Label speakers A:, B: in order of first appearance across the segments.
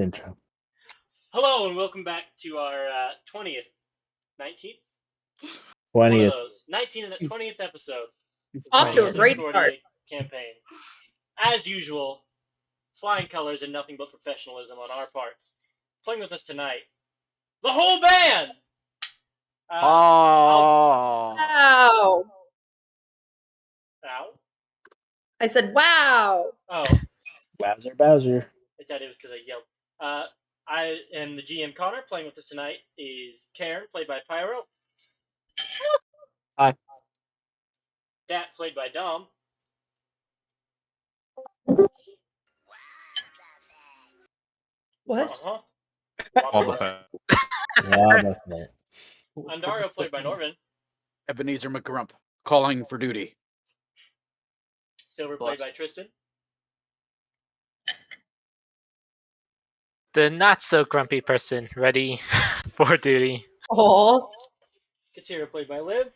A: intro.
B: Hello and welcome back to our 20th, 19th?
A: 20th.
B: One of those. 19th and 20th episode.
C: Off to a great
B: Excordia
C: start.
B: campaign. As usual, flying colors and nothing but professionalism on our parts. Playing with us tonight, the whole band!
C: Wow.
B: Ow?
C: I said, wow.
B: Oh,
A: Bowser.
B: I thought it was because I yelled. I am the GM Connor. Playing with us tonight is Karen, played by Pyro.
D: Hi.
B: Dat, played by Dom.
C: What?
B: Uh-huh. I'm Dario, played by Norman.
E: Ebenezer McGrump, calling for duty.
B: Silver, played by Tristan.
F: The not-so-grumpy person, ready for duty.
C: Aw,
B: Katira, played by Liv.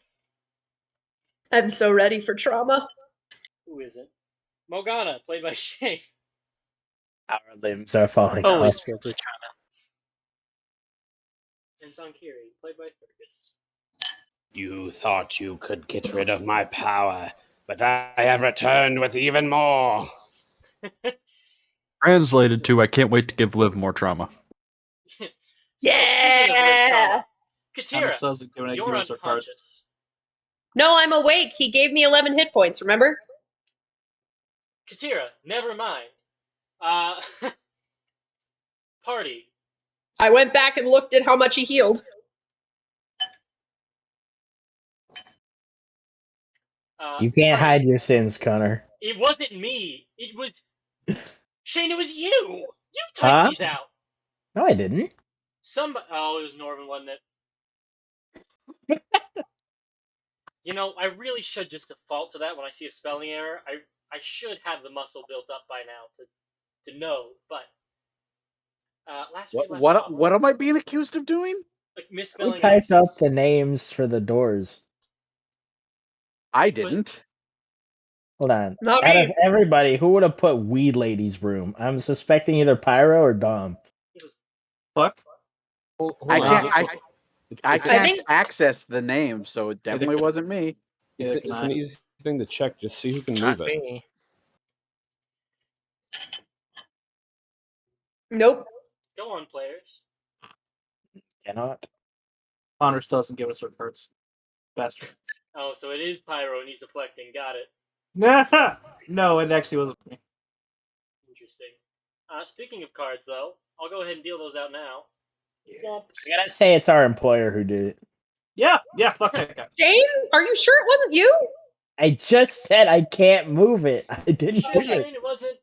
C: I'm so ready for trauma.
B: Who isn't? Morgana, played by Shay.
A: Our limbs are falling
F: Always
A: off.
F: filled with trauma.
B: And Sankiri, played by Fergus.
G: You thought you could get rid of my power, but I have returned with even more.
D: Translated to, I can't wait to give Liv more trauma.
C: Yeah.
B: Katira, you're unconscious.
C: No, I'm awake. He gave me 11 hit points, remember?
B: Katira, never mind. Party.
C: I went back and looked at how much he healed.
A: You can't
B: Party.
A: hide your sins, Connor.
B: It wasn't me. It was... Shane, it was you! You typed these out!
A: No, I didn't.
B: Oh, it was Norman, wasn't it? You know, I really should just default to that when I see a spelling error. I should have the muscle built up by now to know, but last week
E: What am I being accused of doing?
B: like
A: Who
B: misspelling
A: typed up
B: X's.
A: the names for the doors?
E: I didn't.
A: Hold on.
C: Not
A: Out
C: me.
A: of everybody, who would have put Weed Lady's room? I'm suspecting either Pyro or Dom.
B: It was
D: Fuck.
E: I can't
C: think-
E: access the name, so it definitely wasn't me.
H: It's an easy thing to check. Just see who can
F: Not
H: move it.
F: me.
C: Nope.
B: go on, players.
A: Cannot.
D: Connors doesn't give us our parts. Bastard.
B: Oh, so it is Pyro and he's deflecting. Got it.
D: No, it actually wasn't me.
B: Interesting. Speaking of cards, though, I'll go ahead and deal those out now. Womp.
A: I gotta say it's our employer who did it.
D: Yeah, fuck that guy.
C: Jane, are you sure it wasn't you?
A: I just said I can't move it. I didn't do
B: Shane,
A: it.
B: it wasn't.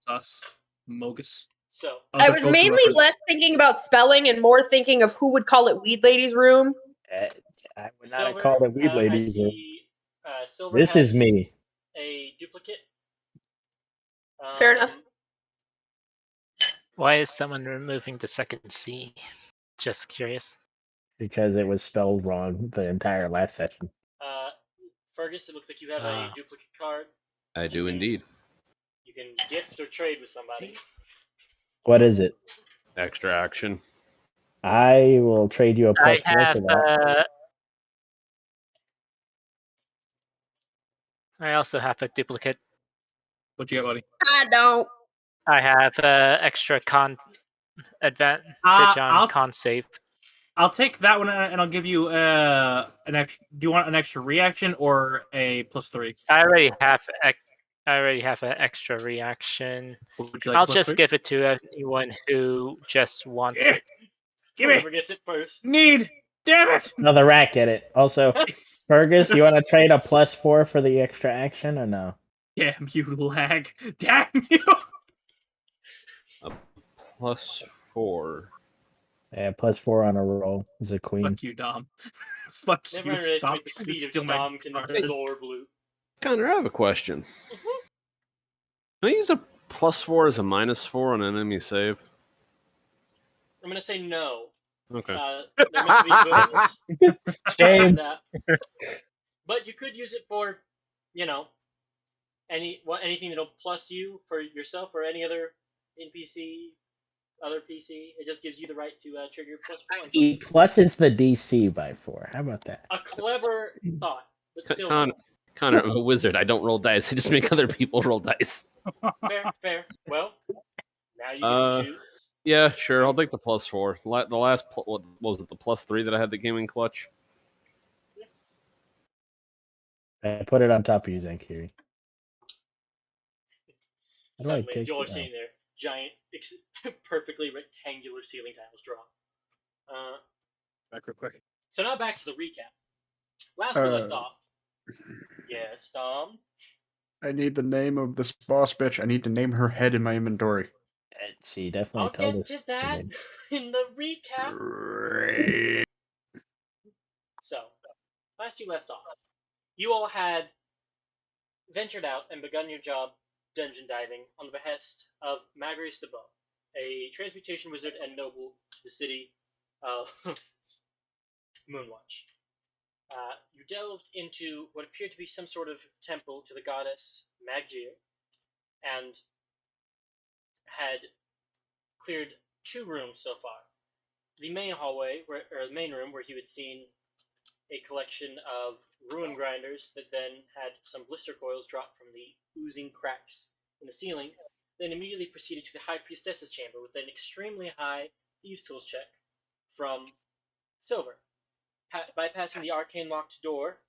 D: Us. Mogus.
B: So,
C: I was mainly less thinking about spelling and more thinking of who would call it Weed Lady's room.
A: I would not have
B: Silver,
A: called it Weed
B: I
A: Lady's room.
B: see, Silver
A: This
B: has
A: is me.
B: a duplicate.
C: Fair enough.
F: Why is someone removing the second C? Just curious.
A: Because it was spelled wrong the entire last session.
B: Fergus, it looks like you have a duplicate card.
H: I do indeed.
B: You can gift or trade with somebody.
A: What is it?
H: Extra action.
A: I will trade you a
F: I
A: plus 4
F: have.
A: for that.
F: I also have a duplicate.
D: What you got, buddy?
C: I don't.
F: I have extra con advantage on con save.
D: I'll take that one and I'll give you an extra. Do you want an extra reaction or a +3?
F: I already have an extra reaction.
D: Would you like
F: I'll
D: a
F: just
D: +3?
F: give it to anyone who just wants it.
D: Give me.
B: Whoever gets it first.
D: Need. Damn it.
A: No, the rat get it. Also, Fergus, you want to trade a plus 4 for the extra action or no?
D: Damn you, lag. Damn you.
H: +4.
A: Yeah, plus 4 on a roll is a queen.
D: Fuck you, Dom. Fuck
B: Never
D: you.
B: underestimate
D: Stop
B: the
D: trying to
B: speed of
D: steal my
B: Dom can
D: cards.
B: absorb loot.
H: Connor, I have a question. Can I use a +4 as a -4 on an enemy save?
B: I'm gonna say no.
H: Okay.
B: They're meant to be bonus.
A: Shame.
B: That. But you could use it for, you know, anything that'll plus you for yourself or any other NPC other PC. It just gives you the right to trigger +4 on
A: E
B: something.
A: plus is the DC by 4. How about that?
B: A clever thought, but still.
H: Connor, I'm a wizard. I don't roll dice. I just make other people roll dice.
B: Fair. Well, now you get to choose.
H: Yeah, sure. I'll take the +4. The last, what was it? The +3 that I had that came in clutch.
A: I put it on top of you, Zankiri.
B: Suddenly, it's you all seeing there. Giant, perfectly rectangular ceiling tiles draw.
D: Back real quick.
B: So now back to the recap. Last we left off. Yes, Tom.
I: I need the name of this boss bitch. I need to name her head in my inventory.
A: She definitely
B: I'll
A: told
B: get
A: us.
B: to that in the recap. So, last you left off, you all had ventured out and begun your job dungeon diving on the behest of Magrius de Beau, a transmutation wizard and noble to the city of Moonwatch. You delved into what appeared to be some sort of temple to the goddess Magir, and had cleared 2 rooms so far. The main hallway, or the main room, where you had seen a collection of ruin grinders that then had some blister coils drop from the oozing cracks in the ceiling, then immediately proceeded to the High Priestess's chamber with an extremely high Thieves' Tools check from Silver. Bypassing the arcane locked door,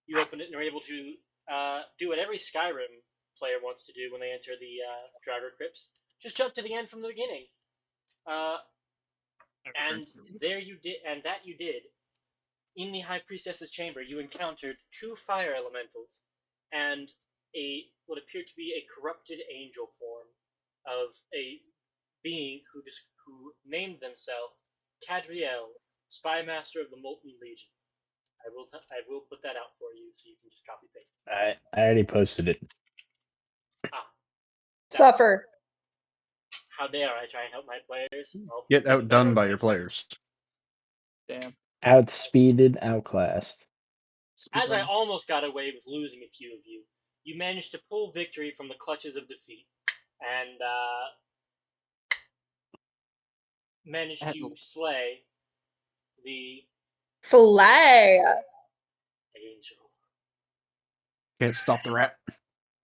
B: you opened it and were able to do what every Skyrim player wants to do when they enter the Draugr Crypts. Just jump to the end from the beginning. And there you did, and that you did. In the High Priestess's chamber, you encountered 2 fire elementals and what appeared to be a corrupted angel form of a being who named themselves Cadriel, Spy Master of the Molten Legion. I will put that out for you so you can just copy paste it.
A: I already posted it.
C: Suffer.
B: How dare I try and help my players?
I: Get outdone by your players.
D: Damn.
A: Outspeeded, outclassed.
B: As I almost got away with losing a few of you, you managed to pull victory from the clutches of defeat, and managed to slay the angel.
I: Can't stop the rat.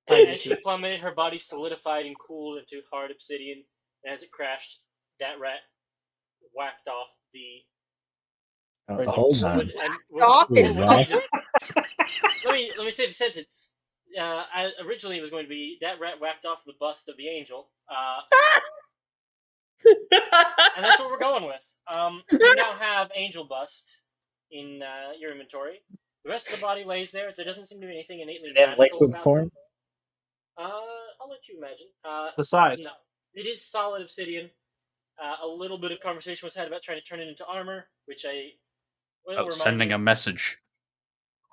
B: As she plummeted, her body solidified and cooled into hard obsidian, and as it crashed, that rat whacked off the
A: hold on.
B: Let me say the sentence. Originally, it was going to be that rat whacked off the bust of the angel, and that's what we're going with. You now have angel bust in your inventory. The rest of the body lays there. There doesn't seem to be anything innately
A: In
B: magical
A: liquid
B: about
A: form?
B: them. I'll let you imagine.
D: The size.
B: No, it is solid obsidian. A little bit of conversation was had about trying to turn it into armor, which I will
I: Sending a message.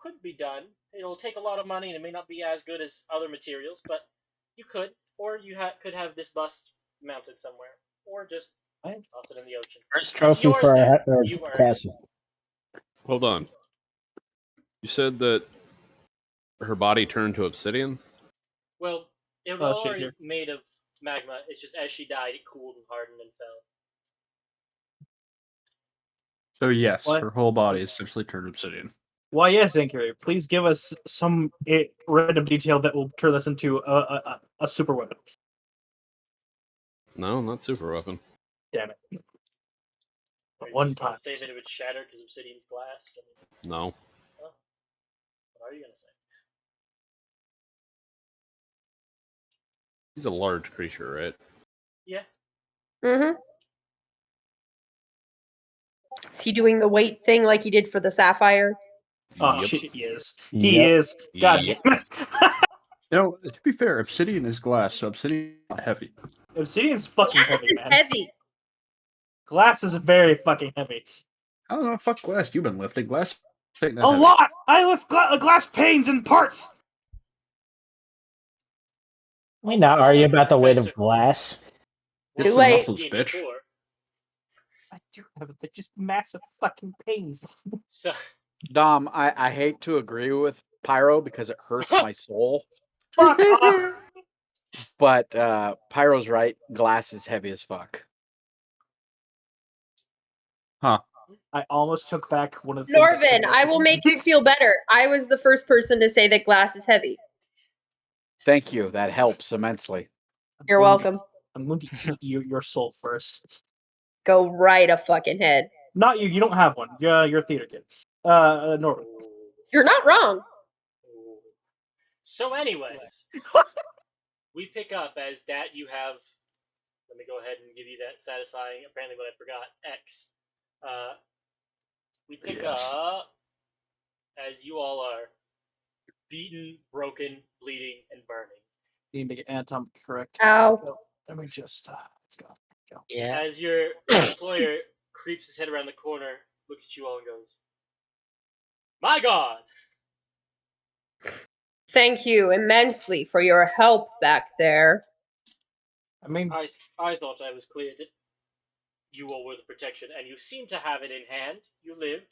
B: could be done. It'll take a lot of money, and it may not be as good as other materials, but you could, or you could have this bust mounted somewhere, or just toss it in the ocean.
A: First trophy for our castle.
H: Hold on. You said that her body turned to obsidian?
B: Well, it was already made of magma. It's just as she died, it cooled and hardened and fell.
I: So yes, her whole body is essentially turned obsidian.
D: Why, yes, Zankiri. Please give us some random detail that will turn this into a super weapon.
H: No, not super weapon.
D: Damn it.
B: One time. Say that it would shatter because obsidian's glass?
H: No.
B: Oh. What are you going to say?
H: He's a large creature, right?
C: Yeah. Mm-hmm. Is he doing the weight thing like he did for the sapphire?
D: Oh, shit, he is. He is. God damn it.
I: To be fair, obsidian is glass, so obsidian is not heavy.
D: Obsidian's fucking
C: glass
D: heavy,
C: is
D: man.
C: heavy.
D: Glass is very fucking heavy.
I: I don't know, fuck glass. You've been lifting glass.
D: A lot! I lift glass panes and parts!
A: We not argue about the weight of glass.
I: It's the muscles, bitch.
D: I do have it. They're just massive fucking pains.
B: So,
E: Dom, I hate to agree with Pyro because it hurts my soul.
D: Fuck off!
E: But Pyro's right. Glass is heavy as fuck.
I: Huh.
D: I almost took back one of the things.
C: Norvin, I will make you feel better. I was the first person to say that glass is heavy.
E: Thank you. That helps immensely.
C: You're welcome.
D: I'm going to eat your soul first.
C: Go right a fucking head.
D: Not you. You don't have one. You're a theater kid. Norvin.
C: You're not wrong.
B: So, anyways, we pick up as that you have. Let me go ahead and give you that satisfying. Apparently, what I forgot. X. We pick up as you all are beaten, broken, bleeding, and burning.
D: You need to get Anton correct.
C: Ow.
D: Let me just let's go.
F: Yeah.
B: As your employer creeps his head around the corner, looks at you all and goes, "My God!"
C: Thank you immensely for your help back there.
D: I mean,
B: I thought I was clear that you all were the protection, and you seem to have it in hand. You lived.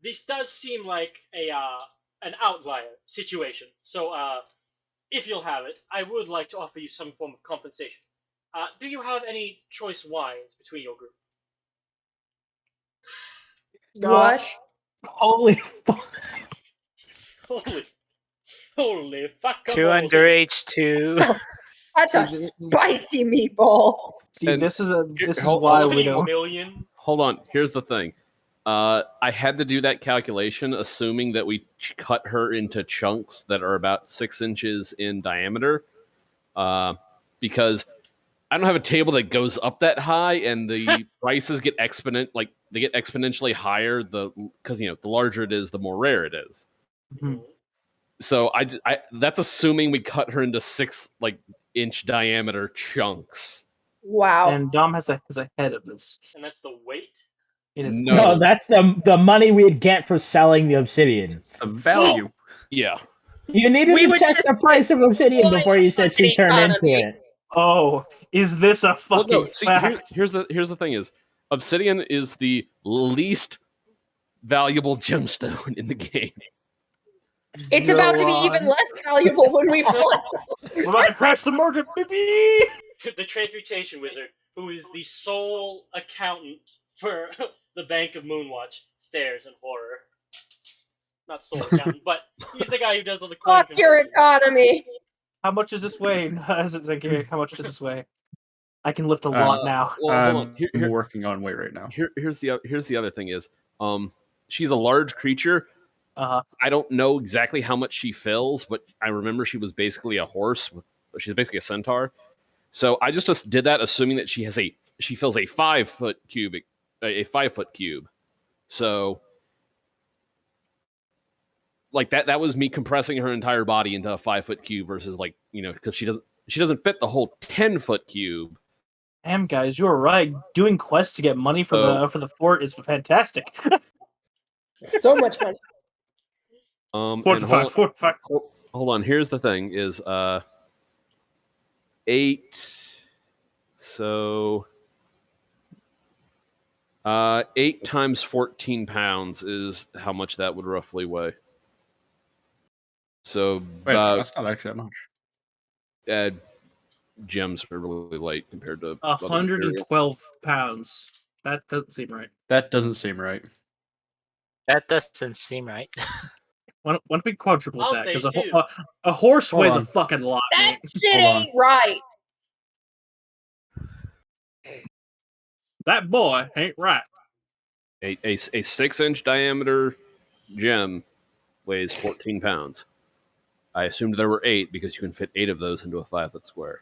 B: This does seem like an outlier situation. So, if you'll have it, I would like to offer you some form of compensation. Do you have any choice wines between your group?
C: What?
A: Holy fuck.
B: Holy fuck.
F: 2 underage, 2.
C: That's a spicy meatball.
D: See,
H: And
D: this is
H: hold-
D: why
B: hold
D: we
B: on.
D: don't.
B: Million.
H: Hold on. Here's the thing. I had to do that calculation, assuming that we cut her into chunks that are about 6 inches in diameter, because I don't have a table that goes up that high, and the prices get exponentially higher. Because the larger it is, the more rare it is.
D: Mhm.
H: So I that's assuming we cut her into 6 inch diameter chunks.
C: Wow.
D: And Dom has a head of this.
B: And that's the weight?
D: It is
A: No, that's the money we'd get for selling the obsidian.
I: The value.
H: Yeah.
A: You needed
C: We
A: to
C: would
A: check
C: just
A: the price of obsidian
C: destroy
A: before you said she
C: the
A: turned into
C: economy.
A: it.
D: Oh, is this a
H: Well,
D: fucking
H: no. See,
D: fact?
H: here's the thing: is obsidian is the least valuable gemstone in the game.
C: It's about to be even less valuable when we find
D: We're about to crash the market, baby!
B: The Transmutation Wizard, who is the sole accountant for the Bank of Moonwatch, stares in horror. Not sole accountant, but he's the guy who does all the coin
C: Fuck your
B: conversions.
C: economy.
D: How much is this weigh? How much does this weigh? I can lift a lot now.
H: Well, hold on.
I: I'm working on weight right now.
H: Here's the other thing: is she's a large creature. I don't know exactly how much she fills, but I remember she was basically a horse. She's basically a centaur. So I just did that, assuming that she fills a 5-foot cubic, a 5-foot cube. So like that was me compressing her entire body into a 5-foot cube versus because she doesn't fit the whole 10-foot cube.
D: Damn, guys, you were right. Doing quests to get money for the fort is fantastic.
C: So much money.
H: Hold on. Here's the thing: is 8. So 8 times 14 pounds is how much that would roughly weigh. So
I: Wait, that's not actually that much.
H: Gems are really light compared to
D: 112 pounds. That doesn't seem right.
I: That doesn't seem right.
F: That doesn't seem right.
D: Why don't we quadruple
B: Oh,
D: that?
B: they
D: Because
B: do.
D: a horse
I: Hold
D: weighs a
I: on.
D: fucking lot.
C: That
D: mate.
C: shit
I: Hold on.
C: ain't right.
D: That boy ain't right.
H: A 6-inch diameter gem weighs 14 pounds. I assumed there were 8 because you can fit 8 of those into a 5-foot square.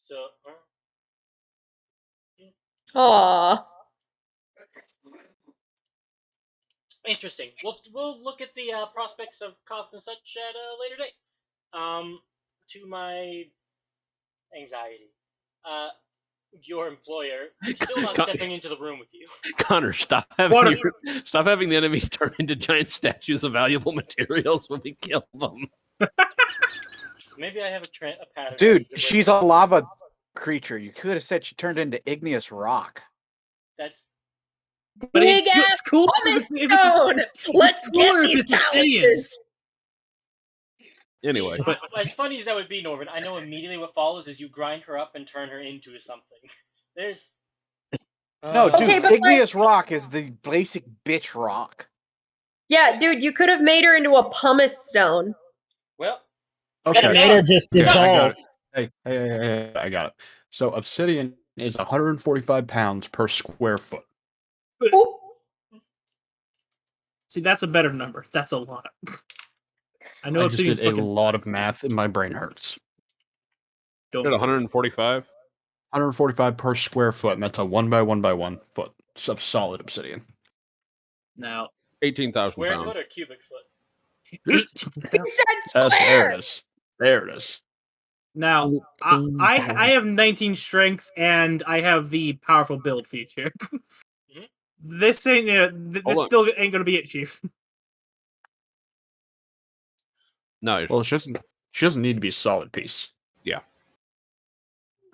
B: So,
C: Aww.
B: interesting. We'll look at the prospects of cost and such at a later date. To my anxiety, your employer is still not stepping into the room with you.
H: Connor, stop having the enemies turn into giant statues of valuable materials when we kill them.
B: Maybe I have a pattern.
E: Dude, she's a lava creature. You could have said she turned into igneous rock.
B: That's.
D: But
C: Big
D: it's
C: ass
D: cool.
C: stone. Let's get these calluses.
H: Anyway,
B: See, as funny as that would be, Norvin, I know immediately what follows is you grind her up and turn her into something. There's.
E: No, dude,
C: Okay, but
E: igneous rock is the basic bitch rock.
C: Yeah, dude, you could have made her into a pumice stone.
B: Well,
I: Okay.
A: Made her just
I: Okay, I got
A: dissolve.
I: it. Hey, I got it. So obsidian is 145 pounds per square foot.
D: See, that's a better number. That's a lot. I know
I: I just
D: obsidian's
I: did a
D: fucking.
I: lot of math and my brain hurts.
H: At 145?
I: 145 per square foot, and that's a 1 by 1 by 1 foot of solid obsidian.
D: Now,
H: 18,000
B: square
H: pounds.
B: foot or cubic foot?
D: 18,000.
C: He said
I: There
C: square.
I: it is. There it is.
D: Now, I have 19 strength, and I have the powerful build feature. This ain't this still ain't gonna be it, Chief.
H: No.
I: Well, she doesn't need to be a solid piece.
H: Yeah.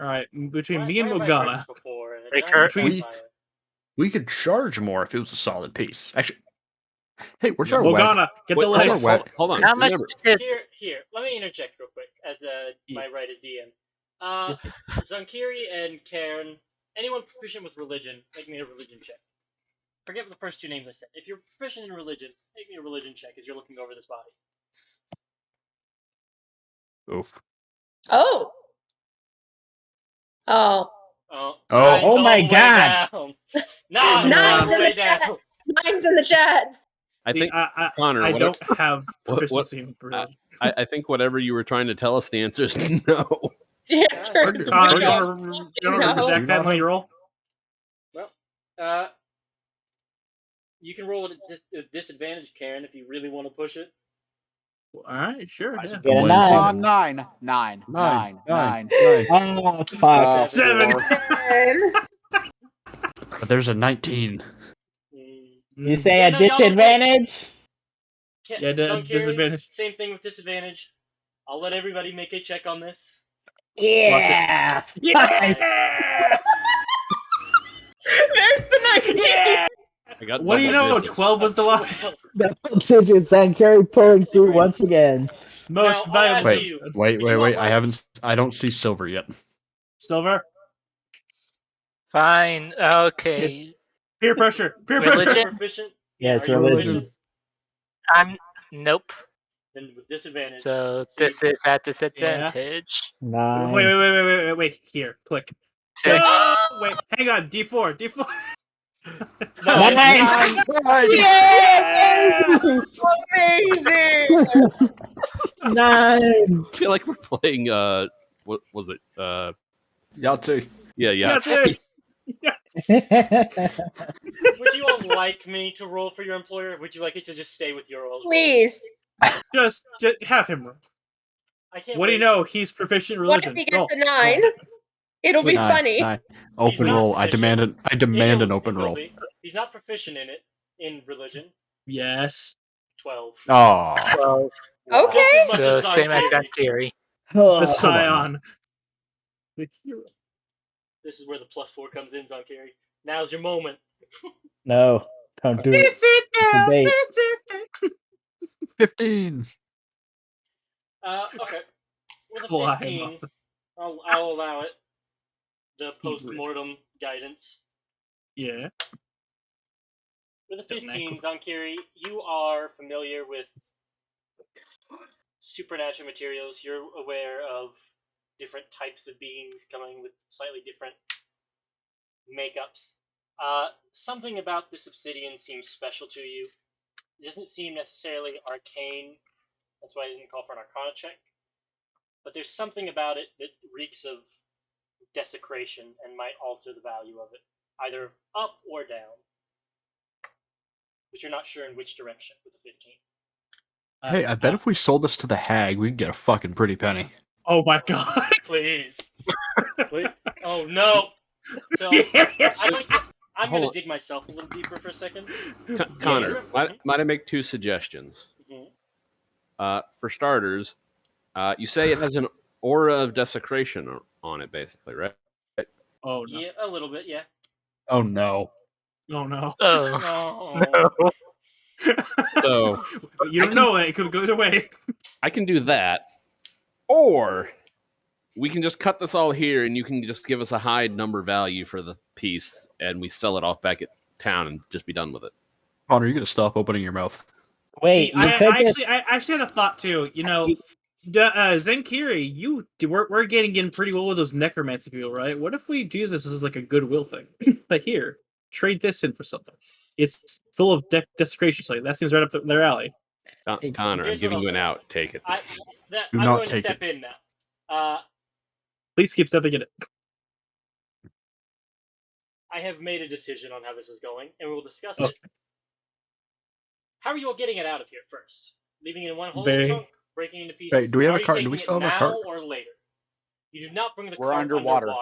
D: All right, between me and
B: Why have I heard
D: Morgana,
B: this before? And a
F: Like
B: giant
F: her-
D: we-
B: sapphire?
I: We could charge more if it was a solid piece. Actually, hey, where's
H: Yeah,
I: our wagon?
D: Morgana, get
H: Wait,
D: the
H: hold on,
D: legs.
H: hold on.
F: How much
H: Remember,
F: did
B: Here, let me interject real quick as my right as DM.
D: Yes, dear.
B: Zankiri and Karen, anyone proficient with religion, make me a religion check. Forget the first two names I said. If you're proficient in religion, make me a religion check as you're looking over this body.
I: Oof.
C: Oh.
B: Oh,
I: Oh.
B: nine's
A: Oh
B: all
A: my
B: the way
A: God.
B: down. Nine's
C: Nine's
B: all the
C: in
B: way
C: the chat.
B: down.
C: Nine's in the chat.
H: I think, Connor,
D: I
H: what
D: don't have
H: what-
D: proficiency in religion.
H: I think whatever you were trying to tell us, the answer is no.
C: The answer is
D: Connor, you
C: no.
D: want to
C: No.
D: reject that when you roll?
B: Well, you can roll at a disadvantage, Karen, if you really want to push it.
D: All right, sure. Yeah.
A: Get a
I: Come
A: 9.
I: on,
E: Nine.
A: Oh, fuck.
D: 7.
I: But there's a 19.
A: You say
B: Yeah,
A: a
B: no, y'all don't
A: disadvantage?
D: Yeah,
B: Zankiri,
D: disadvantage.
B: Same thing with disadvantage. I'll let everybody make a check on this.
A: Yeah.
D: Yeah!
C: There's the 19.
D: Yeah!
H: I got
D: What do you
H: double
D: know?
H: digits.
D: 12 was the line.
A: Double digits and Carrie pulling through once again.
D: Most
B: Now, I'll
D: valuable.
B: ask
I: Wait,
B: you,
I: wait.
B: would you all
I: I
B: like-
I: I don't see silver yet.
D: Silver?
F: Fine. Okay.
D: Peer pressure. Peer
F: Religion?
D: pressure.
B: proficient?
A: Yes,
B: are you
A: religion.
B: proficient?
F: I'm nope.
B: Then with disadvantage.
F: So
B: let's see.
F: this is at disadvantage.
A: 9.
D: Wait. Here, click.
F: 6.
D: No! Wait, hang on. D4.
B: No,
A: 9.
D: Yeah!
C: Amazing.
A: 9.
H: I feel like we're playing, what was it?
I: Yahtzee.
H: Yeah.
D: That's it.
B: would you all like me to roll for your employer? Or would you like it to just stay with your roll?
C: Please.
D: Just have him roll.
B: I can't.
D: What do you
B: wait.
D: know? He's proficient in
C: What
D: religion.
C: if he
D: Roll.
C: gets a 9? It'll be
I: Nine,
C: funny.
I: 9. Open
B: not
I: roll. I
B: sufficient.
I: demand it. I demand an
B: He
I: open
B: will
I: roll.
B: be. He's not proficient in it in religion.
D: Yes.
B: 12.
I: Oh.
F: Well,
C: Okay.
B: Just as much
F: so
B: as
F: same as
B: Zankiri.
F: that theory.
D: The
A: Oh,
D: scion. The hero.
B: This is where the +4 comes in, Zankiri. Now's your moment.
A: no, don't do it.
D: Sit down.
A: a bait.
D: Sit.
I: 15.
B: Okay. With a
D: Climb
B: 15,
D: up.
B: I'll allow it. The post-mortem guidance.
D: Yeah.
B: With a
D: Don't
B: 15,
D: knackle.
B: Zankiri, you are familiar with supernatural materials. You're aware of different types of beings coming with slightly different makeups. Something about this obsidian seems special to you. It doesn't seem necessarily arcane. That's why I didn't call for an arcana check. But there's something about it that reeks of desecration and might alter the value of it, either up or down. But you're not sure in which direction with the 15.
I: Hey, I bet if we sold this to the hag, we'd get a fucking pretty penny.
D: Oh my god.
B: Please. Please. Oh no. So I'm
H: Hold
B: gonna
H: on.
B: dig myself a little deeper for a second.
H: Connor,
B: Yes.
H: might I make two suggestions?
B: Mhm.
H: For starters, you say it has an aura of desecration on it, basically, right?
D: Oh no.
B: Yeah, a little bit, yeah.
I: Oh no.
D: Oh no.
F: Oh.
B: No.
H: So
D: You don't know it. It could go either way.
H: I can do that, or we can just cut this all here, and you can just give us a high number value for the piece, and we sell it off back at town and just be done with it.
I: Connor, you gotta stop opening your mouth.
A: Wait,
D: See, I actually had a thought too. You know, Zenkiri, we're getting in pretty well with those necromancy people, right? What if we use this as like a goodwill thing? Like here, trade this in for something. It's full of desecration, so that seems right up their alley.
H: Connor, I'm giving you an out. Take it.
B: I'm
I: not
B: going to
I: take
B: step in now.
D: Please keep stepping in it.
B: I have made a decision on how this is going, and we will discuss
D: Okay.
B: it. How are you all getting it out of here first? Leaving it in one whole trunk, breaking into pieces?
I: Wait, do we have
B: are
I: a cart?
B: you
I: Do we
B: taking
I: still
B: it
I: have a
B: now
I: cart?
B: or later? You do not bring the
E: We're
B: cart
E: underwater.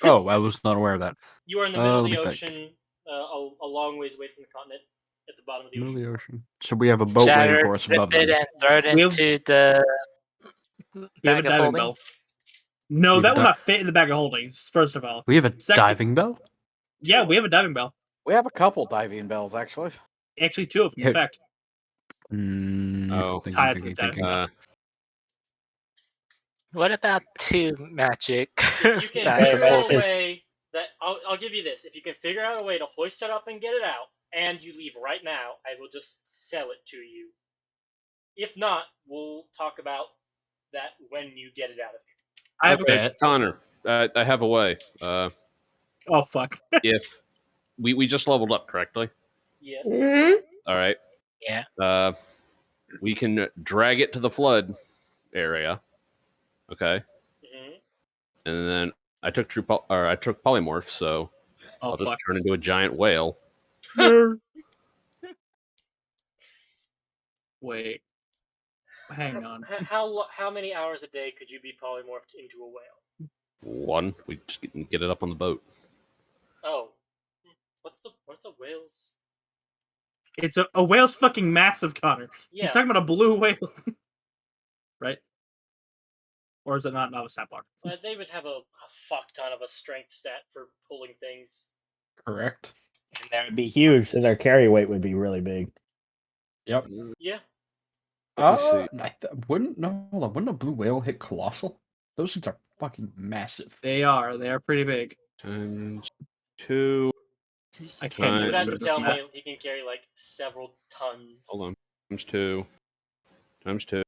I: Oh, I was not aware of that.
B: You are in the middle of
I: let
B: the
I: me think.
B: ocean, a long ways away from the continent, at the bottom of the
I: Middle
B: ocean.
I: of the ocean. So we have a boat waiting for us above
F: rip it
I: them.
F: and throw it into the
D: We have a
F: bag of
D: diving
F: holding.
D: bell. No,
I: We have
D: that
I: a
D: will not fit in the bag of holding. First of all,
I: We have a
D: Second-
I: diving bell?
D: yeah, we have a diving bell.
E: We have a couple diving bells, actually.
D: Actually, two of them, in fact. Tied to the diving bell.
F: What about 2 magic?
B: If you can
F: bags of
B: figure out a
F: holding?
B: way that I'll give you this. If you can figure out a way to hoist it up and get it out, and you leave right now, I will just sell it to you. If not, we'll talk about that when you get it out of here.
D: I have a bet.
H: Connor, I have a way.
D: Oh fuck!
H: If we just leveled up correctly.
B: Yes.
H: All right.
F: Yeah.
H: We can drag it to the flood area. Okay.
B: Mm-hmm.
H: And then I took polymorph, so I'll just turn into a giant whale.
D: Wait. Hang on.
B: How many hours a day could you be polymorphed into a whale?
H: 1. We just get it up on the boat.
B: Oh. What's a whale's?
D: It's a whale's fucking massive, Connor.
B: Yeah.
D: He's talking about a blue whale. Right? Or is it not a stat block?
B: They would have a fuck ton of a strength stat for pulling things.
I: Correct.
A: And that would be huge, so their carry weight would be really big.
I: Yep.
B: Yeah.
I: Wouldn't a blue whale hit colossal? Those things are fucking massive.
D: They are pretty big.
H: Times 2.
D: I can't.
B: You would have to tell me he can carry like several tons.
H: Hold on. Times 2. Times 2.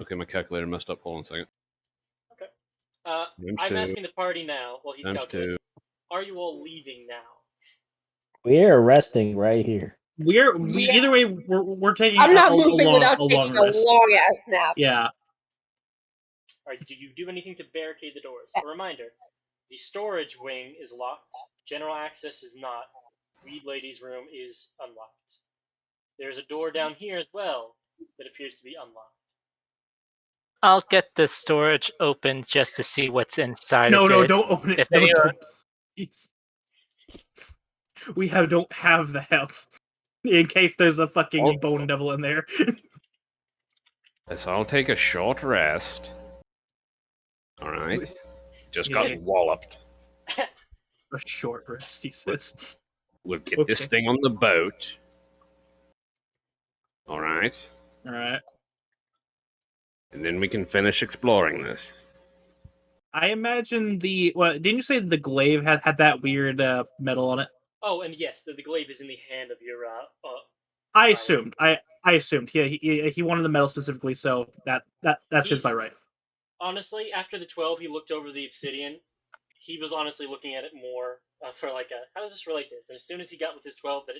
H: Okay, my calculator messed up. Hold on a second.
B: Okay. I'm asking the party now while he's calculating. Are you all leaving now?
A: We're resting right here.
D: Either way, we're taking.
C: I'm not moving without
D: a
C: taking
D: long
C: a
D: rest.
C: long ass nap.
D: Yeah.
B: All right. Do you do anything to barricade the doors? A reminder: the storage wing is locked. General access is not. Weed Lady's room is unlocked. There's a door down here as well that appears to be unlocked.
F: I'll get the storage open just to see what's inside
D: No,
F: of it.
D: don't open it.
F: If
D: Don't. Please. We don't have the health in case there's a fucking bone devil in there.
G: So I'll take a short rest. All right. Just got walloped.
D: A short rest, he says.
G: We'll get this thing on the boat. All right.
D: All right.
G: And then we can finish exploring this.
D: I imagine didn't you say the glaive had that weird metal on it?
B: Oh, and yes, the glaive is in the hand of your.
D: I assumed. I assumed. He wanted the metal specifically, so that's just by right.
B: Honestly, after the 12, he looked over the obsidian. He was honestly looking at it more for like how does this relate to this? And as soon as he got with his 12 that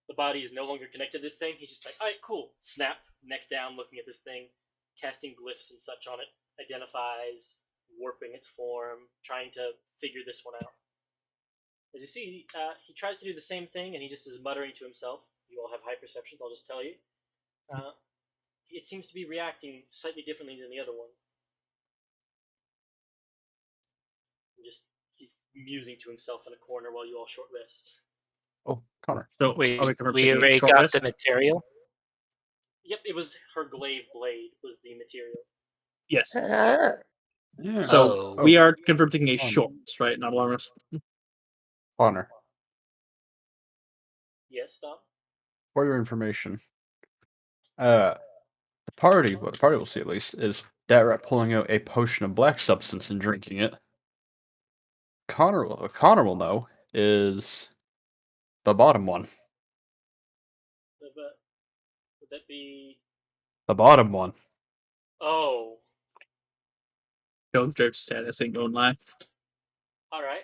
B: the body is no longer connected to this thing, he's just like, all right, cool. Snap, neck down, looking at this thing, casting glyphs and such on it, identifies, warping its form, trying to figure this one out. As you see, he tries to do the same thing, and he just is muttering to himself. You all have high perceptions, I'll just tell you. It seems to be reacting slightly differently than the other one. He's musing to himself in a corner while you all short rest.
I: Oh, Connor.
D: So
F: we already got the material.
B: Yep, it was her glaive blade was the material.
D: Yes.
I: Yeah.
D: So we are confirming a short rest, right? Not a long rest.
I: Connor.
B: Yes, Dom?
I: For your information, the what the party will see at least, is Rat pulling out a potion of black substance and drinking it. What Connor will know is the bottom one.
B: Would that be?
I: The bottom one.
B: Oh.
D: Don't joke status ain't going live.
B: All right.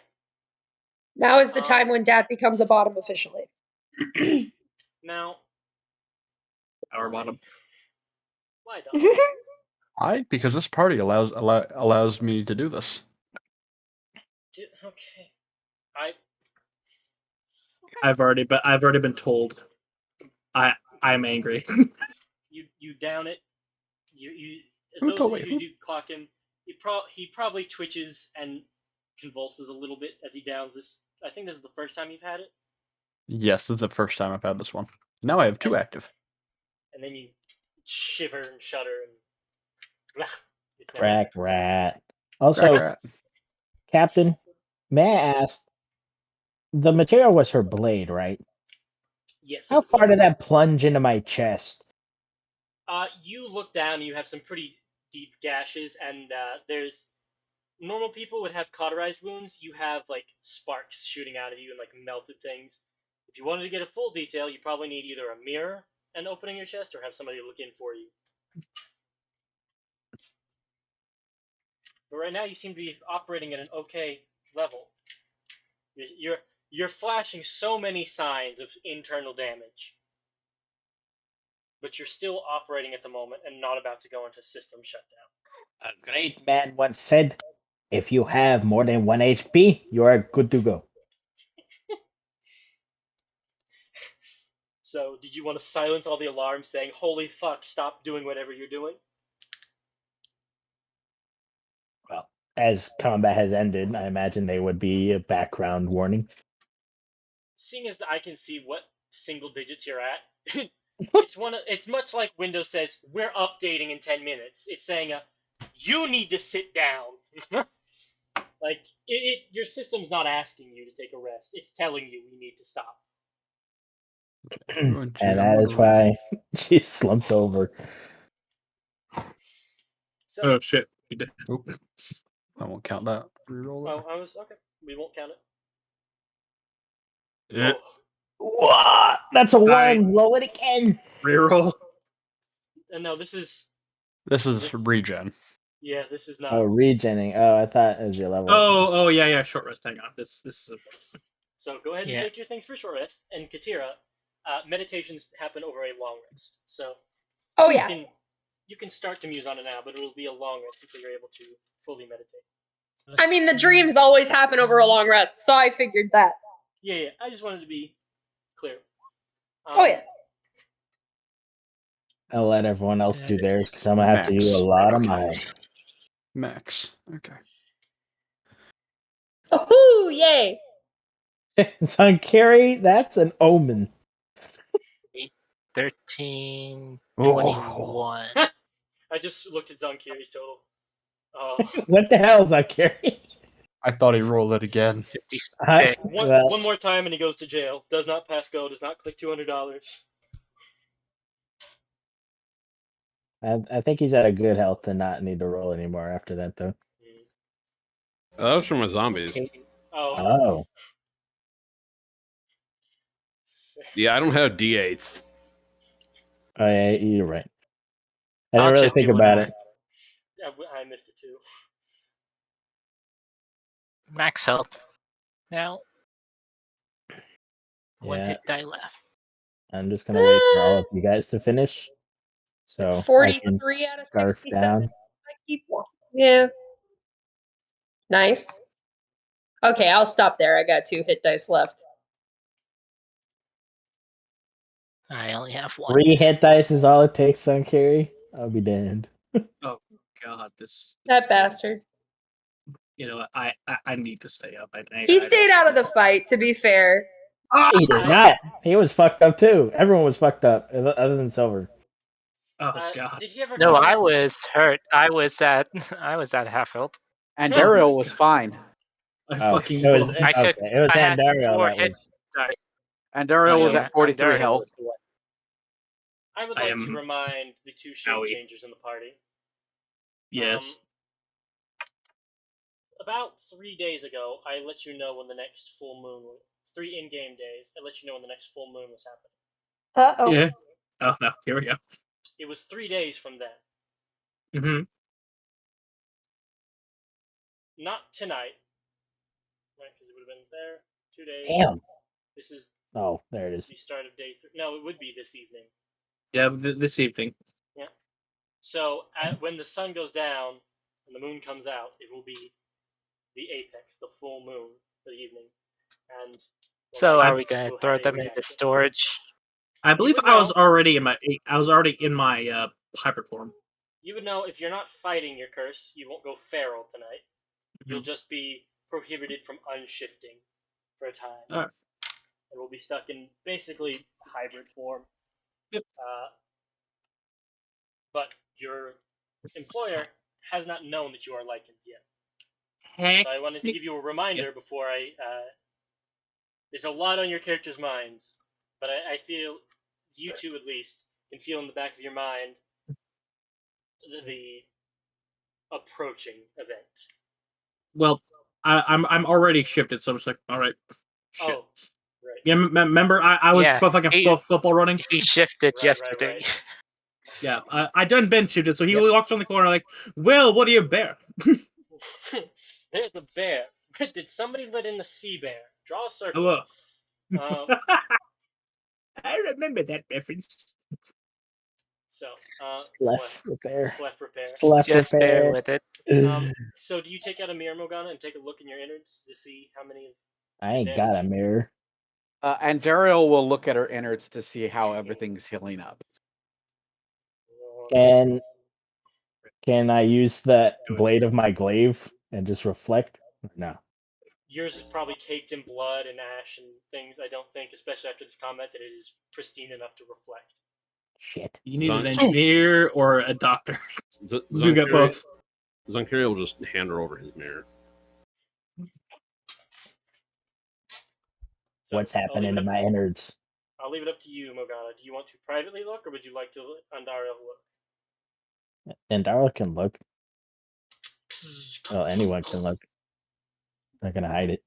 C: Now is the time when Dad becomes a bottom officially.
B: Now.
D: Our bottom.
B: Why don't?
I: Because this party allows me to do this.
B: Okay.
D: I've already been told. I'm angry.
B: you down it. You
I: Who
B: those
I: told
B: of
I: me?
B: you who do clock him, he probably twitches and convulses a little bit as he downs this. I think this is the first time you've had it.
I: Yes, this is the first time I've had this one. Now I have 2 active.
B: And then you shiver and shudder and it's
A: Crack rat. Also,
I: Rat.
A: Captain, may I ask? The material was her blade, right?
B: Yes.
A: How far did that plunge into my chest?
B: You look down and you have some pretty deep gashes, and there's normal people would have cauterized wounds. You have like sparks shooting out of you and like melted things. If you wanted to get a full detail, you probably need either a mirror and opening your chest, or have somebody look in for you. But right now, you seem to be operating at an okay level. You're flashing so many signs of internal damage, but you're still operating at the moment and not about to go into system shutdown.
A: A great man once said, "If you have more than 1 HP, you are good to go."
B: So, did you want to silence all the alarms saying, "Holy fuck, stop doing whatever you're doing"?
A: Well, as combat has ended, I imagine they would be a background warning.
B: Seeing as I can see what single digits you're at, it's much like Windows says, "We're updating in 10 minutes." It's saying, "You need to sit down." Like, your system's not asking you to take a rest. It's telling you we need to stop.
A: And that is why she slumped over.
B: So,
D: Oh shit!
I: I won't count that. Reroll it.
B: I was okay. We won't count it.
I: Yeah.
A: What? That's a 1. Roll it again.
D: Reroll.
B: No, this is
I: regen.
B: Yeah, this is not.
A: Oh, regening. Oh, I thought it was your level.
D: Oh, yeah. Short rest. Hang on. This is.
B: So go ahead and take your things for short rest. And Katira, meditations happen over a long rest. So.
C: Oh yeah.
B: You can start to muse on it now, but it will be a long rest until you're able to fully meditate.
C: I mean, the dreams always happen over a long rest, so I figured that.
B: Yeah. I just wanted to be clear.
C: Oh yeah.
A: I'll let everyone else do theirs because I'm gonna have to do a lot of mine.
I: Max. Okay.
C: Oh, yay!
A: Carry, that's an omen.
F: 13,
A: Oh.
F: 21.
B: I just looked at Zonkiri's total.
A: What the hell is Carry?
I: I thought he rolled it again.
F: 56.
B: One more time and he goes to jail. Does not pass go. Does not click $200.
A: I think he's at a good health to not need to roll anymore after that, though.
G: That was from my zombies.
A: Oh.
G: Yeah, I don't have D8s.
A: Oh, yeah, you're right. I didn't
F: I'll
A: really
F: just
A: think
F: do one
A: about
F: more.
A: it.
B: I missed it too.
F: Max health. Now. One
A: Yeah.
F: hit die left.
A: I'm just gonna wait for all of you guys to finish. So
C: 43
A: I
C: out of
A: can scarf
C: 67.
A: down.
C: I keep one. Yeah. Nice. Okay, I'll stop there. I got 2 hit dice left.
F: I only have 1.
A: 3 hit dice is all it takes on carry. I'll be damned.
D: Oh God, this
C: That bastard.
D: You know, I need to stay up.
C: He stayed out of the fight, to be fair.
A: He did not. He was fucked up too. Everyone was fucked up, other than Silver.
D: Oh God.
B: Did he ever?
F: No, I was hurt. I was at half health.
E: And Daryl was fine.
A: It was
F: I took.
A: It was
F: I had
A: Andario
F: 4
A: that
F: hit
A: was.
F: dice.
E: And Daryl was
F: Yeah,
E: at 43
F: Andario
E: health.
F: was the one.
B: I would like to remind the two shape changers in the party.
D: Yes.
B: About 3 days ago, I let you know when the next full moon. 3 in-game days. I let you know when the next full moon was happening.
C: Uh-oh.
D: Yeah. Oh no, here we go.
B: It was 3 days from then.
D: Mm-hmm.
B: Not tonight. Right, because it would have been there. 2 days.
A: Damn.
B: This is
A: Oh, there it is.
B: the start of day 3. No, it would be this evening.
D: Yeah, this evening.
B: Yeah. So when the sun goes down and the moon comes out, it will be the apex, the full moon for the evening. And
F: so are we gonna throw them into storage?
D: I believe I was already in my hyper form.
B: You would know if you're not fighting your curse, you won't go feral tonight.
D: Mm-hmm.
B: You'll just be prohibited from unshifting for a time.
D: All right.
B: And we'll be stuck in basically hybrid form.
D: Yep.
B: But your employer has not known that you are lichened yet. So I wanted to give you a reminder before I. There's a lot on your characters' minds, but I feel you two at least can feel in the back of your mind the approaching event.
D: Well, I'm already shifted, so I'm just like, all right. Shit.
B: Oh, right.
D: Yeah, remember I was fucking football running.
F: He shifted
B: Right,
F: yesterday.
B: right.
D: Yeah, I done been shifted, so he walks on the corner like, "Will, what do you bear?"
B: There's the bear. Did somebody let in the sea bear? Draw a circle.
D: Hello. I remember that reference.
B: So,
A: Slef repair.
B: Slef repair.
F: Just bear with it.
B: So do you take out a mirror, Morgana, and take a look in your innards to see how many?
A: I ain't got a mirror.
E: And Daryl will look at her innards to see how everything's healing up.
A: Can I use the blade of my glaive and just reflect? No.
B: Yours is probably caked in blood and ash and things. I don't think, especially after this combat, that it is pristine enough to reflect.
A: Shit.
D: You need an engineer or a doctor. You got both.
H: Zunkiri will just hand her over his mirror.
B: So
A: what's happening to my innards?
B: I'll leave it up to you, Morgana. Do you want to privately look, or would you like to Andariel look?
A: Andariel can look. Well, anyone can look. I'm not gonna hide it.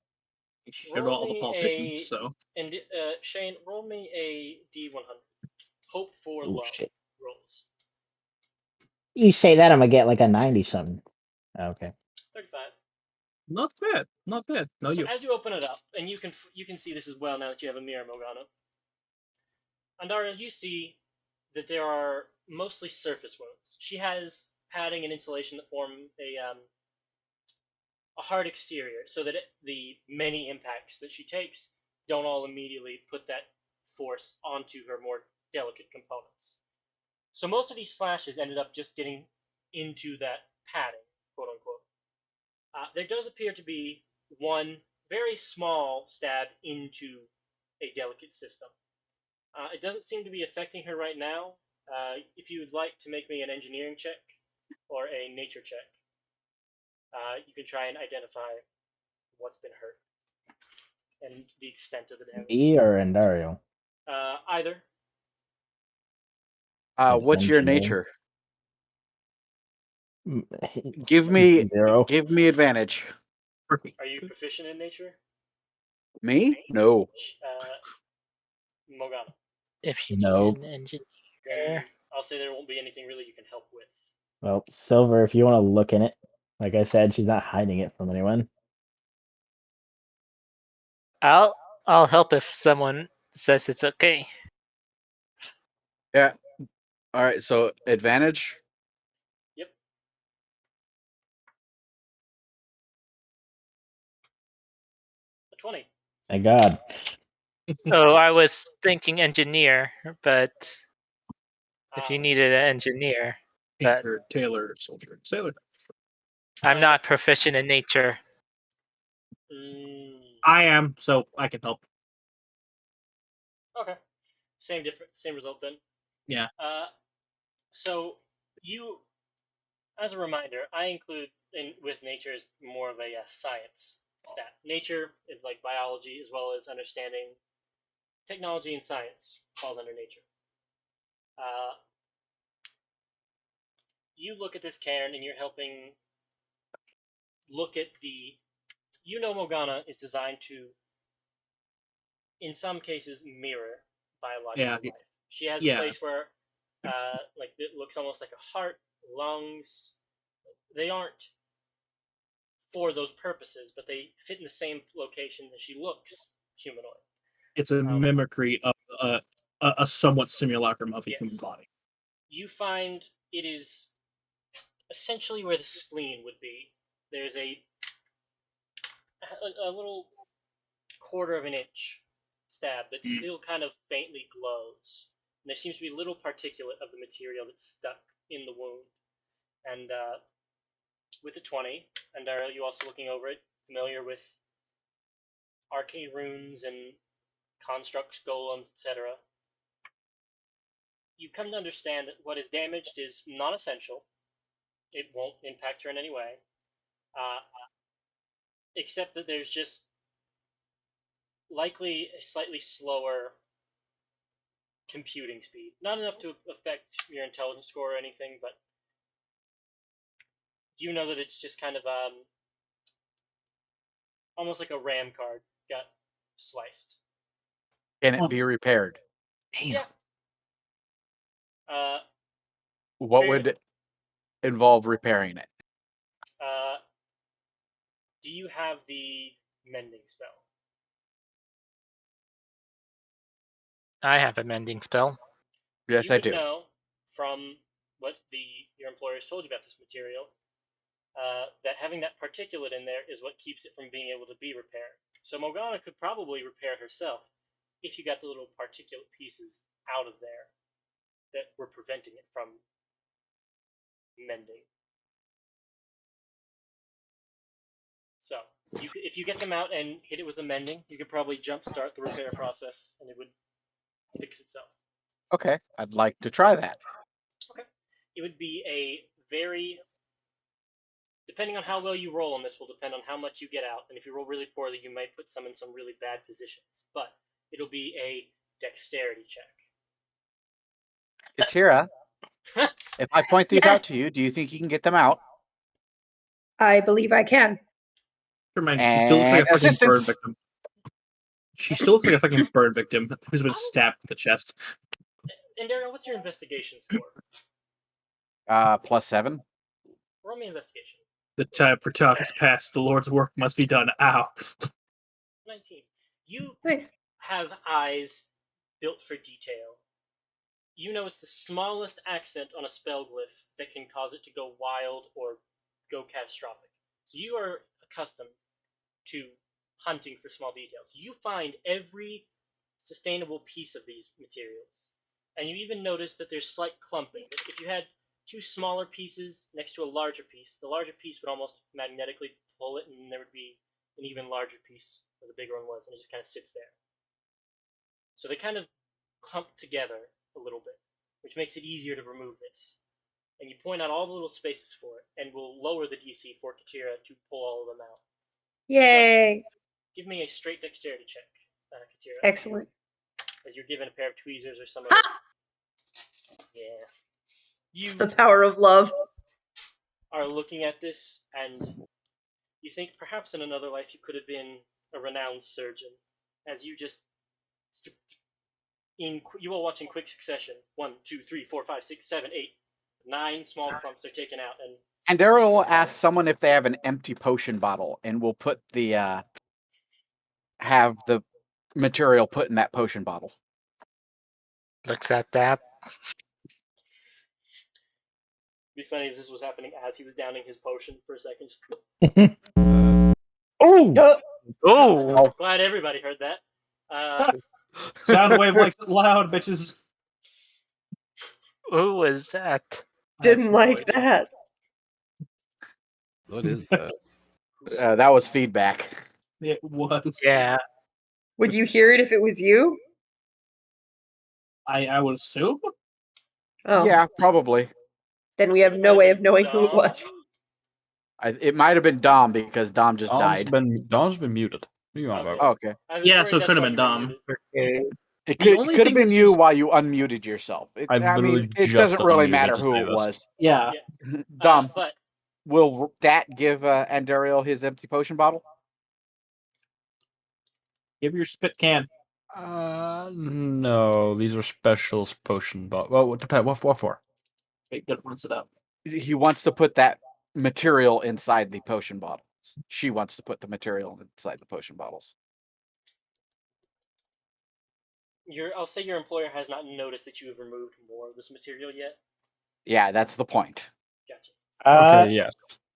D: You should all the politicians. So.
B: And Shane, roll me a D100. Hope for luck rolls.
A: You say that, I'm gonna get like a 90 something. Okay.
B: 35.
D: Not bad. Not bad. No,
B: so as you open it up, and you can see this as well now that you have a mirror, Morgana. Andariel, you see that there are mostly surface wounds. She has padding and insulation that form a hard exterior, so that the many impacts that she takes don't all immediately put that force onto her more delicate components. So most of these slashes ended up just getting into that padding, quote unquote. There does appear to be one very small stab into a delicate system. It doesn't seem to be affecting her right now. If you would like to make me an engineering check or a nature check, you can try and identify what's been hurt and the extent of the damage.
A: Me or Andariel?
B: Either.
E: What's your nature? Give me
A: 0.
E: Give me advantage.
B: Are you proficient in nature?
E: Me? No.
B: Morgana.
F: If you need an engineer,
B: I'll say there won't be anything really you can help with.
A: Well, Silver, if you want to look in it, like I said, she's not hiding it from anyone.
F: I'll help if someone says it's okay.
E: Yeah. All right. So advantage.
B: Yep. A 20.
A: Thank God.
F: Oh, I was thinking engineer, but if you needed an engineer,
D: Painter, tailor, soldier, sailor.
F: I'm not proficient in nature.
D: I am, so I can help.
B: Okay. Same result then.
D: Yeah.
B: So you, as a reminder, I include with nature as more of a science stat. Nature is like biology as well as understanding technology and science falls under nature. You look at this cairn and you're helping look at the. Morgana is designed to, in some cases, mirror biological life. She has a place where, like, it looks almost like a heart, lungs. They aren't for those purposes, but they fit in the same location that she looks humanoid.
D: It's a mimicry of a somewhat simulacrum of a human body.
B: You find it is essentially where the spleen would be. There's a little quarter of an inch stab that still kind of faintly glows. And there seems to be a little particulate of the material that's stuck in the wound. And with a 20, and are you also looking over it, familiar with arcane runes and constructs, golems, etc., you come to understand that what is damaged is non-essential. It won't impact her in any way. Except that there's just likely a slightly slower computing speed. Not enough to affect your intelligence score or anything, but you know that it's just kind of almost like a RAM card got sliced.
E: Can it be repaired?
B: Yeah.
E: What would involve repairing it?
B: Do you have the mending spell?
F: I have a mending spell.
E: Yes, I do.
B: You know from what your employers told you about this material that having that particulate in there is what keeps it from being able to be repaired. So Morgana could probably repair it herself if you got the little particulate pieces out of there that were preventing it from mending. So, if you get them out and hit it with the mending, you could probably jumpstart the repair process, and it would fix itself.
E: Okay, I'd like to try that.
B: Okay. It would be a very... Depending on how well you roll on this will depend on how much you get out, and if you roll really poorly, you might put some in some really bad positions. But it'll be a dexterity check.
E: Katira, if I point these out to you, do you think you can get them out?
C: I believe I can.
D: Never mind, she still looks like a fucking burn
E: assistance.
D: victim. She still looks like a fucking burn victim who's been stabbed in the chest.
B: And Daryl, what's your investigation score?
E: +7.
B: Roll me investigation.
D: The time for talk has passed. The Lord's work must be done. Ow.
B: 19. You
C: Nice.
B: have eyes built for detail. You know it's the smallest accent on a spell glyph that can cause it to go wild or go catastrophic. So you are accustomed to hunting for small details. You find every sustainable piece of these materials. And you even notice that there's slight clumping. If you had two smaller pieces next to a larger piece, the larger piece would almost magnetically pull it, and there would be an even larger piece where the bigger one was, and it just kind of sits there. So they kind of clump together a little bit, which makes it easier to remove this. And you point out all the little spaces for it, and will lower the DC for Katira to pull all of them out.
C: Yay.
B: So, give me a straight dexterity check, Katira.
C: Excellent.
B: As you're given a pair of tweezers or some of it. Yeah.
C: It's the power of love.
B: Are looking at this, and you think perhaps in another life you could have been a renowned surgeon, as you just you are watching quick succession. 1, 2, 3, 4, 5, 6, 7, 8, 9 small clumps are taken out,
E: and Daryl will ask someone if they have an empty potion bottle, and we'll put the have the material put in that potion bottle.
F: Looks at that.
B: It'd be funny if this was happening as he was downing his potion for a second. Just...
F: Oh!
B: Glad everybody heard that.
D: Soundwave likes it loud, bitches.
F: Who was that?
C: Didn't like that.
G: What is that?
E: That was feedback.
D: It was.
F: Yeah.
C: Would you hear it if it was you?
D: I would assume.
C: Oh.
E: Yeah, probably.
C: Then we have no way of knowing who it was.
E: It might have been Dom because Dom just died.
I: Dom's been muted. What are you on about?
E: Oh, okay.
D: Yeah, so it could have been Dom.
F: Okay.
E: It
D: The
E: could,
D: only
E: could have
D: thing
E: been
D: that's
E: you
D: just-
E: while you unmuted yourself.
I: I
E: I mean,
I: literally
E: it
I: just
E: doesn't really
I: unmuted
E: matter
I: to
E: who
I: say
E: it
I: this.
E: was.
D: Yeah.
E: Dom,
B: But
E: will Dat give Andariel his empty potion bottle?
D: Give your spit can.
I: No, these are special potion bottles. Well, what depends. What for?
D: Wait, good, rinse it out.
E: He wants to put that material inside the potion bottles. She wants to put the material inside the potion bottles.
B: I'll say your employer has not noticed that you have removed more of this material yet.
E: Yeah, that's the point.
B: Gotcha.
I: Okay,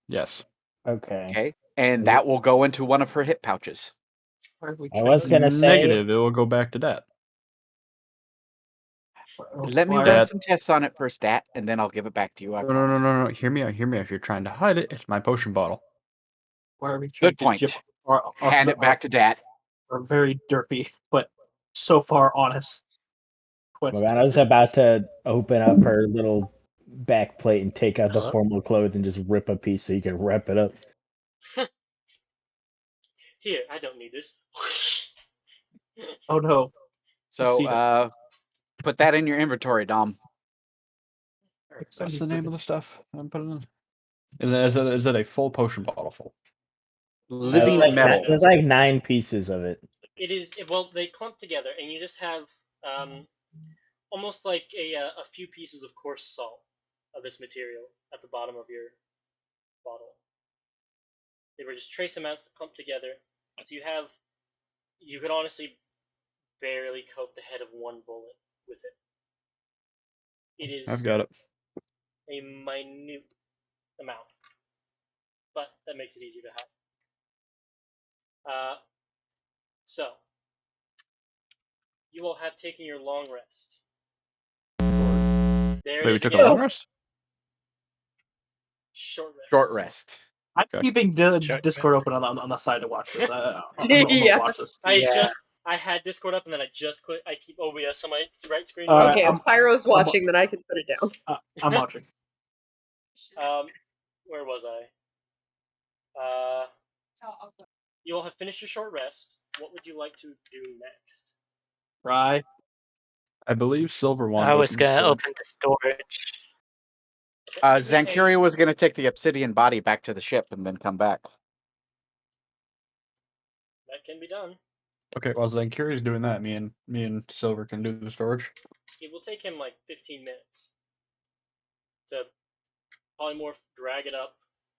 I: yes.
A: Okay.
E: Okay, and that will go into one of her hip pouches.
D: Where have we
A: I was
D: traded?
A: gonna say
I: Negative. It will go back to that.
E: Let me
D: Why-
E: run
I: That-
E: some tests on it first, Dat, and then I'll give it back to you. I
I: No.
E: promise.
I: Hear me out. If you're trying to hide it, it's my potion bottle.
D: Where are we
E: Good
D: traded?
E: point.
D: Jip,
E: Hand it back to Dat.
D: Our very derpy, but so far honest quest.
A: Morgana's about to open up her little back plate and take out the
D: Hello?
A: formal clothes and just rip a piece so you can wrap it up.
B: Here, I don't need this.
D: Oh no.
E: So
D: Tuxedo.
E: put that in your inventory, Dom.
I: What's the name of the stuff I'm putting in? Is it a full potion bottle full?
E: Living
A: There's like,
E: metal.
A: there's like 9 pieces of it.
B: It is well, they clump together, and you just have almost like a few pieces of coarse salt of this material at the bottom of your bottle. They were just trace amounts that clump together, so you could honestly barely coat the head of one bullet with it. It is
I: I've got it.
B: a minute amount, but that makes it easier to hide. So you all have taken your long rest. There
I: Wait,
B: it
I: we
B: is
I: took a
B: again.
I: long rest?
B: Short rest.
E: Short rest.
D: I'm
F: Yep.
D: keeping
F: Check.
D: Discord open on the side to watch this. I'm gonna
C: Yeah.
D: watch this.
B: I had Discord up and then I keep OBS on my right screen.
D: Alright,
C: Okay, if Pyro's
D: I'm-
C: watching, then I can put it down.
D: I'm watching.
B: Where was I? You all have finished your short rest. What would you like to do next?
D: Right.
I: I believe Silver wanted
F: I
I: to
F: was
I: open the
F: gonna
I: storage.
F: open the storage.
E: Zancuria was going to take the obsidian body back to the ship and then come back.
B: That can be done.
I: Okay, well then Curie's doing that. Me and Silver can do the storage.
B: It will take him like 15 minutes to polymorph, drag it up,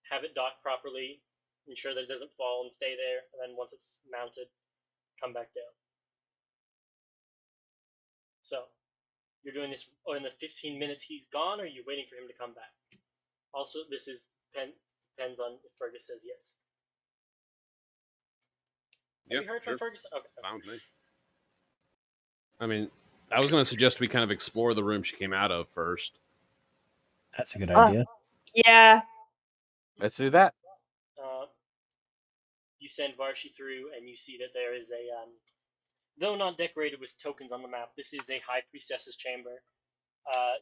B: have it docked properly, ensure that it doesn't fall and stay there, and then once it's mounted, come back down. So, you're doing this in the 15 minutes he's gone, or are you waiting for him to come back? Also, this is depends on if Fergus says yes. Have you heard from Fergus? Okay.
H: Found me. I mean, I was going to suggest we kind of explore the room she came out of first.
A: That's a good idea.
C: Yeah.
E: Let's do that.
B: You send Varshi through, and you see that there is a, though not decorated with tokens on the map, this is a High Priestess's chamber.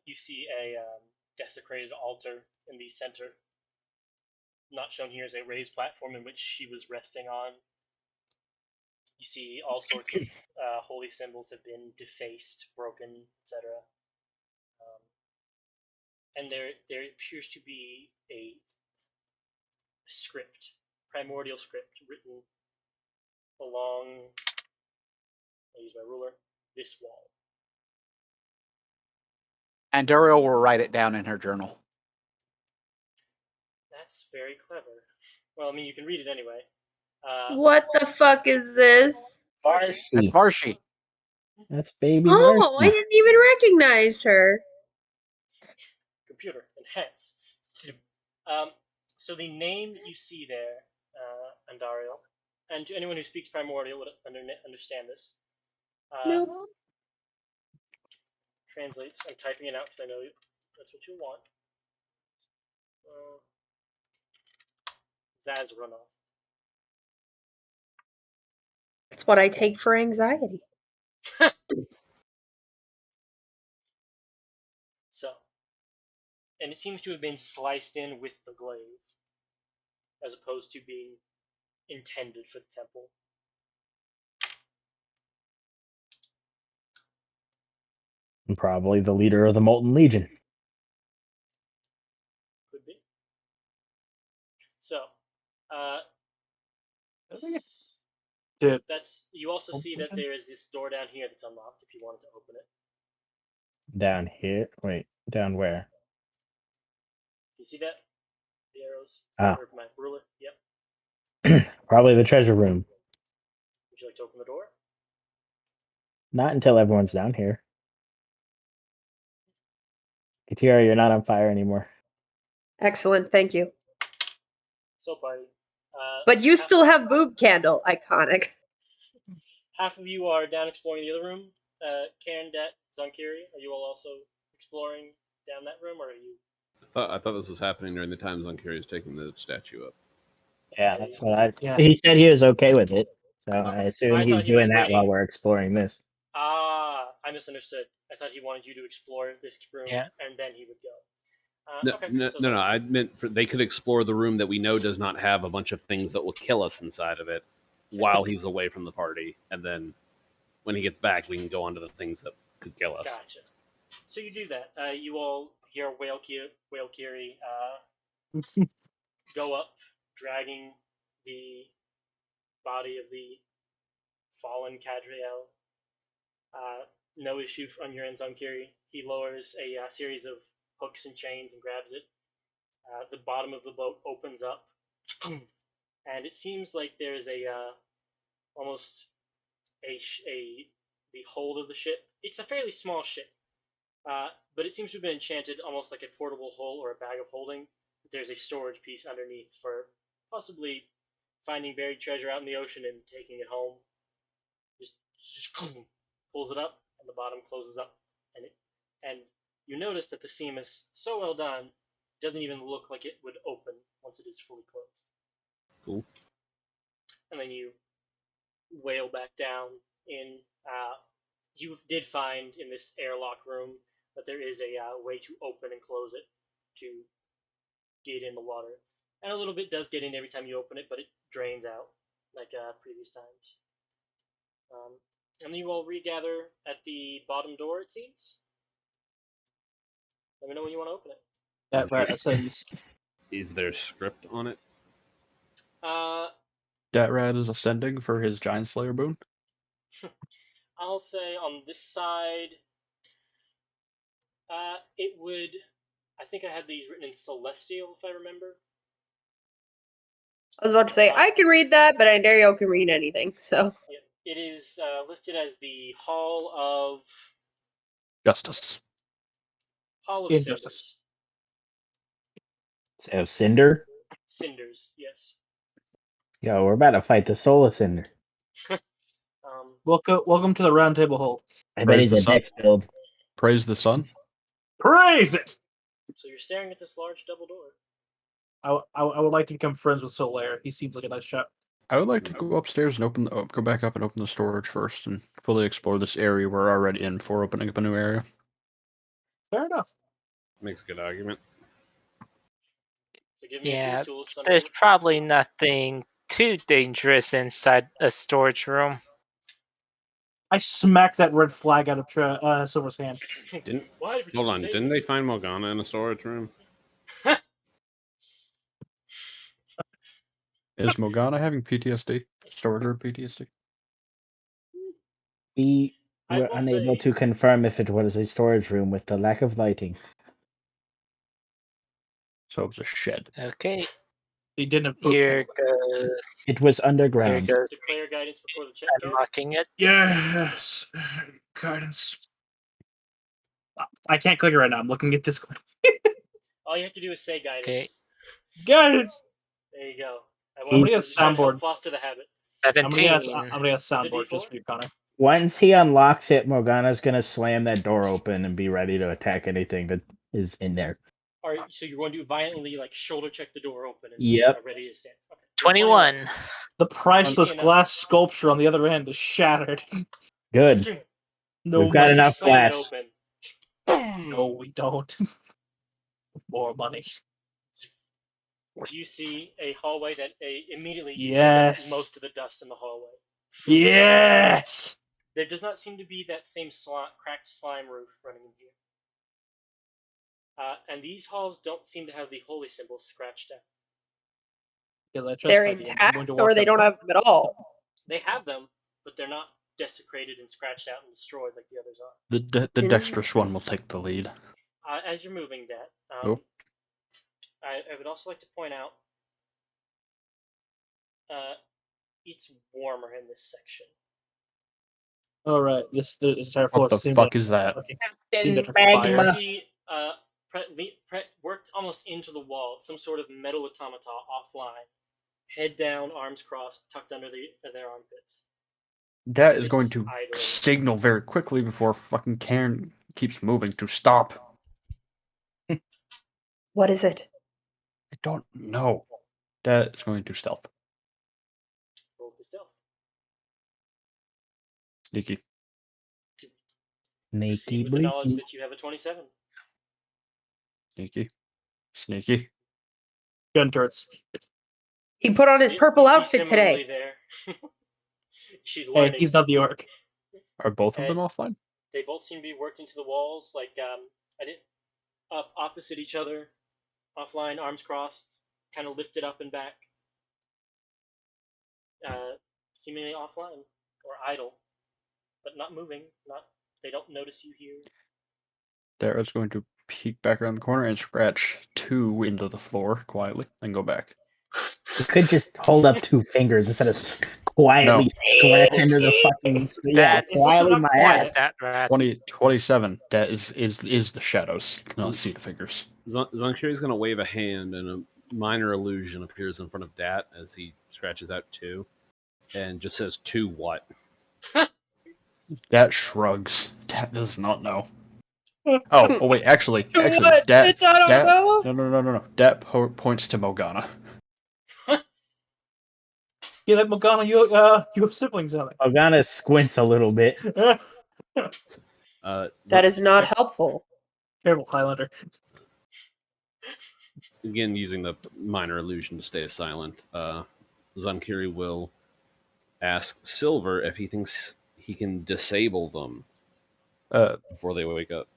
B: You see a desecrated altar in the center. Not shown here is a raised platform in which she was resting on. You see all sorts of holy symbols have been defaced, broken, etc. And there appears to be a script, primordial script, written along, I'll use my ruler, this wall.
E: Andariel will write it down in her journal.
B: That's very clever. Well, I mean, you can read it anyway.
C: What the fuck is this?
E: That's
A: Varshi.
E: Varshi.
A: That's baby
C: Oh, I
A: Varshi.
C: didn't even recognize her.
B: Computer, enhance. So the name that you see there, Andariel, and to anyone who speaks Primordial would understand this.
C: Nope.
B: Translates. I'm typing it out because I know that's what you want. Zaz runoff.
C: That's what I take for anxiety.
B: So, and it seems to have been sliced in with the glaive, as opposed to being intended for the temple.
A: And probably the leader of the Molten Legion.
B: Could be. So, uh,
D: Dude.
B: that's you also see that there is this door down here that's unlocked if you wanted to open it.
A: Down here? Wait, down where?
B: Do you see that? The arrows?
A: Ah.
B: Or my ruler? Yep.
A: Probably the treasure room.
B: Would you like to open the door?
A: Not until everyone's down here. Katira, you're not on fire anymore.
C: Excellent, thank you.
B: So, party.
C: But you still have boob candle, iconic.
B: Half of you are down exploring the other room. Karen, Det, Zonkiri, are you all also exploring down that room, or are you?
H: I thought this was happening during the time Zonkiri was taking the statue up.
A: Yeah, that's what I.
D: Yeah.
A: He said he was okay with it, so
B: Okay.
A: I assume
B: I thought
A: he's
B: he was
A: doing that while
B: waiting.
A: we're exploring this.
B: Ah, I misunderstood. I thought he wanted you to explore this room,
F: Yeah.
B: and then he would go.
H: No. I meant they could explore the room that we know does not have a bunch of things that will kill us inside of it while he's away from the party, and then when he gets back, we can go on to the things that could kill us.
B: Gotcha. So you do that. You all hear Whale Kiri go up, dragging the body of the fallen Cadriel. No issue on your end, Zonkiri. He lowers a series of hooks and chains and grabs it. The bottom of the boat opens up, and it seems like there is a almost the hold of the ship. It's a fairly small ship, but it seems to have been enchanted almost like a portable hull or a bag of holding. There's a storage piece underneath for possibly finding buried treasure out in the ocean and taking it home. Just pulls it up, and the bottom closes up, and you notice that the seam is so well done, it doesn't even look like it would open once it is fully closed.
H: Cool.
B: And then you whale back down in. You did find in this airlock room that there is a way to open and close it to get in the water, and a little bit does get in every time you open it, but it drains out like previous times. And then you all regather at the bottom door, it seems. Let me know when you want to open it.
D: That rat says.
H: Is there script on it?
I: Dat Rat is ascending for his Giant Slayer boon.
B: I'll say on this side, it would. I think I had these written in Celestial, if I remember.
C: I was about to say, I can read that, but Dario can read anything, so.
B: Yeah, it is listed as the Hall of
I: Justice.
D: Injustice.
B: Cinders.
A: So Cinder?
B: Cinders, yes.
A: Yo, we're about to fight the Solar Cinder.
D: Welcome to the round table hole.
A: I bet he's a Dex build.
I: Praise the sun.
D: Praise it!
B: So you're staring at this large double door.
D: I would like to become friends with Solaire. He seems like a nice chap.
I: I would like to go upstairs and go back up and open the storage first and fully explore this area we're already in before opening up a new area.
D: Fair enough.
H: Makes a good argument.
B: So give me a tools summary.
F: There's probably nothing too dangerous inside a storage room.
D: I smacked that red flag out of Silver's hand.
H: Hold on, didn't they find Morgana in a storage room?
I: Is Morgana having PTSD? Storage room PTSD?
A: We were unable to confirm if it was a storage room with the lack of lighting.
I: So it was a shed.
F: Okay.
D: He didn't.
F: Here goes.
A: It was underground.
F: Here goes.
B: Declare guidance before the check.
F: Unlocking it.
D: Yes. Guidance. I can't click it right now. I'm looking at Discord.
B: All you have to do is say guidance.
F: Okay.
D: Guidance.
B: There you go.
D: I'm gonna get a soundboard.
B: Foster the habit.
F: 17.
D: I'm gonna get a soundboard just for you, Connor.
A: Once he unlocks it, Morgana's gonna slam that door open and be ready to attack anything that is in there.
B: Alright, so you're going to violently shoulder check the door open and
A: Yep.
B: ready to stance. Okay.
F: 21.
D: The priceless glass sculpture on the other end is shattered.
A: Good.
D: No,
A: We've got enough
B: Slam it
A: glass.
B: open.
D: No, we don't. More money.
B: You see a hallway that immediately
D: Yes.
B: most of the dust in the hallway.
D: Yes.
B: There does not seem to be that same cracked slime roof running in here. And these halls don't seem to have the holy symbols scratched out.
D: Because I trust
C: They're
D: my game. I'm
C: intact,
D: going to
C: or
D: walk
C: they
D: up
C: don't
D: to-
C: have them at all.
B: They have them, but they're not desecrated and scratched out and destroyed like the others are.
I: The dexterous one will take the lead.
B: As you're moving, Dat,
I: Oh.
B: I would also like to point out it's warmer in this section.
D: All right, this entire floor
I: What the
D: seemed
I: fuck
D: like
I: is that?
D: seemed like a
B: You
D: fire.
B: see, worked almost into the wall, some sort of metal automata offline, head down, arms crossed, tucked under their armpits.
I: That is going
B: Sits
I: to
B: idly.
I: signal very quickly before fucking Karen keeps moving to stop.
C: What is it?
I: I don't know. That is going to stealth.
B: Roll for stealth.
I: Sneaky.
B: Proceed
A: Sneaky
B: with the knowledge
A: bleaky.
B: that you have a 27.
I: Sneaky. Sneaky.
D: Gun turrets.
C: He put on his purple
B: You see
C: outfit
B: similarly
C: today.
B: there. She's
D: Hey,
B: learning.
D: he's not the orc.
I: Are both of them
B: And-
I: offline?
B: They both seem to be worked into the walls, like I did, up opposite each other, offline, arms crossed, kind of lifted up and back, seemingly offline or idle, but not moving. They don't notice you here.
I: Dara's going to peek back around the corner and scratch 2 into the floor quietly and go back.
A: You could just hold up 2 fingers instead of quietly scratch into the fucking. Yeah,
F: That-
A: quietly my
D: quiet.
A: ass.
F: That rat.
I: 27. That is the shadows. Not see the fingers.
H: Zonkiri's going to wave a hand, and a minor illusion appears in front of Dat as he scratches out 2, and just says 2 what?
I: Dat shrugs. Dat does not know. Oh wait, actually,
C: What?
I: Dat,
C: I don't know.
I: no. Dat points to Morgana.
D: Yeah, that Morgana, you have siblings on
A: Morgana squints a little bit.
D: it.
C: That is not helpful.
D: Careful, Highlander.
H: Again, using the minor illusion to stay silent, Zonkiri will ask Silver if he thinks he can disable them before they wake up.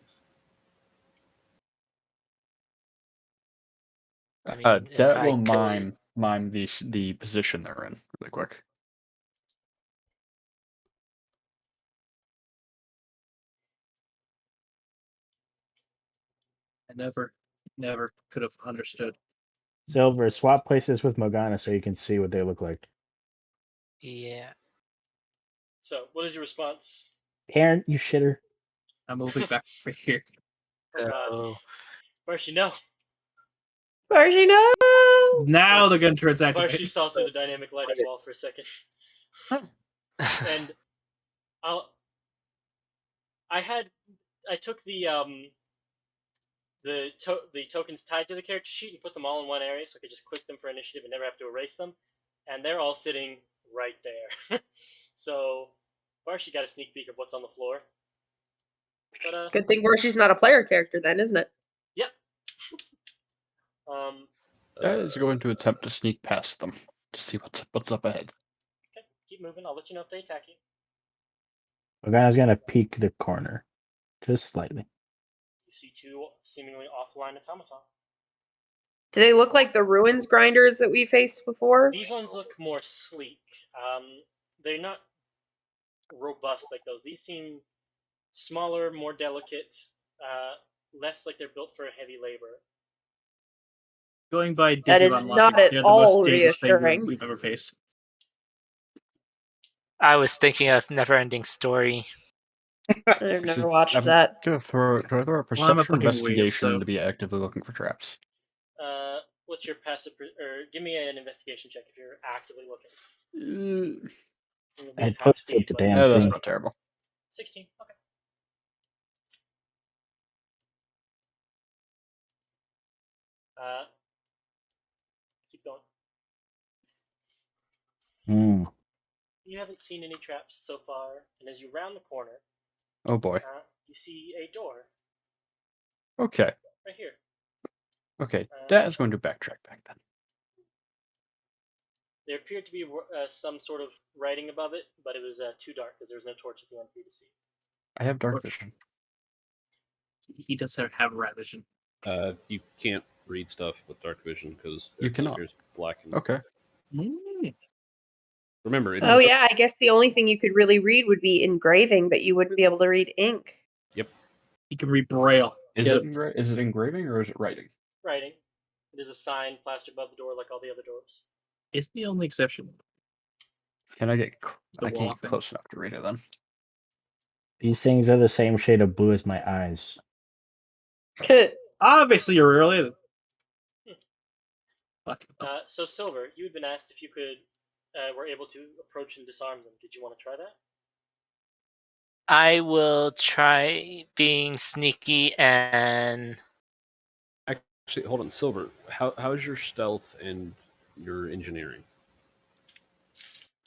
F: I mean, if
I: Dat
F: I
I: will
F: could-
I: mime the position they're in really quick.
D: I never could have understood.
A: Silver, swap places with Morgana so you can see what they look like.
F: Yeah.
B: So, what is your response?
A: Karen, you shitter.
D: I'm moving back over here.
F: So,
B: Barshi, no.
C: Barshi, no.
D: Now the gun turret's
B: Barshi
D: activated.
B: saw through the dynamic lighting wall for a second, and I took the tokens tied to the character sheet and put them all in one area, so I could just click them for initiative and never have to erase them. And they're all sitting right there. So Barshi got a sneak peek of what's on the floor. But
C: Good thing Barshi's not a player character then, isn't it?
B: yep.
I: Dat is going to attempt to sneak past them to see what's up ahead.
B: Okay, keep moving. I'll let you know if they attack you.
A: Morgana's gonna peek the corner, just slightly.
B: You see 2 seemingly offline automaton.
C: Do they look like the ruins grinders that we faced before?
B: These ones look more sleek. They're not robust like those. These seem smaller, more delicate, less like they're built for heavy labor.
D: Going by Digimon
C: That is
D: logic,
C: not at
D: they're the
C: all
D: most dangerous thing
C: reassuring.
D: we've ever faced.
F: I was thinking of Neverending Story.
C: I've never watched
I: I'm
C: that.
I: gonna throw a
D: Well, I'm a
I: perception
D: fucking weeb,
I: investigation
D: so-
I: to be actively looking for traps.
B: What's your passive? Or give me an investigation check if you're actively looking. It'll be
A: I
B: at half
A: posted
B: speed,
A: the
B: but-
A: damn
I: Yeah, that's
A: thing.
I: not terrible.
B: 16. Okay. Keep going. You haven't seen any traps so far, and as you round the corner,
I: Oh boy.
B: you see a door
I: Okay.
B: right here.
I: Okay. That is going to backtrack back then.
B: There appeared to be some sort of writing above it, but it was too dark because there was no torch at the end for you to see.
I: I have dark vision.
D: He does have rat vision.
H: You can't read stuff with dark vision because
I: You cannot.
H: There's black. And
I: Okay.
H: remember, it
C: Oh yeah, I guess the only thing you could really read would be engraving, but you wouldn't be able to read ink.
D: He can read Braille.
I: Is it engraving or is it writing?
B: Writing. It is a sign plastered above the door like all the other doors.
D: It's the only exception.
I: Can I get?
D: The
I: I can't
D: wall
I: get
D: thing.
I: close enough to read it then.
A: These things are the same shade of blue as my eyes.
D: Obviously, you're related.
B: So Silver, you had been asked if you were able to approach and disarm them. Did you want to try that?
F: I will try being sneaky and.
H: Actually, hold on, Silver. How's your stealth and your engineering?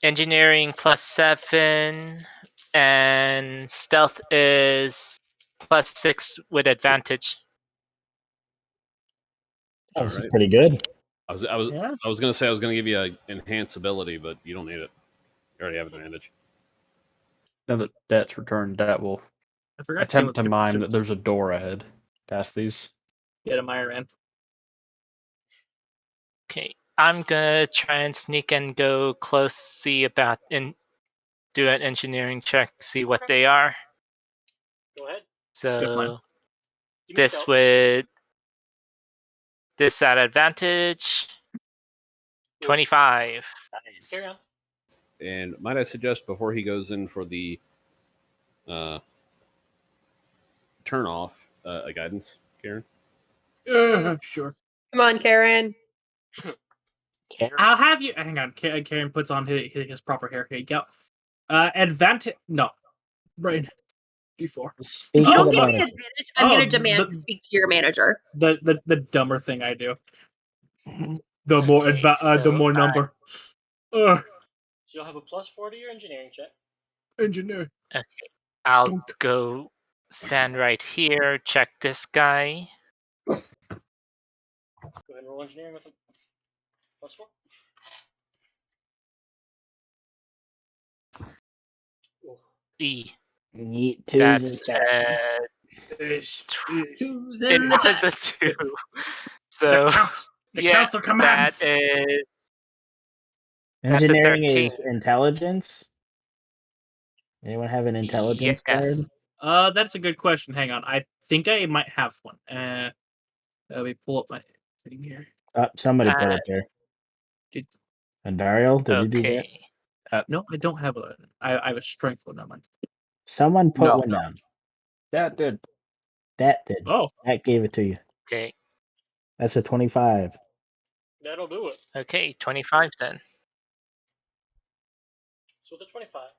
F: Engineering +7, and stealth is +6 with advantage.
A: That's
H: Alright.
A: pretty good.
H: I was
D: Yeah.
H: gonna say I was gonna give you an enhance ability, but you don't need it. You already have advantage.
I: Now that that's returned, that will
D: I forgot
I: attempt to mime that
D: suits.
I: there's a door ahead past these.
D: Get a Meyer man.
F: Okay, I'm gonna try and sneak and go close, see about and do an engineering check, see what they are.
B: Go ahead.
F: So
B: Give me
F: this
B: stealth.
F: would this at advantage. 25.
B: Carry on.
H: And might I suggest before he goes in for the turn off a guidance, Karen?
D: Sure.
C: Come on, Karen.
D: I'll have you. Hang on. Karen puts on his proper hair. Here you go. Advantage. No. Brain. D4.
A: Speak
C: If you
A: to
C: don't
A: the
C: give me
A: manager.
C: advantage, I'm going to demand to speak to your manager.
D: The dumber thing I do. The more
F: Okay,
D: the more number.
B: So you'll have a +4 to your engineering check.
D: Engineer.
F: Okay, I'll go stand right here, check this guy.
B: Go ahead and roll engineering with a +4.
F: E.
A: Yeet, twos and
F: That's
C: Who's
F: it
C: in the
F: was a 2. So
D: The council commands.
F: that is
A: Engineering
F: 13.
A: is intelligence. Anyone have an intelligence card?
F: Yes.
D: That's a good question. Hang on. I think I might have one. Let me pull up my thing here.
A: Somebody put it there. And Dario, did you do that?
F: Okay.
D: No, I don't have one. I have a strength one on mine.
A: Someone put
E: No.
A: one down.
I: That did.
A: That did.
D: Oh.
A: That gave it to you.
F: Okay.
A: That's a 25.
B: That'll do it.
F: Okay, 25 then.
B: So with a 25,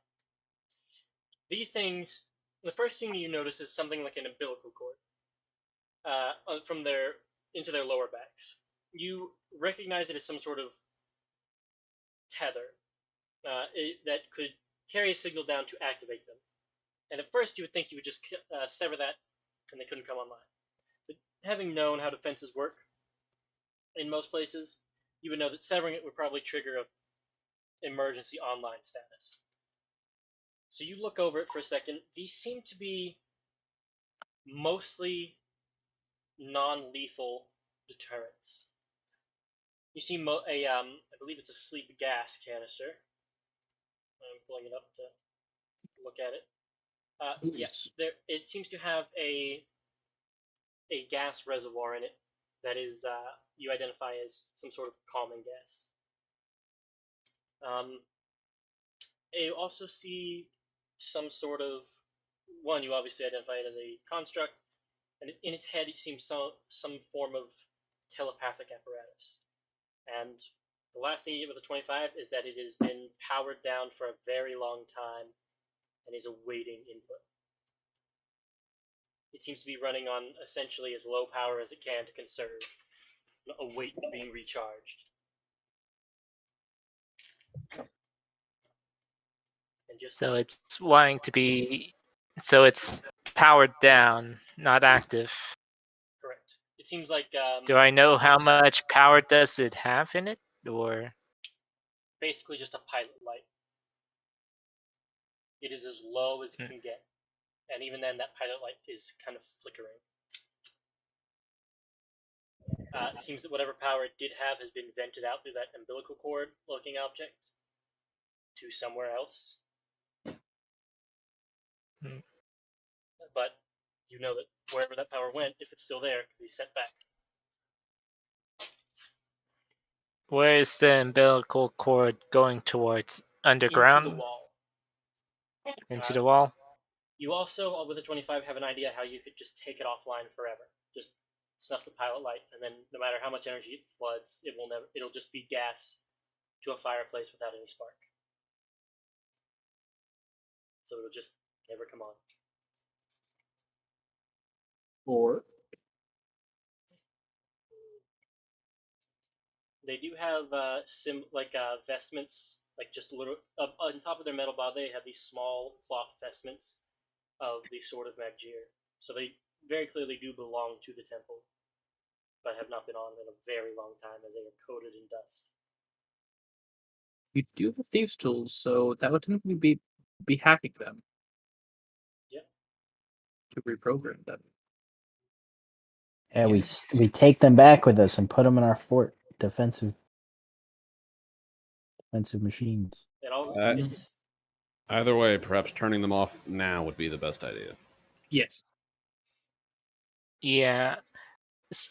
B: these things, the first thing you notice is something like an umbilical cord from into their lower backs. You recognize it as some sort of tether that could carry a signal down to activate them. And at first you would think you would just sever that and they couldn't come online. But having known how defenses work in most places, you would know that severing it would probably trigger an emergency online status. So you look over it for a second. These seem to be mostly non-lethal deterrents. You see I believe it's a sleep gas canister. I'm pulling it up to look at it. Yes, it seems to have a gas reservoir in it that is you identify as some sort of calming gas. You also see some sort of one. You obviously identify it as a construct, and in its head, it seems some form of telepathic apparatus. And the last thing you get with a 25 is that it has been powered down for a very long time and is awaiting input. It seems to be running on essentially as low power as it can to conserve, await being recharged. And just
F: So it's wanting to be. So it's powered down, not active.
B: Correct. It seems like.
F: Do I know how much power does it have in it, or?
B: basically just a pilot light. It is as low as it can get, and even then, that pilot light is kind of flickering. It seems that whatever power it did have has been vented out through that umbilical cord-looking object to somewhere else. But you know that wherever that power went, if it's still there, it can be sent back.
F: Where is the umbilical cord going towards? Underground?
B: Into the wall.
F: Into the wall?
B: You also, with a 25, have an idea how you could just take it offline forever. Just snuff the pilot light, and then no matter how much energy it floods, it'll just be gas to a fireplace without any spark. So it'll just never come on.
D: Or
B: they do have vestments, like just a little on top of their metal body. They have these small cloth vestments of the Sword of Magir. So they very clearly do belong to the temple, but have not been on in a very long time, as they are coated in dust.
D: you do have thieves' tools, so that would technically be hacking them.
B: Yeah.
D: To reprogram them.
A: Yeah, we take them back with us and put them in our fort. Defensive machines.
H: Either way, perhaps turning them off now would be the best idea.
D: Yes.
F: Yeah.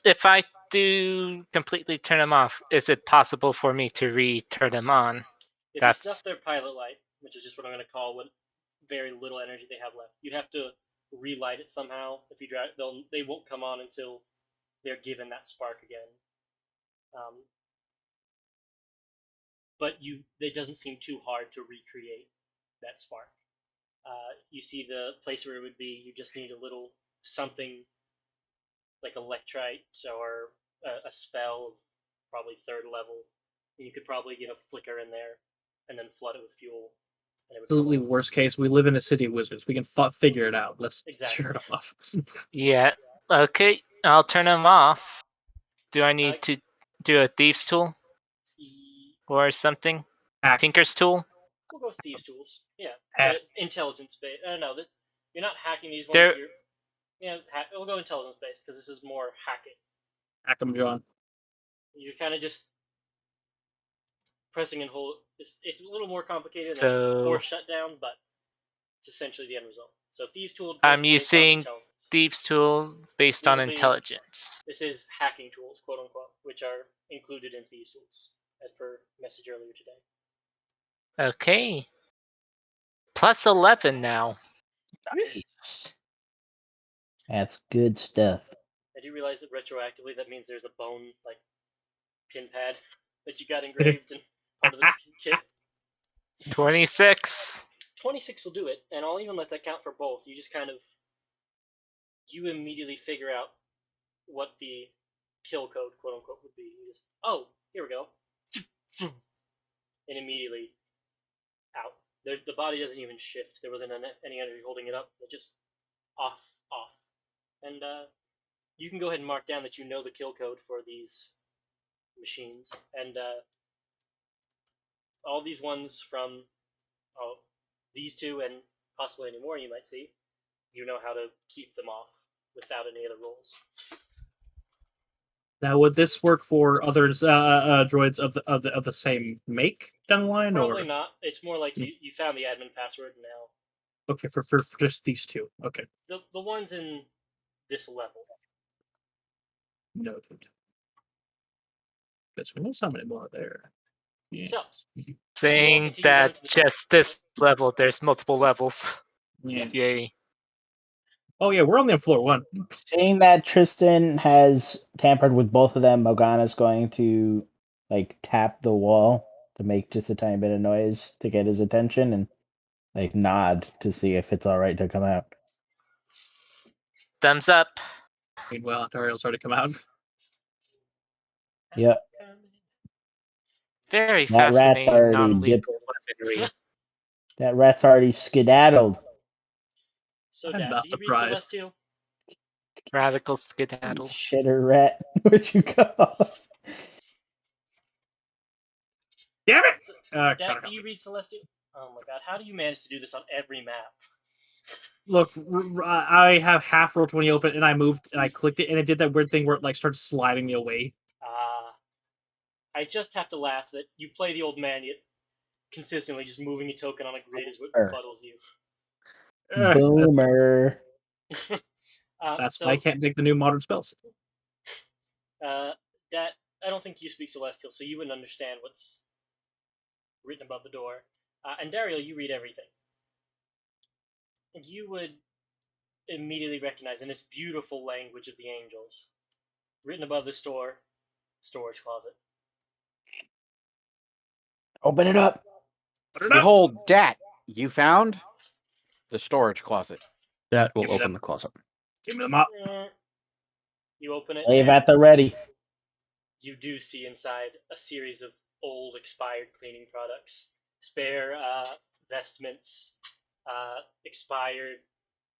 F: If I do completely turn them off, is it possible for me to re-turn them on?
B: If you snuff their pilot light, which is just what I'm going to call what very little energy they have left, you'd have to relight it somehow. If you drive, they won't come on until they're given that spark again. But it doesn't seem too hard to recreate that spark. You see the place where it would be. You just need a little something like electrite or a spell of probably 3rd level. And you could probably get a flicker in there and then flood it with fuel.
D: Absolutely worst case, we live in a city of wizards. We can figure it out. Let's turn it off.
F: Yeah. Okay, I'll turn them off. Do I need to do a thieves tool? Or something? Tinker's tool?
B: We'll go with thieves' tools. Yeah.
F: Hack.
B: Intelligence based. No, you're not hacking these ones. We'll go intelligence based because this is more hacking.
D: Hack them, John.
B: You're kind of just pressing and hold. It's a little more complicated than
F: So-
B: force shutdown, but it's essentially the end result. So thieves' tool.
F: I'm
B: based on
F: using
B: intelligence.
F: thieves tool based on
B: Basically,
F: intelligence.
B: This is hacking tools, quote unquote, which are included in thieves' tools, as per message earlier today.
F: Okay. Plus 11 now.
A: Nice. That's good stuff.
B: I do realize that retroactively that means there's a bone pin pad that you got engraved in part of this kit.
F: 26.
B: 26 will do it, and I'll even let that count for both. You just you immediately figure out what the kill code, quote unquote, would be. You just, here we go. And immediately out. The body doesn't even shift. There wasn't any energy holding it up. It just off. And you can go ahead and mark down that you know the kill code for these machines. And all these ones from these two and possibly any more you might see, you know how to keep them off without any other rolls.
D: Now, would this work for others, droids of the same make down the line?
B: Probably
D: or?
B: not. It's more like you found the admin password now.
D: Okay, for just these two. Okay.
B: The ones in this level.
D: Noted. Because we know so many more there. Yes.
B: So,
F: Saying that just this level, there's multiple levels.
D: Yeah.
F: Yay.
D: Oh yeah, we're only on floor 1.
A: Seeing that Tristan has tampered with both of them, Morgana's going to tap the wall to make just a tiny bit of noise to get his attention and nod to see if it's all right to come out.
F: Thumbs up.
D: Meanwhile, Ontario's already come out.
A: Yep.
F: Very
A: That rat's
F: fascinating
A: already
F: non-lethal weaponry.
A: That rat's already skedaddled.
B: So,
D: I'm
B: Dad,
D: not
B: do you read
D: surprised.
B: Celestial?
F: Radical skedaddle.
A: Shitter rat. What you call?
D: Damn it!
B: So,
D: Connor,
B: Dak,
D: help
B: do you
D: me.
B: read Celestial? Oh my god, how do you manage to do this on every map?
D: Look, I have half roll 20 open, and I moved, and I clicked it, and it did that weird thing where it like started sliding me away.
B: I just have to laugh that you play the old man, yet consistently just moving a token on a grid is what befuddles you.
A: Boomer.
D: That's
B: So,
D: why I can't take the new modern spells.
B: that I don't think you speak Celestial, so you wouldn't understand what's written above the door. And Dario, you read everything. You would immediately recognize in this beautiful language of the angels, written above this door, storage closet.
A: Open it up.
E: Behold, Dat, you found the storage closet.
I: That will open the closet.
D: Give me the mop.
B: You open it.
A: Leave at the ready.
B: You do see inside a series of old, expired cleaning products, spare vestments, expired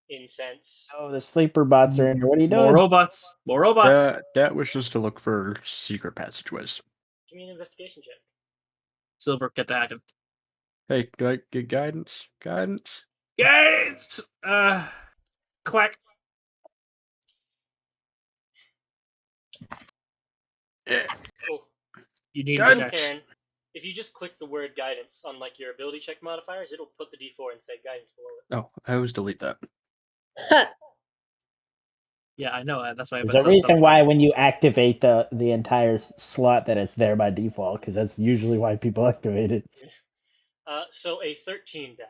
B: incense.
A: Oh, the sleeper bots are in here. What are you doing?
D: More robots. More robots.
I: That wishes to look for secret passageways.
B: Give me an investigation check.
D: Silver, get that.
I: Hey, do I get guidance? Guidance?
D: Guidance! Clack.
B: Oh,
D: You need
I: Guidance.
D: to
B: Karen, if you just click the word guidance on like your ability check modifiers, it'll put the D4 and say guidance below it.
I: Oh, I always delete that.
D: Yeah, I know. That's why I
A: There's
D: put
A: a
D: so
A: reason
D: something.
A: why when you activate the entire slot that it's there by default, because that's usually why people activate it.
B: So a 13 dat.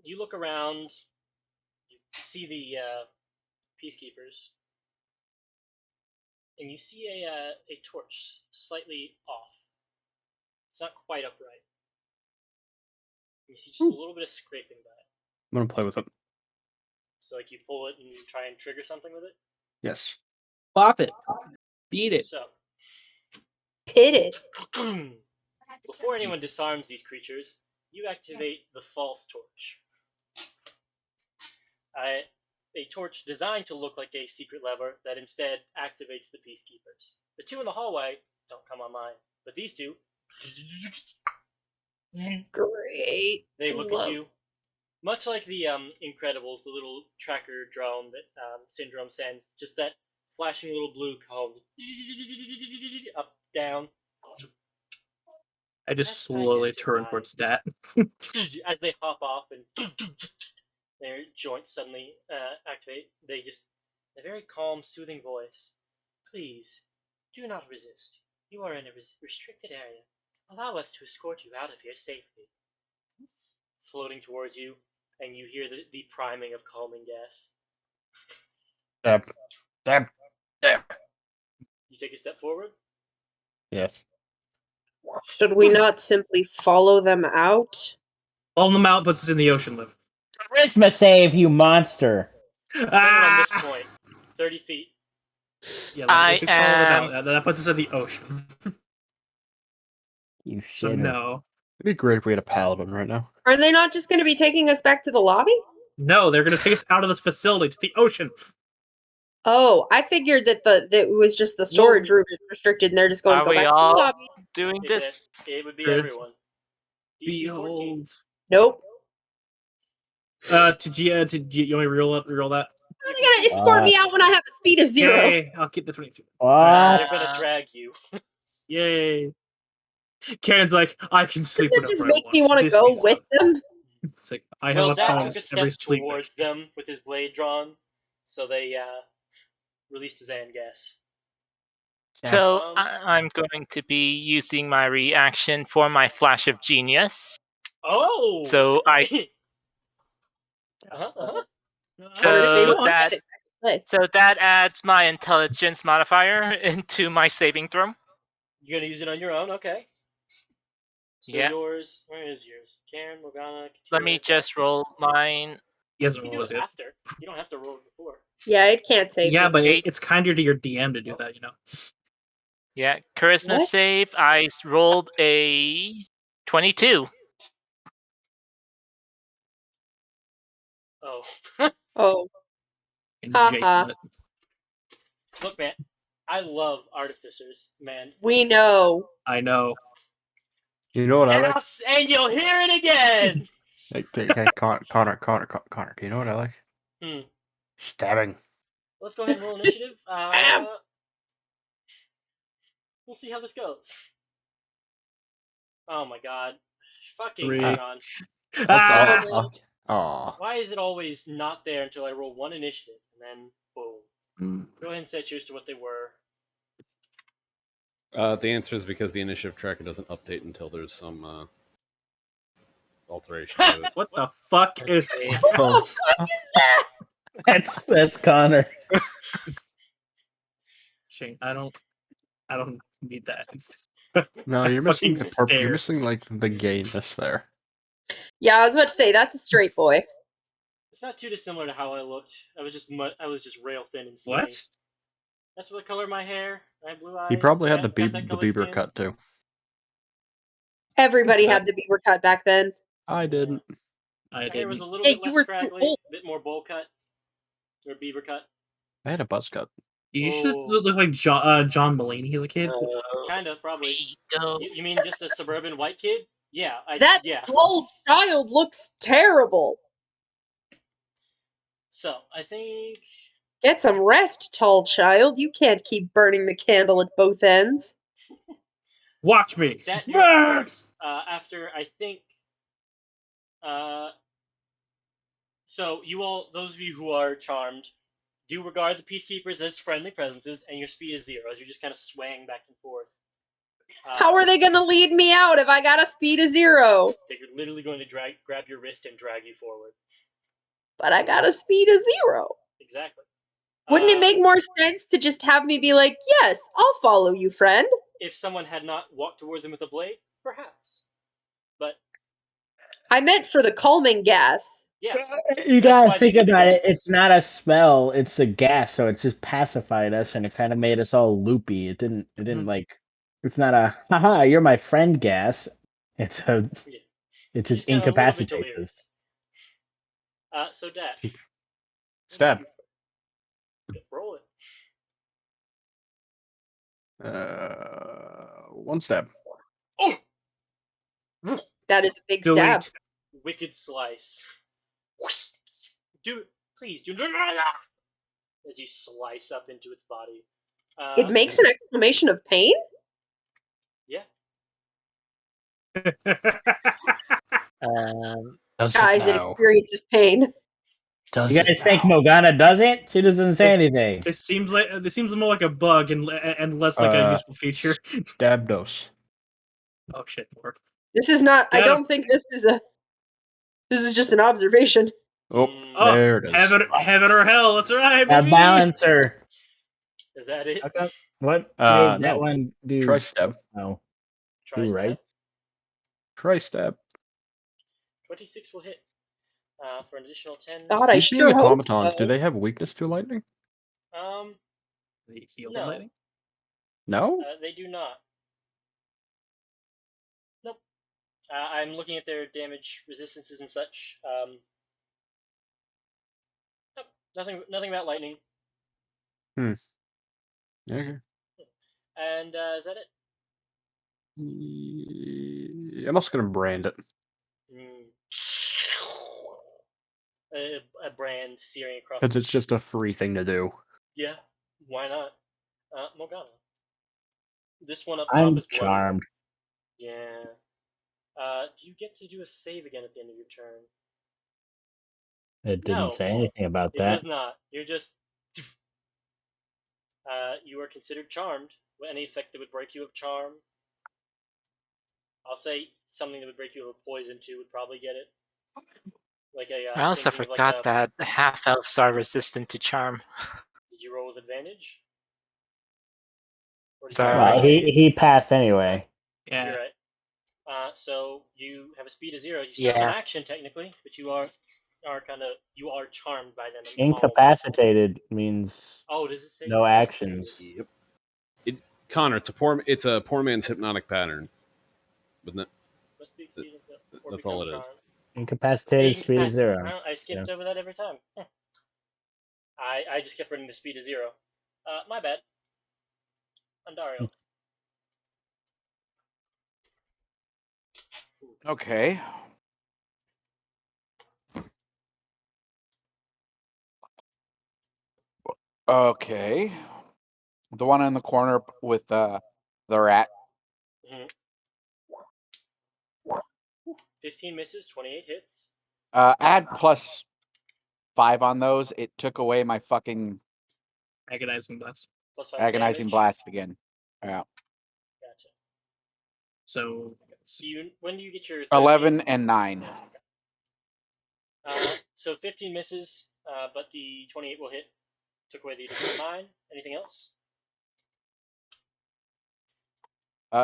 B: You look around, you see the peacekeepers, and you see a torch slightly off. It's not quite upright. You see just a little bit of scraping by it.
I: I'm gonna play with it.
B: So like you pull it and you try and trigger something with it.
I: Yes.
D: Pop it. Beat it.
B: So
C: Hit it.
B: before anyone disarms these creatures, you activate the false torch. A torch designed to look like a secret lever that instead activates the peacekeepers. The two in the hallway don't come online, but these two,
C: Great.
B: they look at you. Much like the Incredibles, the little tracker drone that Syndrome sends, just that flashing little blue cone, up, down.
D: I just slowly turn towards Dat.
B: As they hop off and their joints suddenly activate, they just, a very calm, soothing voice. Please, do not resist. You are in a restricted area. Allow us to escort you out of here safely. Floating towards you, and you hear the priming of calming gas.
I: Dab. Dab. Dab.
B: You take a step forward.
I: Yes.
C: Should we not simply follow them out?
D: All them out puts us in the ocean live.
A: Charisma save, you monster.
B: Someone on this point, 30 feet.
D: Yeah,
F: I
D: if we follow them
F: am.
D: out, that puts us in the ocean.
A: You
D: So
A: shitter.
D: no.
I: It'd be great if we had a paladin right now.
C: Are they not just going to be taking us back to the lobby?
D: No, they're going to take us out of this facility to the ocean.
C: Oh, I figured that it was just the storage room is restricted, and they're just going to
F: Are
C: go
F: we
C: back to the
F: all
C: lobby.
F: doing this?
B: It would be
D: Chris.
B: everyone. DC 14.
D: Behold.
C: Nope.
D: You want me to reroll that?
C: How are they going to escort me out when I have a speed of 0?
D: Yay, I'll keep the 22.
B: They're gonna drag you.
D: Yay. Karen's like, I can sleep
C: Doesn't it
D: whenever
C: just make
D: I want.
C: me want to
D: This
C: go
D: is
C: with
D: fun.
C: them?
D: It's like, I have
B: Well,
D: a
B: Dad
D: promise
B: took a
D: every
B: step
D: sleep
B: towards them with his blade drawn, so they released his hand gas.
F: So I'm going to be using my reaction for my flash of genius.
B: Oh!
F: So I. So that adds my intelligence modifier into my saving throw.
B: You're gonna use it on your own, okay? So
F: Yeah.
B: yours, where is yours? Karen, Morgana, Katira,
F: Let me just roll mine.
B: You can do it after. You don't have to roll it before.
C: Yeah, it can't save.
D: Yeah,
C: me.
D: but it's kinder to your DM to do that, you know.
F: Yeah, charisma
C: What?
F: save. I rolled a 22.
B: Oh.
C: Oh.
D: And
C: Haha.
B: Look, man, I love artificers, man.
C: We know.
D: I know.
I: You know what I like?
B: Yes, and you'll hear it again.
I: Hey, Connor. Do you know what I like? Stabbing.
B: Let's go ahead and roll initiative.
C: Bam!
B: We'll see how this goes. Oh my god. Fucking
D: 3.
B: Morgon.
I: Aw.
B: Why is it always not there until I roll one initiative, and then boom. Go ahead and set yours to what they were.
H: The answer is because the initiative tracker doesn't update until there's some alteration to it.
D: What the fuck is
F: Okay.
C: What the fuck is that?
A: That's Connor.
D: Shane, I don't need that.
I: No, you're
D: Fucking
I: missing the you're
D: stare.
I: missing like the gayness there.
C: Yeah, I was about to say that's a straight boy.
B: It's not too dissimilar to how I looked. I was just rail thin and skinny.
D: What?
B: That's what color of my hair. I have blue eyes.
I: He probably had the
B: got that color
I: Bieber
B: skin.
I: cut too.
C: Everybody had the beaver cut back then.
I: I didn't.
D: I
B: My hair was
D: didn't.
B: a little
C: Hey,
B: bit
C: you
B: less
C: were too
B: scraggly,
C: old.
B: a bit more bowl cut, or beaver cut.
I: I had a buzz cut.
D: You should
B: Oh.
D: look like John Mulaney as a kid.
B: Kinda, probably.
F: Go.
B: You mean just a suburban white kid? Yeah,
C: That
B: yeah.
C: tall child looks terrible.
B: So I think
C: Get some rest, tall child. You can't keep burning the candle at both ends.
D: Watch me.
B: that you're up first. After I think. So you all, those of you who are charmed, do regard the peacekeepers as friendly presences, and your speed is 0 as you're just kind of swaying back and forth.
C: How are they going to lead me out if I got a speed of 0?
B: They're literally going to grab your wrist and drag you forward.
C: But I got a speed of 0.
B: Exactly.
C: Wouldn't it make more sense to just have me be like, yes, I'll follow you, friend?
B: If someone had not walked towards him with a blade, perhaps. But
C: I meant for the calming gas.
B: yeah,
A: You
B: That's why
A: gotta
B: they
A: think
B: did the
A: about it.
B: gas.
A: It's not a spell; it's a gas. So it just pacified us, and it kind of made us all loopy. It didn't. Like. It's not a haha. You're my friend gas. It's a.
B: Yeah.
A: It just
B: kind of a little bit
A: incapacitates us.
B: delirious. So Dash.
I: Stab.
B: Roll it.
I: One stab.
B: Oh!
C: That is a big
D: Delete.
C: stab.
B: Wicked slice. Please do. As you slice up into its body.
C: It makes an exclamation of pain?
B: Yeah.
C: Guys, it experiences pain.
A: You guys think Morgana does it? She doesn't say anything.
D: This seems more like a bug and less like a useful feature.
I: Stab dose.
D: Oh shit! More.
C: This is not. I don't think this is a. This is just an observation.
I: Oh, there it is.
D: Heaven or hell. That's right,
A: A
D: baby.
A: balancer.
B: Is that it?
A: Okay. What made that
I: no.
A: one do?
I: Try stab.
A: No.
B: Try
A: Do right.
I: Try stab.
B: 26 will hit. For an additional 10.
C: God, I
I: These being
C: sure hope
I: automatons,
C: so.
I: do they have weakness to lightning?
D: They heal
B: No.
D: lightning?
I: No?
B: They do not. Nope. I'm looking at their damage resistances and such. Nope, nothing about lightning.
I: Okay.
B: And is that it?
I: I'm also gonna brand it.
B: A brand searing across.
I: Because it's just a free thing to do.
B: Yeah, why not? Morgana. This one up top
A: I'm
B: is bloody.
A: charmed.
B: Yeah. Do you get to do a save again at the end of your turn?
A: It didn't
B: No.
A: say anything about
B: It
A: that.
B: does not. You're just. You are considered charmed. Any effect that would break you of charm. I'll say something that would break you of a poison too would probably get it. Like a.
F: I also
B: thinking of
F: forgot that half elves are resistant to charm.
B: Did you roll with advantage? Or did
F: Sorry.
B: you
A: Well, he passed anyway.
B: You're
D: Yeah.
B: right. So you have a speed of 0. You still have an action technically, but you are charmed by them. And calmed.
A: Incapacitated means
B: Oh, does it say
A: no actions.
H: Yep. Connor, it's a poor man's hypnotic pattern. But
B: Must be exceeded or
H: that's
B: become
H: all it is.
B: charmed.
A: Incapacitated, speed of 0.
B: I skipped over that every time. I just kept running the speed of 0. My bad. Andario.
E: Okay. Okay. The one in the corner with the rat.
B: 15 misses, 28 hits.
E: Add +5 on those. It took away my fucking
D: Agonizing blast.
B: +5
E: agonizing
B: damage.
E: blast again. Yeah.
B: Gotcha.
D: So
B: when do you get your
E: 11 and 9.
B: So 15 misses, but the 28 will hit. Took away the additional 9. Anything else?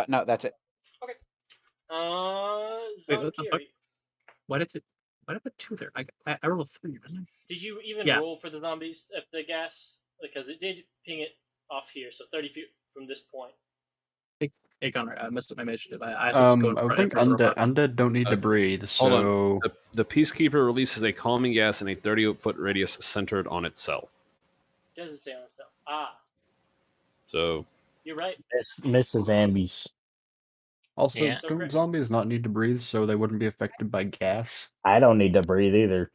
E: No, that's it.
B: Okay.
D: Wait, what the fuck?
B: Zonkiri.
D: Why did I put 2 there? I rolled a 3, didn't I?
B: Did you even
D: Yeah.
B: roll for the zombies at the gas? Because it did ping it off here, so 30 feet from this point.
D: Hey Connor, I messed up my initiative. I just go in
I: I
D: front.
I: think undead don't need to breathe.
H: Hold on.
I: So
H: The Peacekeeper releases a calming gas in a 30-foot radius centered on itself.
B: It doesn't say on itself. Ah,
H: So
B: you're right.
A: Mrs. Ambies.
I: also,
F: Yeah.
B: So
I: don't
B: correct.
I: zombies not need to breathe so they wouldn't be affected by gas?
A: I don't need to breathe either.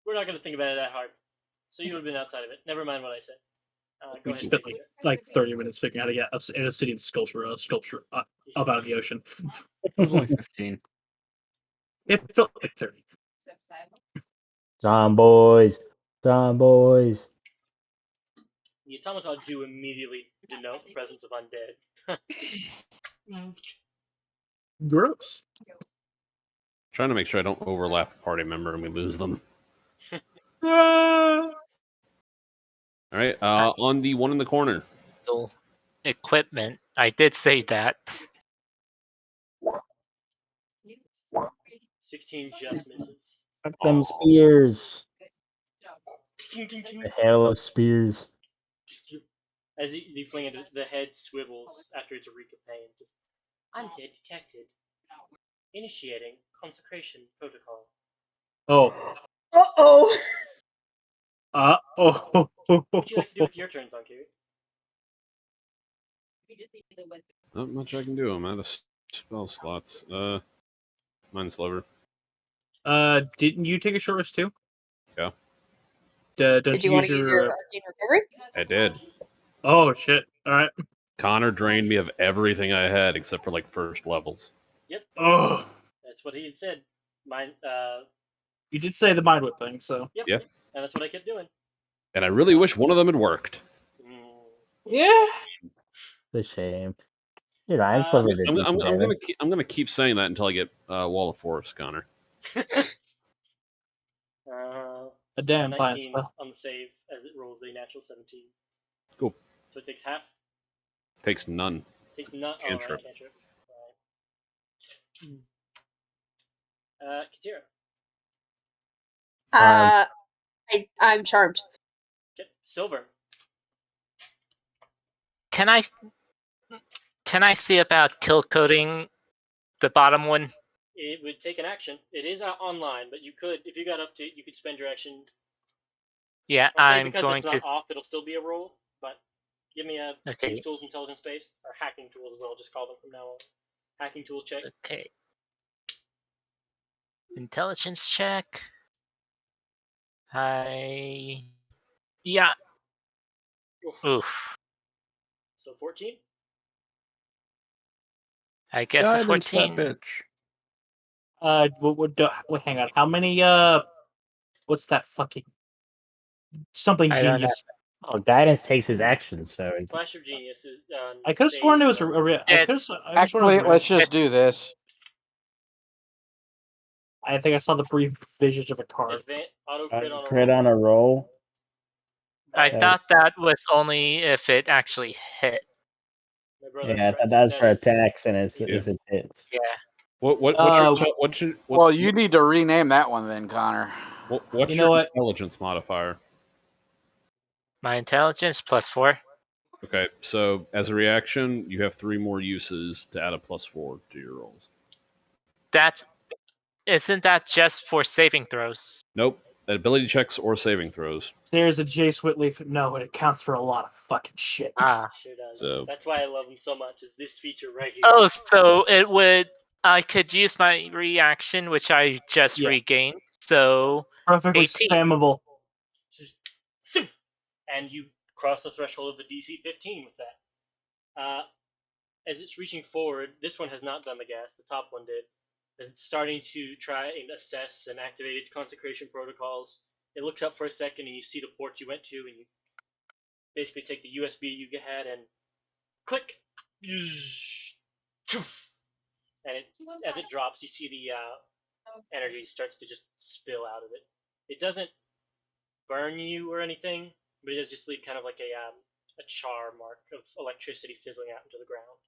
B: We're not going to think about it that hard. So you would have been outside of it. Never mind what I said. Go
D: We
B: ahead.
D: spent like 30 minutes figuring out how to get an obsidian sculpture up out of the ocean.
I: It was only 15.
D: It felt like 30.
A: Zomboys. Zomboys.
B: The automaton do immediately denote the presence of undead.
D: Gross.
H: trying to make sure I don't overlap a party member and we lose them.
D: Ah!
H: All right. On the one in the corner.
F: Equipment. I did say that.
B: 16 just misses.
A: Fuck them spears. The hell of spears.
B: As the fling it, the head swivels after its recapain. Undead detected. Initiating consecration protocol.
D: Oh.
C: Uh-oh.
D: Oh.
B: What would you like to do with your turn, Zonkiri?
H: Not much I can do. I'm out of spell slots. Mine's slower.
D: Didn't you take a short rest too?
H: Yeah.
D: Don't
C: Did
D: you
C: you want
D: use
C: to use
D: your
C: your arcane recovery?
H: I did.
D: Oh shit! All right.
H: Connor drained me of everything I had except for like first levels.
B: Yep.
D: Oh.
B: That's what he had said. Mine.
D: You did say the mind whip thing, so.
B: Yep.
H: Yeah.
B: And that's what I kept doing.
H: And I really wish one of them had worked.
D: Yeah.
A: It's a shame. Your Iron Sliver did decent damage.
H: I'm gonna keep saying that until I get Wall of Force, Connor.
D: A damn fine
B: 19
D: spell.
B: on the save as it rolls a natural 17.
H: Cool.
B: So it takes half.
H: Takes none.
B: Takes none.
H: Cantrip.
B: Oh, cantrip. Right. Katira.
C: I'm charmed.
B: Okay. Silver.
F: Can I see about kill coding the bottom one?
B: It would take an action. It is online, but you could, if you got up to it, you could spend your action.
F: Yeah,
B: I'll say
F: I'm
B: because
F: going
B: it's not
F: to.
B: off, it'll still be a roll. But give me a
F: Okay.
B: Thieves Tools Intelligence Base, or Hacking Tools as well. Just call them from now on. Hacking Tools check.
F: Okay. Intelligence check. Yeah. Oof.
B: So 14.
F: I guess a
I: Guidance, that
F: 14.
I: bitch.
D: Hang on. How many? What's that fucking something
F: I don't
D: genius?
A: Oh, guidance takes his action, so it's
B: Flash of Genius is.
D: I could have sworn it was
E: Actually, let's just do this.
D: I think I saw the brief visions of a card.
B: Auto crit on a
A: crit
B: roll.
A: on a roll.
F: I thought that was only if it actually hit.
A: Yeah, that was for attacks, and it's if it hits.
F: Yeah.
H: What's your
E: Well, you need to rename that one then, Connor.
H: What's
D: You know
H: your
D: what?
H: intelligence modifier?
F: My intelligence +4.
H: Okay, so as a reaction, you have 3 more uses to add a +4 to your rolls.
F: Isn't that just for saving throws?
H: Nope. ability checks or saving throws.
D: There's a Jace Whitley. No, it counts for a lot of fucking shit.
B: Sure does.
H: So-
B: That's why I love him so much. Is this feature right here?
F: Oh, so it would. I could use my reaction, which I just
D: Yeah.
F: regained. So
D: Perfectly
F: 18.
D: spammable.
B: Just, and you cross the threshold of the DC 15 with that. As it's reaching forward, this one has not done the gas. The top one did. As it's starting to try and assess and activate its consecration protocols, it looks up for a second and you see the port you went to, and you basically take the USB you had and click, and as it drops, you see the energy starts to just spill out of it. It doesn't burn you or anything, but it does just leave kind of like a char mark of electricity fizzling out into the ground.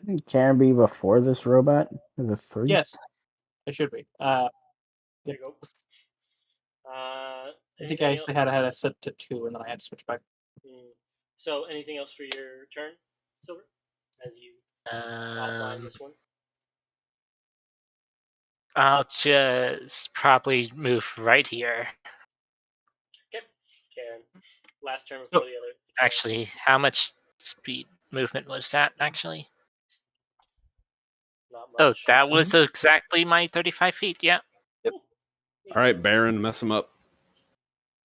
A: Didn't Karen be before this robot? The 3?
D: Yes, it should be.
B: There you go.
D: I think I actually had it set to 2, and then I had to switch back.
B: So, anything else for your turn, Silver? As you offline this one?
F: I'll just probably move right here.
B: Okay, Karen. Last turn before the other.
F: Actually, how much speed movement was that, actually?
B: Not much.
F: Oh, that was exactly my 35 feet, yeah.
D: Yep.
H: All right, Baron, mess him up.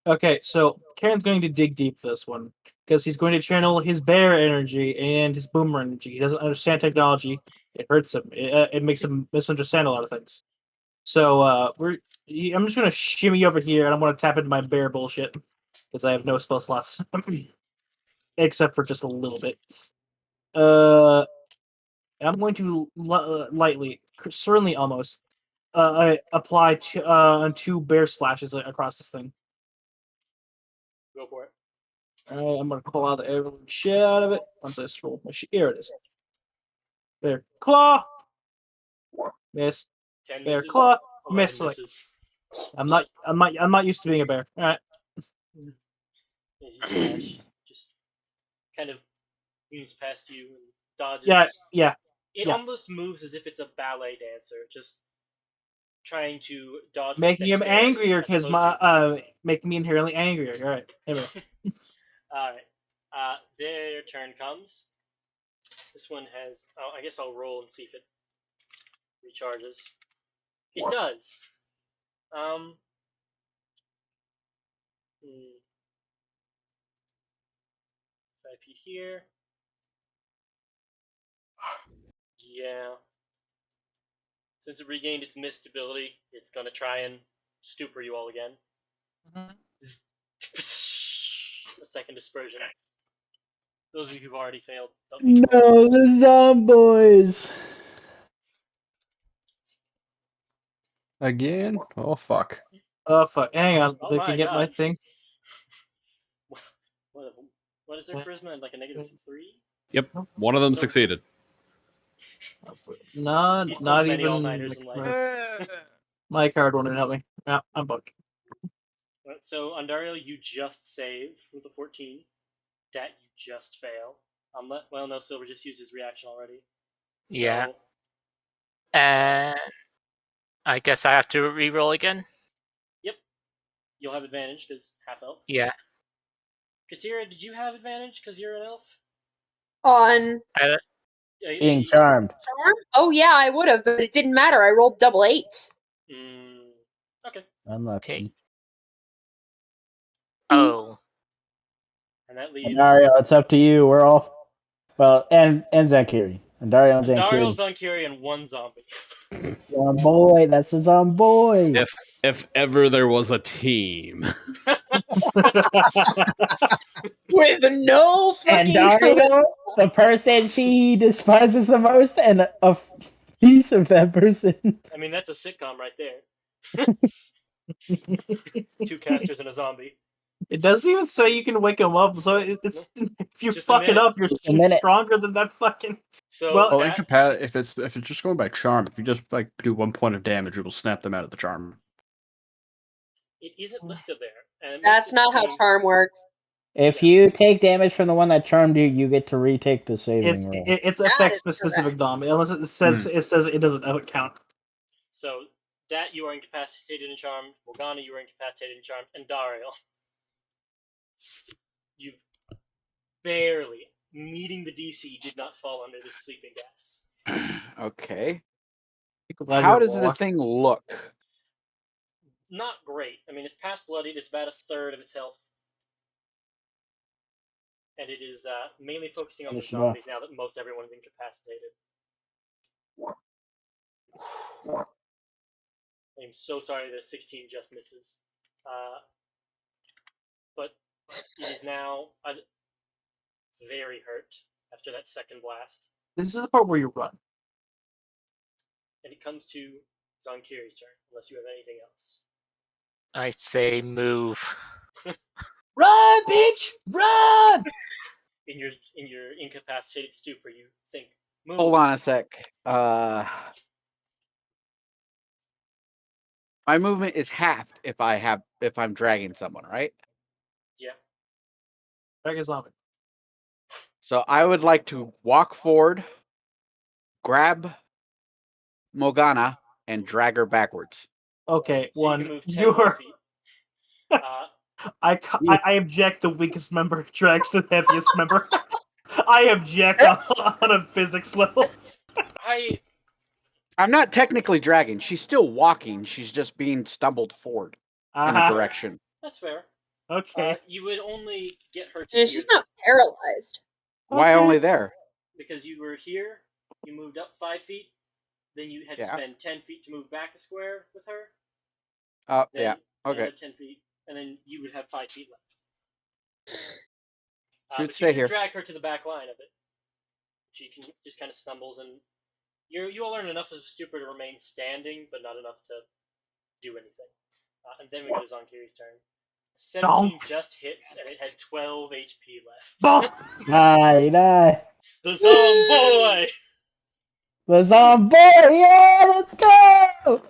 D: Okay, so Karen's going to dig deep for this one because he's going to channel his bear energy and his boomer energy. He doesn't understand technology. It hurts him. It makes him misunderstand a lot of things. So I'm just going to shimmy over here and I'm going to tap into my bear bullshit because I have no spell slots except for just a little bit. I'm going to lightly, certainly almost, apply 2 bear slashes across this thing.
B: Go for it.
D: Alright, I'm gonna call out the shit out of it once I scroll my shit. Here it is. Bear claw. Miss.
B: 10
D: Bear
B: misses.
D: claw.
B: 11
D: Miss.
B: misses.
D: I'm not used to being a bear. Alright.
B: As you slash, just kind of moves past you and dodges.
D: Yeah.
B: It almost moves as if it's a ballet dancer, just trying to dodge.
D: Making him angrier because making me inherently angrier. Alright. Anyway.
B: Alright. Their turn comes. This one has. Oh, I guess I'll roll and see if it recharges. It does. 5 feet here. Yeah. Since it regained its mist ability, it's gonna try and stupor you all again. A second dispersion. Those of you who've already failed, don't be
A: No, the zomboys.
I: Again? Oh fuck.
D: Oh fuck. Hang on.
B: Oh
D: They
B: my
D: can get my
B: God.
D: thing.
B: What is their charisma? Like a -3?
H: Yep, one of them succeeded.
D: Not
B: He's pulled many
D: even
B: all-nighters in life.
D: my card won't help me. Yeah, I'm booked.
B: So, Undario, you just save with a 14. Dat, you just fail. Well, no, Silver just used his reaction already.
F: Yeah.
B: So,
F: And I guess I have to re-roll again?
B: Yep. You'll have advantage because half elf.
F: Yeah.
B: Katira, did you have advantage because you're an elf?
C: On
A: Being charmed.
C: charm? Oh yeah, I would have, but it didn't matter. I rolled double 8s.
B: Okay.
A: Unlucky.
F: Okay. Oh.
B: And that leaves
A: Dario, it's up to you. We're all and Zankiri. And Dario and
B: Dario,
A: Zankiri.
B: Zankiri, and one zombie.
A: Zomboy, that's a zomboy.
H: If ever there was a team.
C: With no
A: And
C: fucking
A: Dario, the person she despises the most, and a piece of that person.
B: I mean, that's a sitcom right there. 2 casters and a zombie.
D: It doesn't even say you can wake him up, so it's if you
B: Just a
D: fuck it
B: minute.
D: up, you're stronger than that fucking.
B: So
I: Well,
B: that,
I: if it's just going by charm, if you just like do 1 point of damage, it will snap them out of the charm.
B: it isn't listed there. And it
C: That's
B: makes it
C: not how
B: seem-
C: charm works.
A: If you take damage from the one that charmed you, you get to retake the saving roll.
D: It's effect specific dom, unless it says it doesn't count.
B: So Dat, you are incapacitated and charmed. Morgana, you are incapacitated and charmed. And Dario, you've barely, meeting the DC, did not fall under this sleeping gas.
E: Okay.
D: Glad
E: How
D: you're
E: does the
D: warlock.
E: thing look?
B: Not great. I mean, it's past bloodied. It's about a third of its health. And it is mainly focusing on the
A: Finish it off.
B: zombies now that most everyone's incapacitated. I'm so sorry that 16 just misses. But it is now very hurt after that second blast.
D: This is the part where you run.
B: And it comes to Zonkiri's turn, unless you have anything else.
F: I say move.
D: Run, bitch! Run!
B: In your incapacitated stupor, you think, move.
E: Hold on a sec. My movement is halved if I'm dragging someone, right?
B: Yeah.
D: Drag a zombie.
E: So I would like to walk forward, grab Morgana, and drag her backwards.
D: Okay,
B: So
D: one.
B: you can move 10
D: You
B: more
D: are.
B: feet.
D: I object. The weakest member drags the heaviest member. I object on a physics level.
E: I'm not technically dragging. She's still walking. She's just being stumbled forward in a direction.
B: That's fair.
D: Okay.
B: You would only get her to
C: Yeah, she's not paralyzed.
E: Why only there?
B: Because you were here, you moved up 5 feet, then you had to spend 10 feet to move back a square with her.
E: Yeah. Okay.
B: Another 10 feet, and then you would have 5 feet left.
E: Should
B: but
E: stay
B: you can
E: here.
B: drag her to the back line of it. She can just kind of stumbles, and you all learn enough as a stupor to remain standing, but not enough to do anything. And then we go to Zonkiri's turn. 17 just hits, and it had 12 HP left.
A: Die.
B: The Zomboy!
A: The zombie! Yeah, let's go!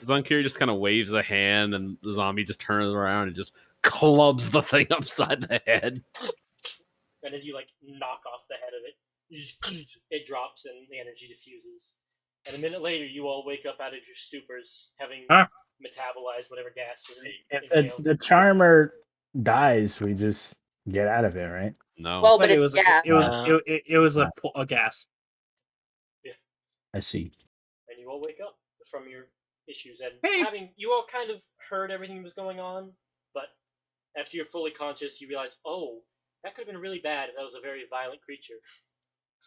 H: Zonkiri just kind of waves a hand, and the zombie just turns around and just clubs the thing upside the head.
B: And as you knock off the head of it, it drops and the energy diffuses. And a minute later, you all wake up out of your stupors, having metabolized whatever gas was
A: If the charmer dies, we just get out of it, right?
H: No.
C: Well, but it's gas.
D: It was a gas.
B: Yeah.
A: I see.
B: And you all wake up from your issues, and you all kind of heard everything that was going on, but after you're fully conscious, you realize, oh, that could have been really bad if that was a very violent creature.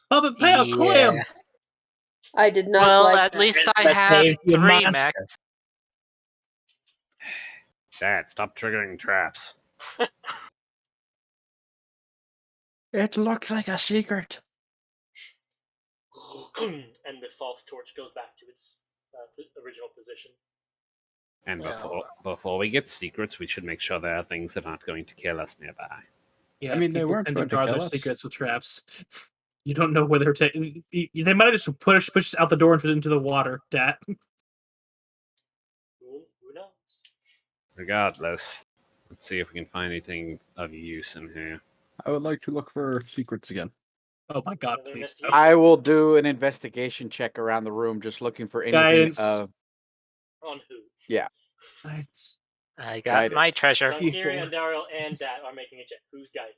D: Puppet Pal Clam!
C: I did not
F: Well,
C: like
F: at
C: that.
F: least I have 3 mechs.
G: Dad, stop triggering traps.
I: It looks like a secret.
B: And the false torch goes back to its original position.
G: And before we get secrets, we should make sure there are things that aren't going to kill us nearby.
D: Yeah,
I: I mean, they
D: people
I: weren't
D: tend to
I: going to
D: guard
I: kill
D: their
I: us.
D: secrets with traps. You don't know where they're taking. They might have just push out the door into the water, Dat.
B: Who knows?
G: Regardless, let's see if we can find anything of use in here.
I: I would like to look for secrets again.
D: Oh my god, please.
E: I will do an investigation check around the room, just looking for anything
D: Guidance.
B: On who?
E: Yeah.
D: Guidance.
F: I got my treasure.
B: Zonkiri and Daryl and Dat are making a check. Who's guided?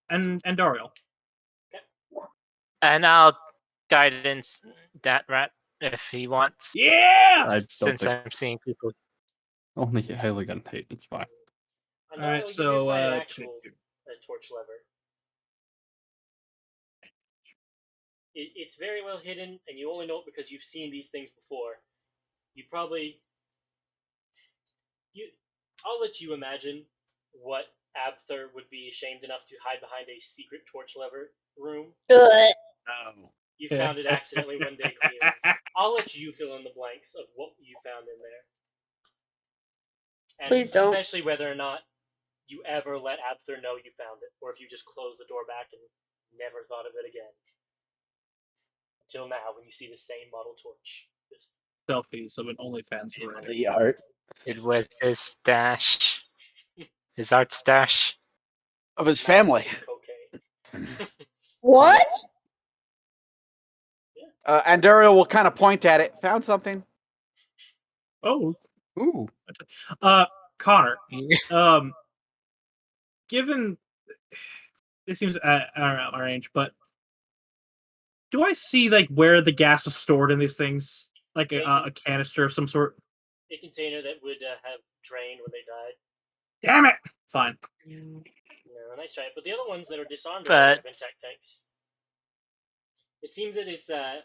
D: And Daryl.
B: Okay.
F: And I'll guidance that rat if he wants.
D: Yeah!
I: I don't
F: Since
I: think
F: I'm seeing people.
I: only highly gun hate. It's fine.
B: And
D: Alright,
B: Daryl, you
D: so,
B: did find an actual torch lever. It's very well hidden, and you only know it because you've seen these things before. I'll let you imagine what Abther would be ashamed enough to hide behind a secret torch lever room.
I: Oh.
B: You found it accidentally one day cleaning. I'll let you fill in the blanks of what you found in there. And
C: Please don't.
B: especially whether or not you ever let Abther know you found it, or if you just close the door back and never thought of it again. Until now, when you see the same model torch. Just
D: selfies of an OnlyFans for
A: the art.
F: It was his stash. His art stash.
E: Of his family.
C: What?
E: And Daryl will kind of point at it. Found something.
D: Oh,
I: Ooh.
D: Connor. Given it seems I don't know my range, but do I see like where the gas was stored in these things, like a canister of some sort?
B: A container that would have drained when they died.
D: Damn it! Fine.
B: No, nice try. But the other ones that are disarmed
F: But-
B: have intact tanks. It seems that it's a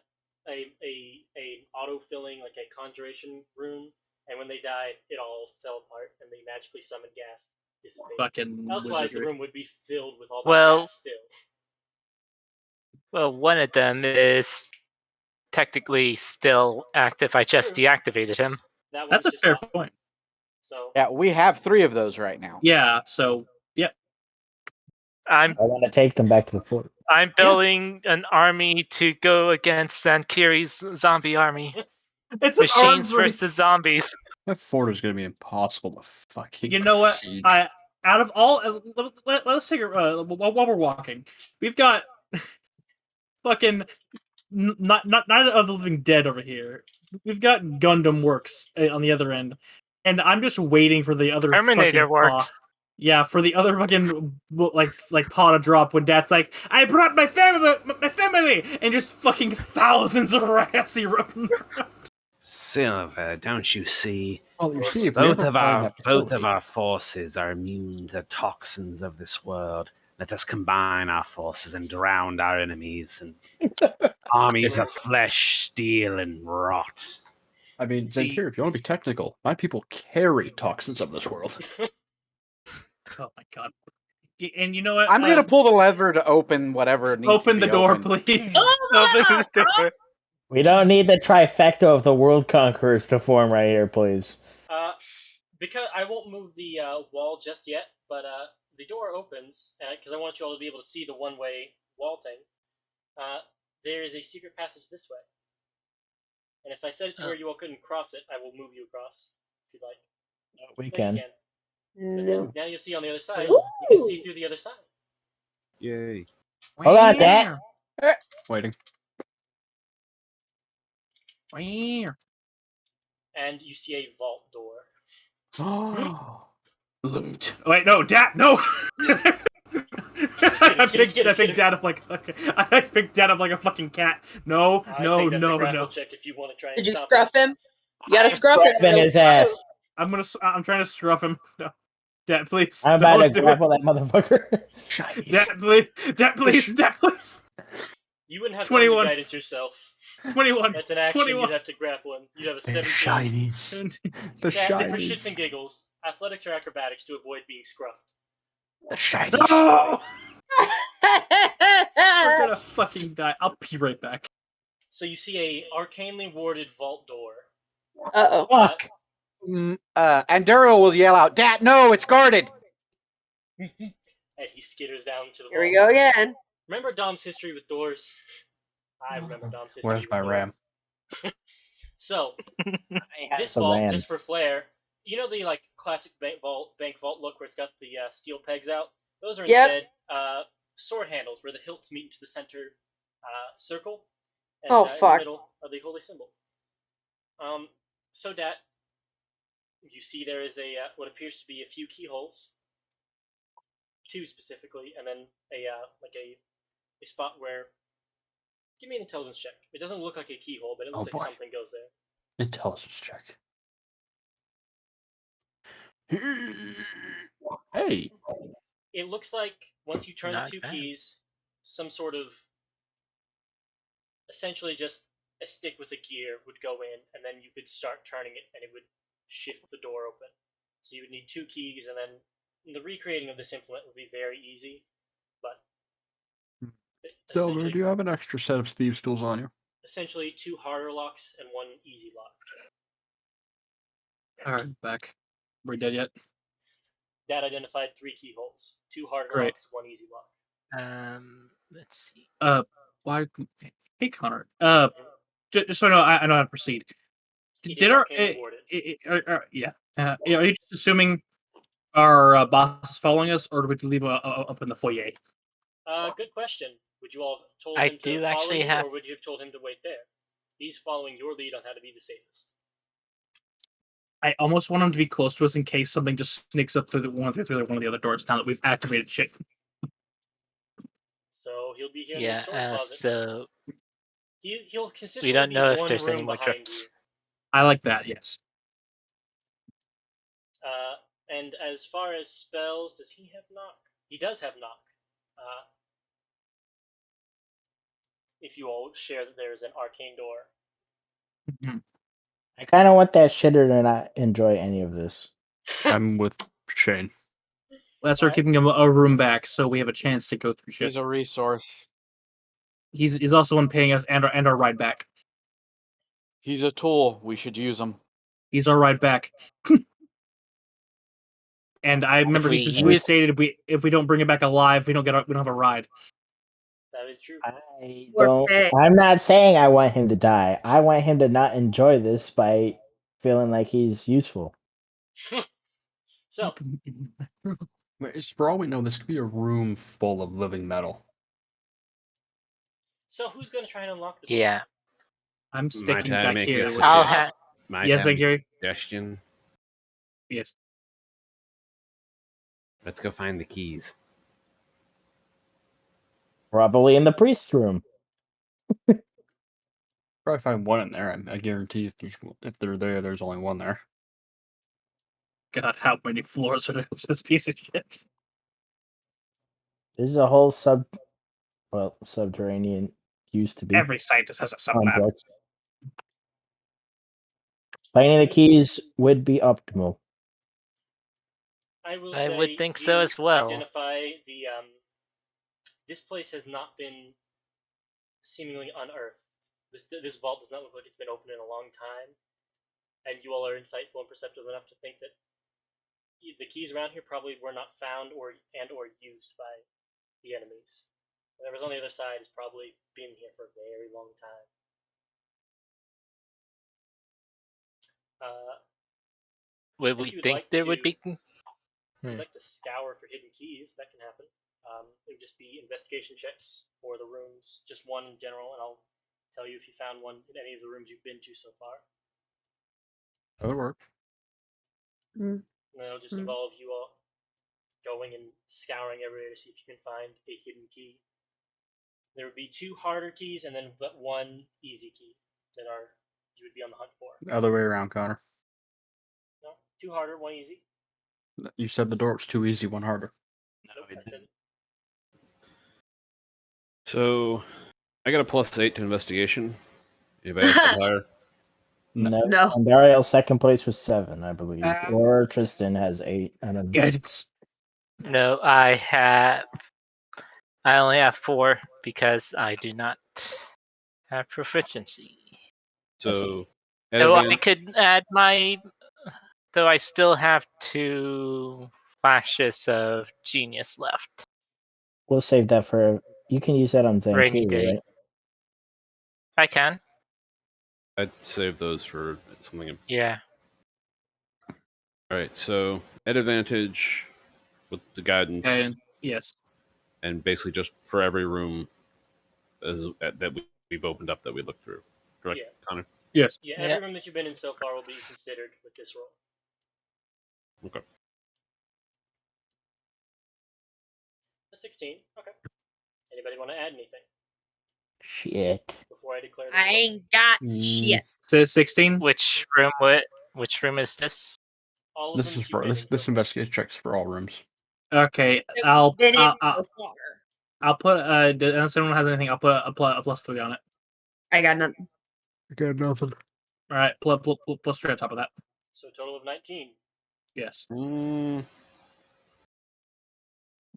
B: auto filling, like a conjuration room, and when they died, it all fell apart, and the magically summoned gas dissipated.
D: Fucking
B: Elsewise, the
D: wizardry.
B: room would be filled with all the
F: Well-
B: gas still.
F: Well, one of them is technically still active. I just
B: True.
F: deactivated him.
B: That
D: That's
B: one's
D: a
B: just
D: fair
B: off.
D: point.
B: So
E: Yeah, we have 3 of those right now.
D: Yeah. So yeah.
F: I'm
A: I want to take them back to the fort.
F: I'm building an army to go against Zankiri's zombie army.
D: It's an
F: Machines
D: arms
F: versus
D: race.
F: zombies.
I: That fort is going to be impossible to fucking.
D: You know what?
I: siege.
D: Out of all, let's take a while we're walking. We've got fucking not of the Living Dead over here. We've got Gundam Works on the other end, and I'm just waiting for the other
F: Terminator
D: fucking
F: works.
D: Yeah, for the other fucking like paw to drop when Dad's like, "I brought my family," and just fucking thousands of rats erupting.
G: Silver, don't you see?
I: Well, you see, if
G: Both
I: we ever
G: of
I: find
G: our
I: that
G: both of
I: facility-
G: our forces are immune to toxins of this world. Let us combine our forces and drown our enemies and armies of flesh, steel, and rot.
I: I mean,
F: See-
I: Zankir, if you want to be technical, my people carry toxins of this world.
D: Oh my god! And you know what?
E: I'm gonna pull the lever to open whatever needs
D: Open
E: to
D: the
E: be
D: door,
E: opened.
D: please.
F: Open the door.
A: We don't need the trifecta of the world conquerors to form right here, please.
B: Because I won't move the wall just yet, but the door opens, because I want you all to be able to see the one-way wall thing. There is a secret passage this way. And if I set it to where you all couldn't cross it, I will move you across, if you'd like.
A: We
B: Yeah, you
A: can.
B: can. Now you'll see on the other side. You can see through the other side.
G: Yay.
A: Hold on, Dad.
I: Waiting.
B: And you see a vault door.
I: Loot.
D: Wait, no, Dad, no. I picked
B: kidding.
D: Dad up like I picked Dad up like a fucking cat. No,
B: I think that's a grapple
D: no.
B: check if you want to try and
C: Did you
B: stop
C: scruff
B: it.
C: him? You gotta scruff him.
A: Grabbing his ass.
D: I'm trying to scruff him. No. Dad, please.
A: I'm about to
D: don't do
A: grapple
D: it.
A: that motherfucker.
D: Dad, please. Dad, please.
B: You wouldn't have time
D: 21.
B: to guidance yourself.
D: 21.
B: That's an action
D: 21.
B: you'd have to grapple him. You'd have a
I: They're
B: 17.
I: shinies. The
B: That's it for
I: shinies.
B: shits and giggles. Athletics or acrobatics to avoid being scruffed.
I: The shinies.
D: No! We're gonna fucking die. I'll be right back.
B: So you see a arcanely warded vault door.
C: Uh-oh.
A: Fuck.
E: And Daryl will yell out, "Dad, no, it's guarded!"
B: And he skitters down to the
C: Here we
B: vault.
C: go again.
B: Remember Dom's history with doors? I remember Dom's history
I: Where's
B: with
I: my
B: doors.
I: RAM?
B: So, this
A: the
B: vault,
A: RAM.
B: just for flair, you know the like classic bank vault look where it's got the steel pegs out? Those are
C: Yep.
B: instead sword handles where the hilts meet into the center circle. And
C: Oh,
B: in the
C: fuck.
B: middle of the holy symbol. So that you see there is a what appears to be a few keyholes, 2 specifically, and then a spot where. Give me an intelligence check. It doesn't look like a keyhole, but it looks
I: Oh, boy.
B: like something goes there.
I: Intelligence check. Hey.
B: It looks like once you turn
F: Not
B: the 2
F: bad.
B: keys, some sort of essentially just a stick with a gear would go in, and then you could start turning it, and it would shift the door open. So you would need 2 keys, and then the recreating of this implement would be very easy, but
I: Silver, do you have an extra set of thieves' tools on you?
B: essentially 2 harder locks and 1 easy lock.
D: Alright, back. We're dead yet?
B: That identified 3 keyholes, 2 harder
D: Great.
B: locks, 1 easy lock.
F: Let's see.
D: Why? Hey, Connor. Just so I know how to proceed.
B: It
D: Did
B: is
D: our
B: arcanely warded.
D: yeah? Are you just assuming our boss is following us, or do we leave up in the foyer?
B: Good question. Would you all have told
F: I
B: him to
F: do
B: follow
F: actually
B: you,
F: have-
B: or would you have told him to wait there? He's following your lead on how to be the safest.
D: I almost want him to be close to us in case something just sneaks up through one of the other doors. Now that we've activated shit.
B: So he'll be here in the
F: Yeah,
B: storage closet.
F: so
B: He'll consistently
F: we don't
B: be
F: know if
B: one
F: there's any
B: room
F: more
B: behind
F: traps.
D: I like that. Yes.
B: you. And as far as spells, does he have knock? He does have knock. If you all share that there is an arcane door.
A: I kind of want that shitter to not enjoy any of this.
I: I'm with Shane.
D: Let's start keeping him a room back so we have a chance to go through shit.
E: He's a resource.
D: He's also one paying us and our ride back.
E: He's a tool. We should use him.
D: He's our ride back. And I remember
F: we
D: he
F: use-
D: stated if we don't bring it back alive, we don't have a ride.
B: That is true.
A: I'm not saying I want him to die. I want him to not enjoy this by feeling like he's useful.
B: So,
I: For all we know, this could be a room full of living metal.
B: so who's going to try and unlock the door?
F: Yeah.
D: I'm sticking
G: Might I
D: back
G: make
D: here.
G: a
D: with
F: I'll
G: suggestion?
F: have.
G: Might
D: Yes,
G: I make a
D: Gary.
G: suggestion?
D: Yes.
G: Let's go find the keys.
A: Probably in the priest's room.
I: Probably find one in there. I guarantee if they're there, there's only one there.
D: God, how many floors are there of this piece of shit?
A: This is a whole subterranean used to be.
D: Every scientist has a sublab.
A: complex. Finding the keys would be optimal.
B: I will
F: I
B: say
F: would think so
B: you
F: as well.
B: Identify the this place has not been seemingly unearthed. This vault does not look like it's been opened in a long time, and you all are insightful and perceptive enough to think that the keys around here probably were not found or used by the enemies. Whatever's on the other side has probably been here for a very long time.
F: Would
B: If
F: we
B: you'd
F: think
B: like
F: there
B: to-
F: would be?
B: If you'd like to scour for hidden keys, that can happen. It would just be investigation checks for the rooms, just one in general, and I'll tell you if you found one in any of the rooms you've been to so far.
I: That would work.
B: And then it'll just involve you all going and scouring everywhere to see if you can find a hidden key. There would be 2 harder keys and then one easy key that you would be on the hunt for.
I: Other way around, Connor.
B: No, 2 harder, 1 easy.
I: You said the door was too easy, one harder.
B: Nope, I said
H: So I got a +8 to investigation. Anybody else got higher?
A: No.
C: No.
A: And Dariel's second place was 7, I believe.
D: Ow.
A: Or Tristan has 8. I don't know.
D: Guidance.
F: No, I only have 4 because I do not have proficiency.
H: So
F: Though I could add though I still have 2 flashes of genius left.
A: We'll save that for. You can use that on
F: Rainy
A: Zankiri,
F: day.
A: right?
F: I can.
H: I'd save those for something.
F: Yeah.
H: All right, so at advantage with the guidance,
D: And yes.
H: and basically just for every room that we've opened up that we looked through. Correct,
B: Yeah.
H: Connor?
D: Yes.
B: Yeah, every room that you've been in so far will be considered with this roll.
H: Okay.
B: A 16. Okay. Anybody want to add anything
A: Shit.
B: before I declare the
C: I
B: result?
C: ain't got shit.
D: Says 16.
F: Which room is this?
B: All of
I: This
B: them
I: is
B: that you've
I: for
B: been
I: this.
B: in
I: This
B: so far.
I: investigation checks for all rooms.
D: Okay,
C: That
D: I'll
C: we've been in so far.
D: I'll put unless anyone has anything, I'll put a +3 on it.
C: I got nothing.
I: I got nothing.
D: All right, +3 on top of that.
B: So a total of 19.
D: Yes,
H: Mm,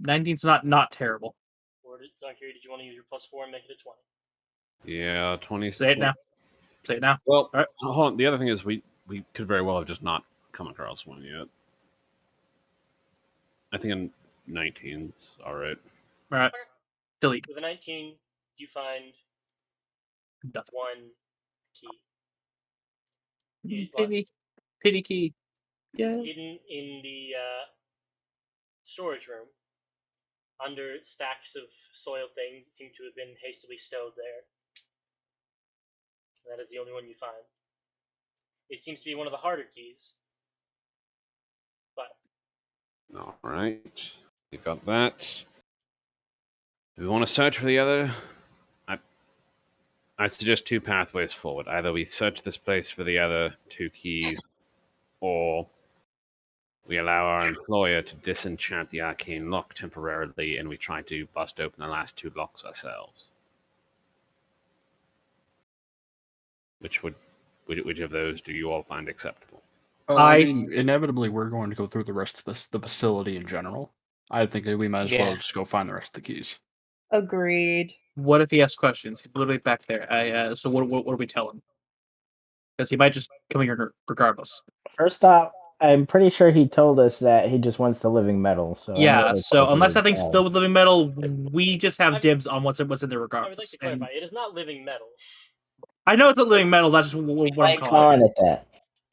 D: 19's not terrible.
B: Or Zankiri, did you want to use your +4 and make it a 20?
H: yeah, 20.
D: Say it now. Say it now.
H: Well,
D: All right.
H: hold on. The other thing is we could very well have just not come across one yet. I think a 19's all right.
D: All right. Delete.
B: With a 19, you find
D: Nothing.
B: 1 key.
D: Pity key. Yeah.
B: Hidden in the storage room, under stacks of soiled things that seem to have been hastily stowed there. And that is the only one you find. It seems to be one of the harder keys,
H: All right, you got that. Do we want to search for the other? I suggest two pathways forward. Either we search this place for the other two keys, or we allow our employer to disenchant the arcane lock temporarily, and we try to bust open the last two locks ourselves. Which of those do you all find acceptable?
I: I mean, inevitably, we're going to go through the rest of the facility in general. I think that we might as well
F: Yeah.
I: just go find the rest of the keys.
C: Agreed.
D: What if he asks questions? He's literally back there. So what do we tell him? Because he might just come here regardless.
A: First off, I'm pretty sure he told us that he just wants the living metal. So any
D: Yeah.
A: other
D: So unless that
A: questions
D: thing's
A: are-
D: filled with living metal, we just have dibs on what's in there
B: I would like
D: regardless.
B: to clarify, it is not living metal.
D: I know it's not living metal. That's just what I'm
A: like
D: calling
A: calling it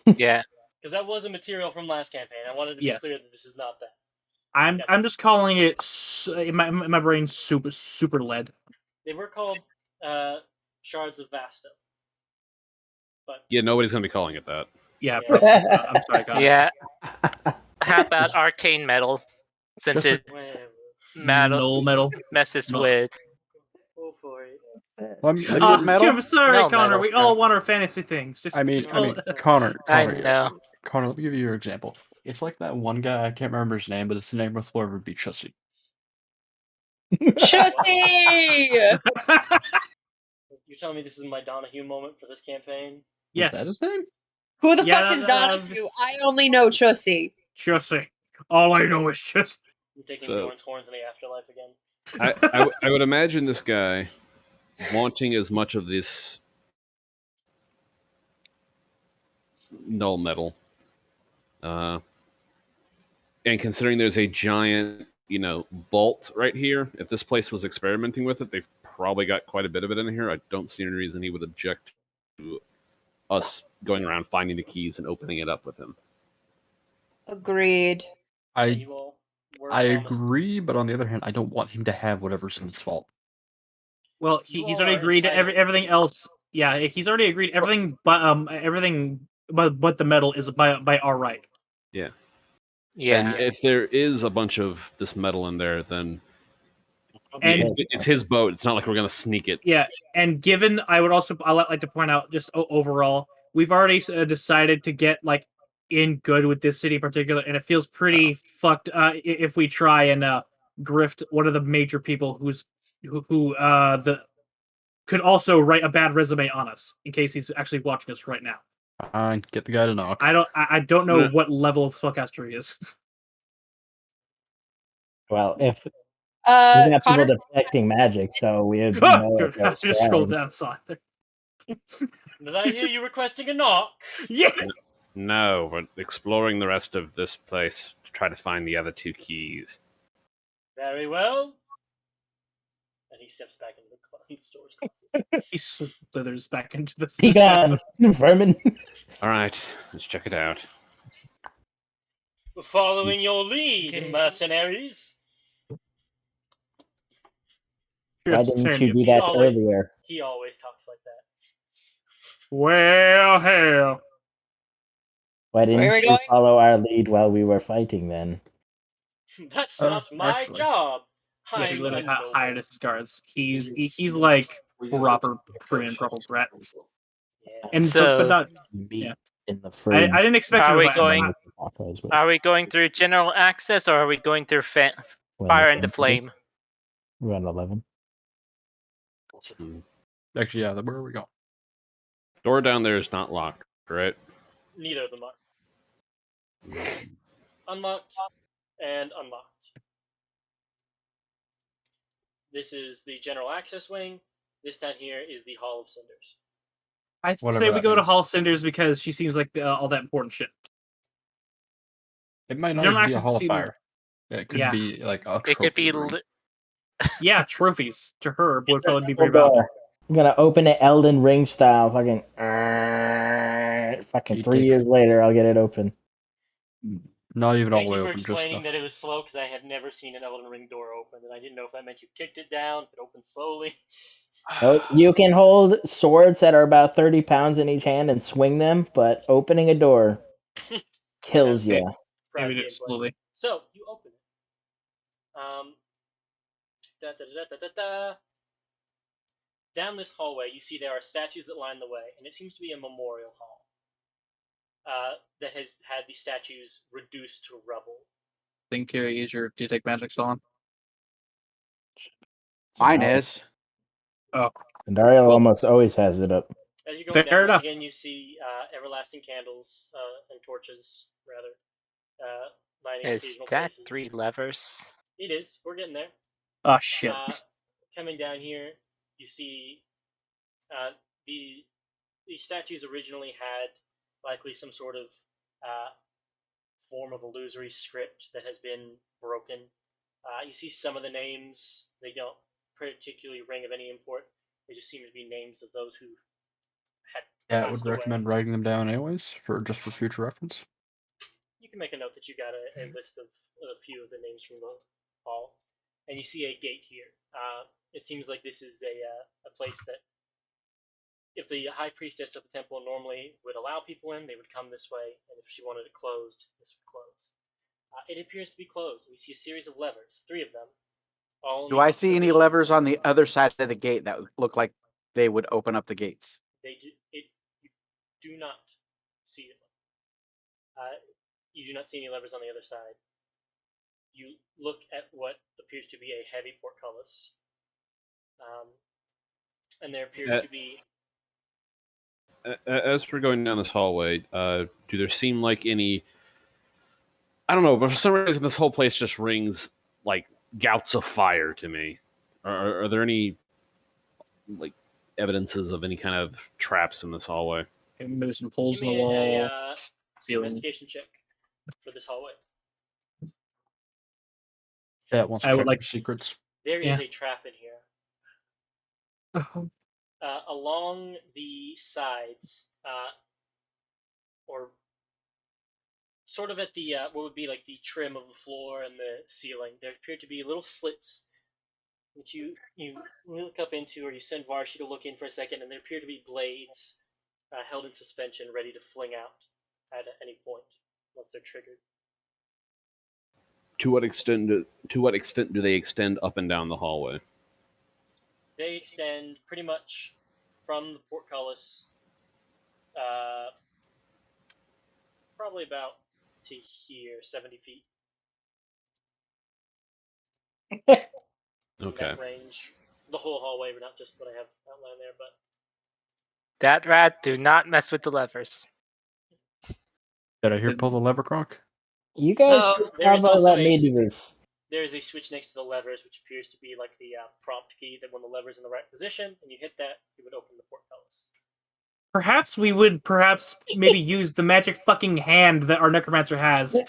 A: that.
F: Yeah.
B: Because that was a material from last campaign. I wanted to be
D: Yes.
B: clear that this is not that.
D: I'm just calling it in my brain super lead.
B: They were called shards of Vasta. But
H: Yeah, nobody's going to be calling it that.
D: Yeah,
B: Yeah.
D: probably. I'm sorry, God.
F: Yeah. How about arcane metal? Since
I: Just
F: it
D: metal.
F: messes
D: No.
F: with.
B: go for it.
E: Liquid metal?
D: I'm sorry,
F: No
D: Connor.
F: metal,
D: we
F: sure.
D: all want our fancy things. Just,
I: I mean, Connor,
F: I
I: Connor,
F: know.
I: Connor. Let me give you your example. It's like that one guy. I can't remember his name, but it's the name of Florida would be Chussie.
C: Chussie!
B: You're telling me this is my Donahue moment for this campaign?
D: yes.
I: Is that his name?
C: Who the
D: Yeah,
C: fuck is
D: that-
C: Donahue? I only know Chussie.
D: Chussie. All I know is just.
B: I'm taking
H: So-
B: Bjorn's horns in the afterlife again.
H: I would imagine this guy wanting as much of this null metal, and considering there's a giant, vault right here. If this place was experimenting with it, they've probably got quite a bit of it in here. I don't see any reason he would object to us going around finding the keys and opening it up with him.
C: Agreed.
B: You all were
I: I
B: promised.
I: agree, but on the other hand, I don't want him to have whatever's in his vault.
D: Well,
B: You
D: he's
B: all
D: already
B: are
D: agreed to
B: entitled.
D: everything else. Yeah, he's already agreed everything, but the metal is by our right.
H: Yeah.
F: Yeah.
H: And if there is a bunch of this metal in there, then
D: And
H: it's his boat. It's not like we're going to sneak it.
D: yeah, and given I would like to point out just overall, we've already decided to get like in good with this city in particular, and it feels pretty fucked if we try and grift one of the major people who could also write a bad resume on us in case he's actually watching us right now.
I: Fine, get the guy to knock.
D: I don't know
H: Yeah.
D: what level of spellcaster he is.
A: Well, if we got people
C: Connor,
A: deflecting magic, so we would know if
D: I
A: there's
D: just scrolled
A: scribes.
D: down saw it there.
B: Did I hear you requesting a knock?
D: Yeah.
H: No, we're exploring the rest of this place to try to find the other two keys.
B: Very well. And he steps back into the storage closet.
D: He slithers back into the
A: Be gone, vermin.
H: All right, let's check it out.
B: Following your lead, mercenaries.
A: Why
D: Just
A: didn't
D: turn
A: you
D: you.
A: do that
B: always-
A: earlier?
B: He always talks like that.
D: Well, hell.
A: Why
C: Where are
A: didn't
C: we
A: you
C: going?
A: follow our lead while we were fighting then?
B: That's not my
I: actually.
B: job.
D: Yeah, he
B: I'm
D: literally
B: a noble.
D: hired his guards. He's like proper prim and proper brat.
B: Yeah.
D: And
F: So-
D: but not.
A: Meet
D: Yeah.
A: in the fridge.
D: I didn't expect
F: Are
D: him to
F: we
D: fight-
F: going-
A: Tacos with
F: Are we going through general access or are we going through
A: when
F: fire
A: it's
F: and the
A: empty.
F: flame?
A: We're on 11.
I: Actually, yeah. Where are we going?
H: Door down there is not locked, right?
B: Neither of them are. Unlocked and unlocked. This is the general access wing. This down here is the Hall of Cinders.
D: I
I: Whatever
D: say we
I: that
D: go to
I: means.
D: Hall of Cinders because she seems like all that important shit.
I: It might not
D: General
I: even be a
D: access
I: hall of
D: seemed-
I: fire. It could
D: Yeah.
I: be like a
F: It could be.
I: trophy room.
D: Yeah, trophies to her would
A: It's a
D: probably be
A: double
D: pretty valuable.
A: door. I'm gonna open it Elden Ring style. Fucking
I: You
A: 3
I: take-
A: years later, I'll get it open.
I: Not even all
B: Thank
I: the way
B: you for
I: open, just
B: explaining
I: enough.
B: that it was slow because I have never seen an Elden Ring door open, and I didn't know if that meant you kicked it down, if it opened slowly.
A: Oh, you can hold swords that are about 30 pounds in each hand and swing them, but opening a door kills
B: Yeah.
A: you.
B: Proud
D: Maybe
B: gameplay.
D: just slowly.
B: So you open it. Down this hallway, you see there are statues that line the way, and it seems to be a memorial hall that has had the statues reduced to rubble.
D: Think you use your detect magic on.
E: Mine is.
D: Oh,
A: And Dario
H: Well-
A: almost always has it up.
B: As you're going
D: Fair
B: down, once
D: enough.
B: again, you see everlasting candles and torches, rather, lining
F: Is
B: occasional
F: that
B: places.
F: 3 levers?
B: It is. We're getting there.
D: Oh shit.
B: Coming down here, you see these statues originally had likely some sort of form of illusory script that has been broken. You see some of the names; they don't particularly ring of any import. They just seem to be names of those who had
I: Yeah, I
B: passed
I: would
B: away.
I: recommend writing them down anyways, for future reference.
B: You can make a note that you got a list of a few of the names from the hall, and you see a gate here. It seems like this is a place that, if the high priestess of the temple normally would allow people in, they would come this way, and if she wanted it closed, this would close. It appears to be closed. We see a series of levers, 3 of them. All in
E: Do
B: the
E: I
B: opposite
E: see any
B: position.
E: levers on the other side of the gate that look like they would open up the gates?
B: You do not see them. You do not see any levers on the other side. You look at what appears to be a heavy portcullis, and there appears to be.
H: As we're going down this hallway, do there seem like any? I don't know, but for some reason, this whole place just rings like gouts of fire to me. Are there any like evidences of any kind of traps in this hallway?
D: Maybe some holes
B: Give
D: in the
B: me
D: wall.
B: a
D: Ceiling.
B: investigation check for this hallway.
I: Yeah, it wants to
D: I would
I: check
D: like-
I: for secrets.
B: There is a trap in here.
D: Oh,
B: Along the sides, or sort of at the what would be like the trim of the floor and the ceiling, there appear to be little slits which you look up into, or you send Varshi to look in for a second, and there appear to be blades held in suspension, ready to fling out at any point once they're triggered.
H: To what extent do they extend up and down the hallway?
B: They extend pretty much from the portcullis, probably about to here, 70 feet. In
H: Okay.
B: that range. The whole hallway, but not just what I have outlined there, but
F: That rat, do not mess with the levers.
I: Did I hear pull the lever, Kronk?
A: You guys
B: No,
A: should
B: there is
A: probably
B: also
A: let me do this.
B: there is a switch next to the levers, which appears to be like the prompt key that when the lever's in the right position and you hit that, it would open the portcullis.
D: perhaps we would maybe use the magic fucking hand that our necromancer has.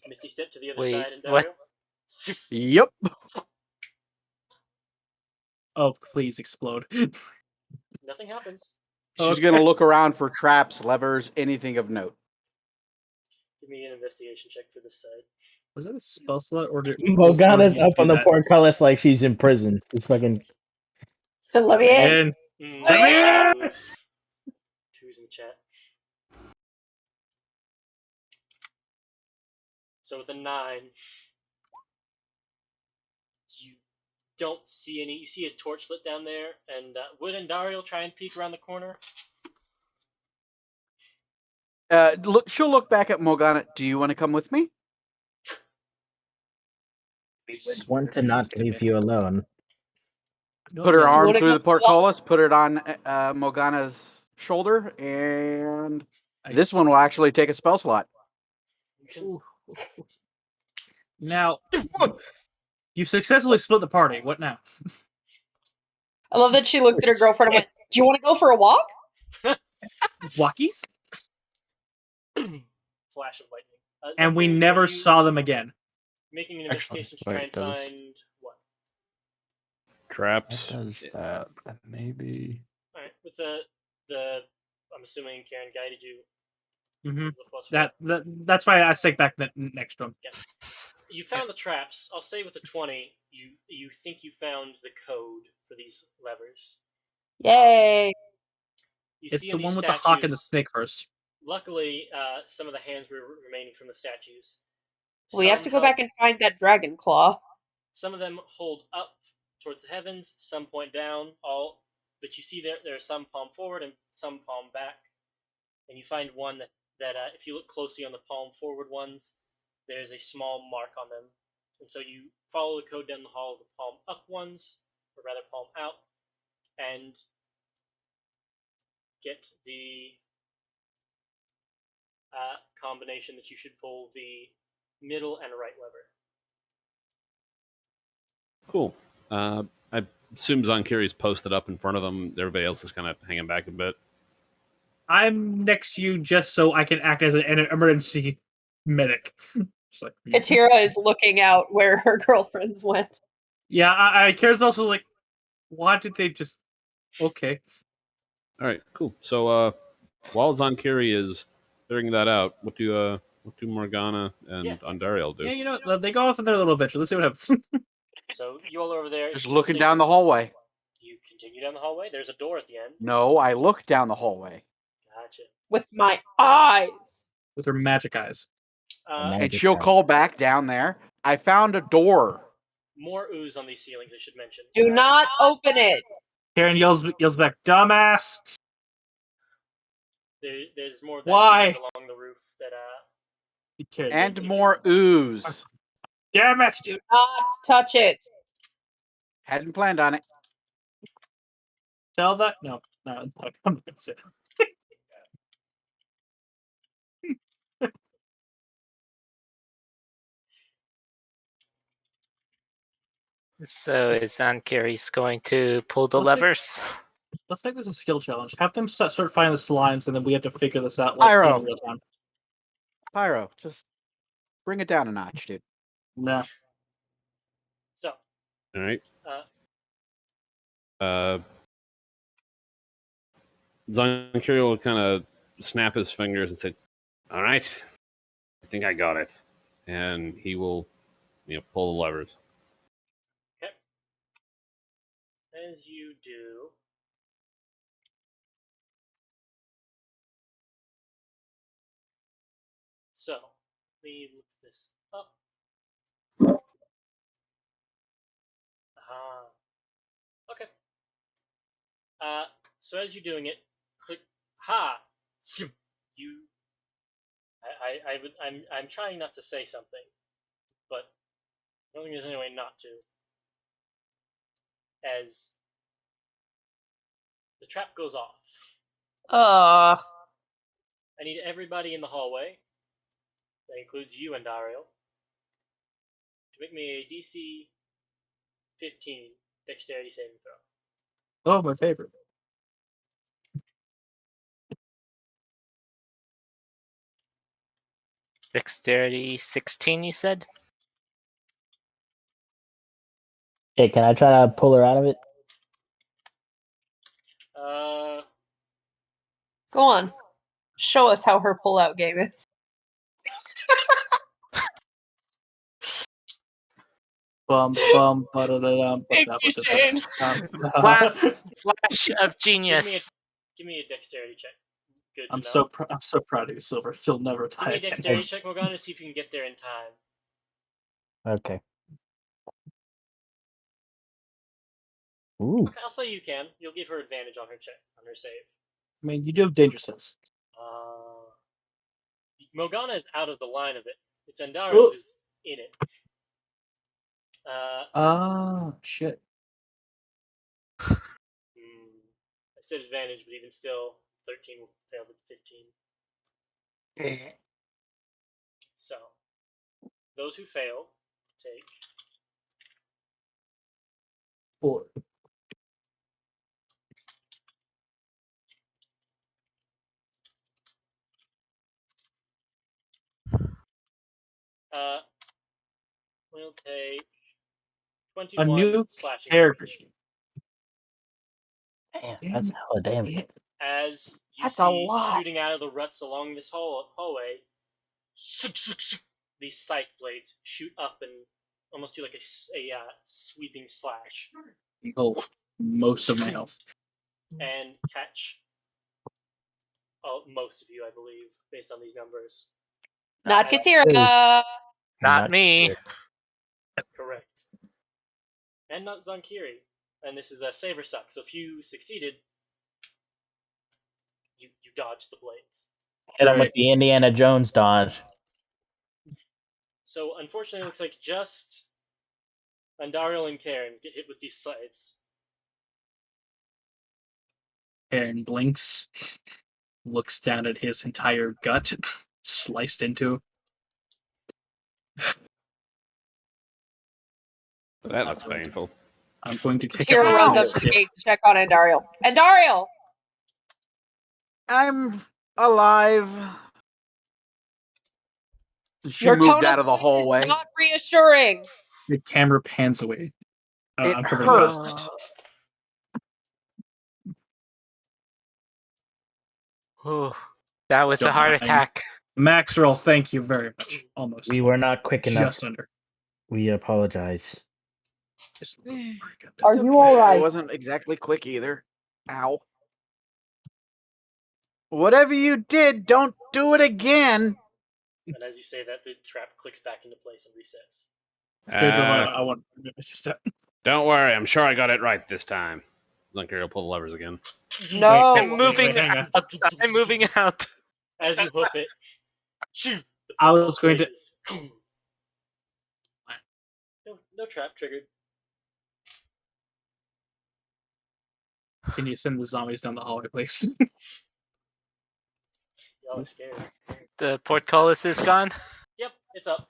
B: Misty step to the other
F: Wait,
B: side and
F: what?
B: Dario.
E: Yep.
D: Oh, please explode.
B: Nothing happens.
E: She's
D: Okay.
E: gonna look around for traps, levers, anything of note.
B: Give me an investigation check for this side.
D: Was that a spell slot or did
A: Morgana's
D: or did you
A: up
D: do
A: on the
D: that?
A: portcullis like she's in prison. It's fucking.
C: Let me in.
D: And
C: Let me in.
B: Two's in the chat. So with a 9, you don't see any. You see a torch lit down there, and would Dario try and peek around the corner?
E: Look, she'll look back at Morgana. Do you want to come with me?
A: Sworn to not leave you alone.
E: Put her arm
C: wanna
E: through
C: go
E: the portcullis, put it on Morgana's shoulder, and this one will actually take a spell slot.
D: Ooh. Now, you've successfully split the party. What now?
C: I love that she looked at her girlfriend and went, "Do you want to go for a walk?"
D: Walkies?
B: Flash of lightning.
D: And we
B: Zephyr,
D: never
B: are you
D: saw them again.
B: making an
I: Actually,
B: investigation to try
I: wait,
B: and
I: does-
B: find what?
H: Traps.
I: Does that maybe?
B: All right, with the I'm assuming Karen guided you.
D: Mm-hmm.
B: with the plus
D: That's why I stick back next to him.
B: You found the traps. I'll say with a 20, you think you found the code for these levers.
C: Yay!
B: You
D: It's
B: see
D: the
B: in
D: one
B: these
D: with the hawk and the
B: statues
D: snake first.
B: Luckily, some of the hands were remaining from the statues.
C: We have
B: Some
C: to go back and find that dragon claw.
B: Some of them hold up towards the heavens, some point down, but you see there are some palm forward and some palm back. And you find one that if you look closely on the palm forward ones, there's a small mark on them. And so you follow the code down the hall of the palm up ones, or rather palm out, and get the combination that you should pull the middle and right lever.
H: Cool. I assume Zonkiri's posted up in front of them. Everybody else is kind of hanging back a bit.
D: I'm next to you just so I can act as an emergency medic. Just like,
C: Katira is looking out where her girlfriends went.
D: yeah, I Kira's also like, why did they just? Okay.
H: All right, cool. So while Zonkiri is figuring that out, what do Morgana and Andariel do?
D: Yeah, you know, they go off on their little adventure. Let's see what happens.
B: So you all are over there.
E: Just looking down the hallway.
B: You continue down the hallway. There's a door at the end.
E: No, I look down the hallway.
B: Gotcha.
C: With my eyes.
D: With her magic eyes.
E: And she'll call back down there. I found a door.
B: More ooze on these ceilings, I should mention.
C: Do not open it.
D: Karen yells back, "Dumbass!"
B: There's more of that
D: Why?
B: ooze along the roof that
E: And more ooze.
D: Damn it!
C: Do not touch it.
E: Hadn't planned on it.
D: Tell that? No, I'm not gonna say it.
F: So is Zonkiri's going to pull the levers?
D: Let's make this a skill challenge. Have them start finding the slimes, and then we have to figure this out like
E: Pyro.
D: in real time.
E: Pyro, just bring it down a notch, dude.
D: No.
B: So.
H: All right. Zonkiri will kind of snap his fingers and say, "All right, I think I got it," and he will, pull the levers.
B: Okay. As you do, so let me look this up. Okay. So as you're doing it, click. You. I'm trying not to say something, but I don't think there's any way not to. As the trap goes off. I need everybody in the hallway, that includes you and Dario, to make me a DC 15 dexterity saving throw.
D: Oh, my favorite.
F: Dexterity 16, you said?
A: Hey, can I try to pull her out of it?
C: Go on. Show us how her pullout game is.
F: Flash of genius.
B: Give me a dexterity check. Good.
D: I'm so proud of you, Silver. You'll never die.
B: Give me a dexterity check, Morgana, to see if you can get there in time.
A: Okay. Ooh.
B: Okay, I'll say you can. You'll give her advantage on her check, on her save.
D: I mean, you do have danger sense.
B: Morgana is out of the line of it. It's Andaro who's in it.
D: Shit.
B: I said advantage, but even still, 13 will fail to 15. So, those who fail take
D: 4.
B: We'll take
D: A
B: 21
D: new
B: slashing
D: character
B: damage.
D: sheet.
A: Damn, that's hella damage.
B: As you
C: That's
B: see shooting out of the ruts along this hallway, these scythe blades shoot up and almost do like a sweeping slash.
D: Oh, most of my health.
B: And catch most of you, I believe, based on these numbers.
C: Not Katira.
F: Not me.
B: Correct. And not Zankiri. And this is a Saber Suck, so if you succeeded, you dodged the blades.
A: Hit him with the Indiana Jones dodge.
B: So unfortunately, it looks like just Andariel and Karen get hit with these scythes.
D: Aaron blinks, looks down at his entire gut, sliced into.
H: That looks painful.
D: I'm going to take
C: Katira
D: out
C: runs
D: my
C: up to the
D: stick.
C: gate to check on Andariel. Andariel!
E: I'm alive. She
C: Your
E: moved
C: tone
E: out
C: of
E: of the
C: voice
E: hallway.
C: is not reassuring.
D: The camera pans away.
E: It
D: I'm covering the
E: hurts.
D: dust.
F: Ooh, that was a
D: Don't
F: heart
D: mind.
F: attack.
D: Max roll, thank you very much. Almost.
A: We were not quick enough.
D: Just under.
A: We apologize.
D: Just
C: Are
E: It's
C: you
E: okay.
C: alright?
E: I wasn't exactly quick either. Ow. Whatever you did, don't do it again.
B: And as you say that, the trap clicks back into place and resets.
D: I want
H: Don't worry, I'm sure I got it right this time. Lunker will pull the levers again.
C: No.
F: I'm moving
D: hang on.
F: out. I'm moving out.
B: As you hook it, shoot! The
D: I was going to.
B: blazes. No trap triggered.
D: Can you send the zombies down the hallway, please?
B: Y'all are scared.
F: The portcullis is gone.
B: Yep, it's up.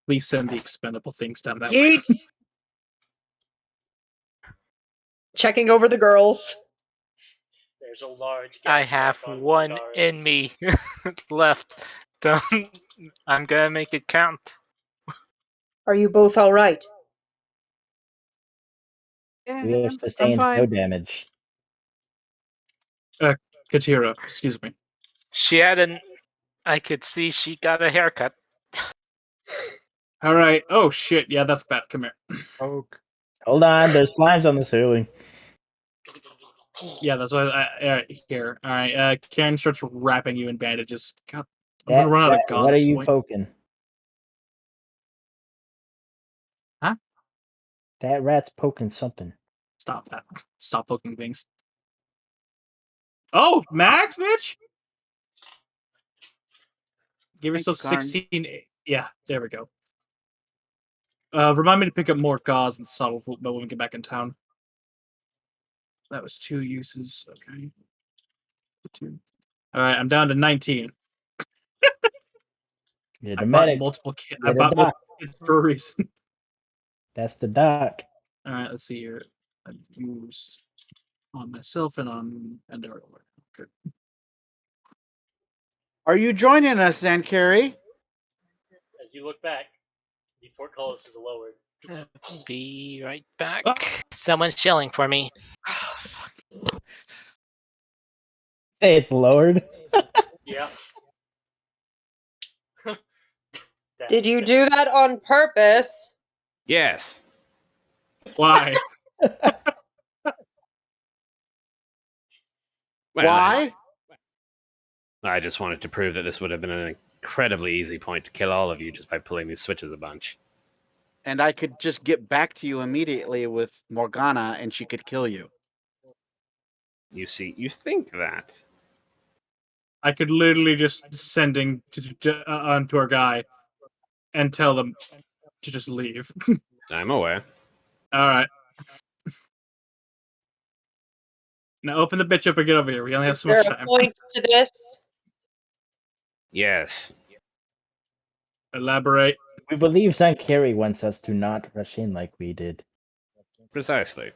D: Please send the expendable things down that way.
C: Yeet! Checking over the girls.
B: There's a large
F: I
B: gas
F: have
B: tank on
F: one
B: Andariel.
F: in me left. Don't. I'm gonna make it count.
C: Are you both alright?
A: We have
E: I'm
A: sustained no
E: fine.
A: damage.
D: Katira, excuse me.
F: She had an. I could see she got a haircut.
D: All right. Oh shit. Yeah, that's bad. Come here.
E: Poke.
A: Hold on, there's slimes on the ceiling.
D: Yeah, that's why. Here. All right. Karen starts wrapping you in bandages. God, I'm gonna run out of gauze.
A: What
D: at
A: are
D: this
A: you
D: point.
A: poking?
D: Huh?
A: That rat's poking something.
D: Stop that. Stop poking things. Oh, Max, bitch! Give
E: Thank
D: yourself
E: you, Karn.
D: 16. Yeah, there we go. Remind me to pick up more gauze and salt when we get back in town. That was 2 uses. Okay. 2. All right, I'm down to 19.
A: You're the
D: I bought
A: medic.
D: multiple kits.
A: You're
D: I
A: the
D: bought multiple
A: doc.
D: kits for a reason.
A: That's the doc.
D: All right, let's see here. I used on myself and on Andariel. Good.
E: Are you joining us then, Carrie?
B: As you look back, the portcullis is lowered.
F: Be right back.
D: Ah.
F: Someone's yelling for me.
A: Say it's lowered.
B: Yeah.
C: Did you do that on purpose?
H: Yes.
D: Why?
H: Well,
E: Why?
H: I just wanted to prove that this would have been an incredibly easy point to kill all of you just by pulling these switches a bunch.
E: And I could just get back to you immediately with Morgana and she could kill you.
H: You see, you think that.
D: I could literally just sending onto our guy and tell them to just leave.
H: I'm aware.
D: All right. Now open the bitch up and get over here. We only have
C: Is
D: so
C: there
D: much
C: a
D: time.
C: point to this?
H: Yes.
D: Elaborate.
A: We believe Zankiri wants us to not rush in like we did.
H: Precisely.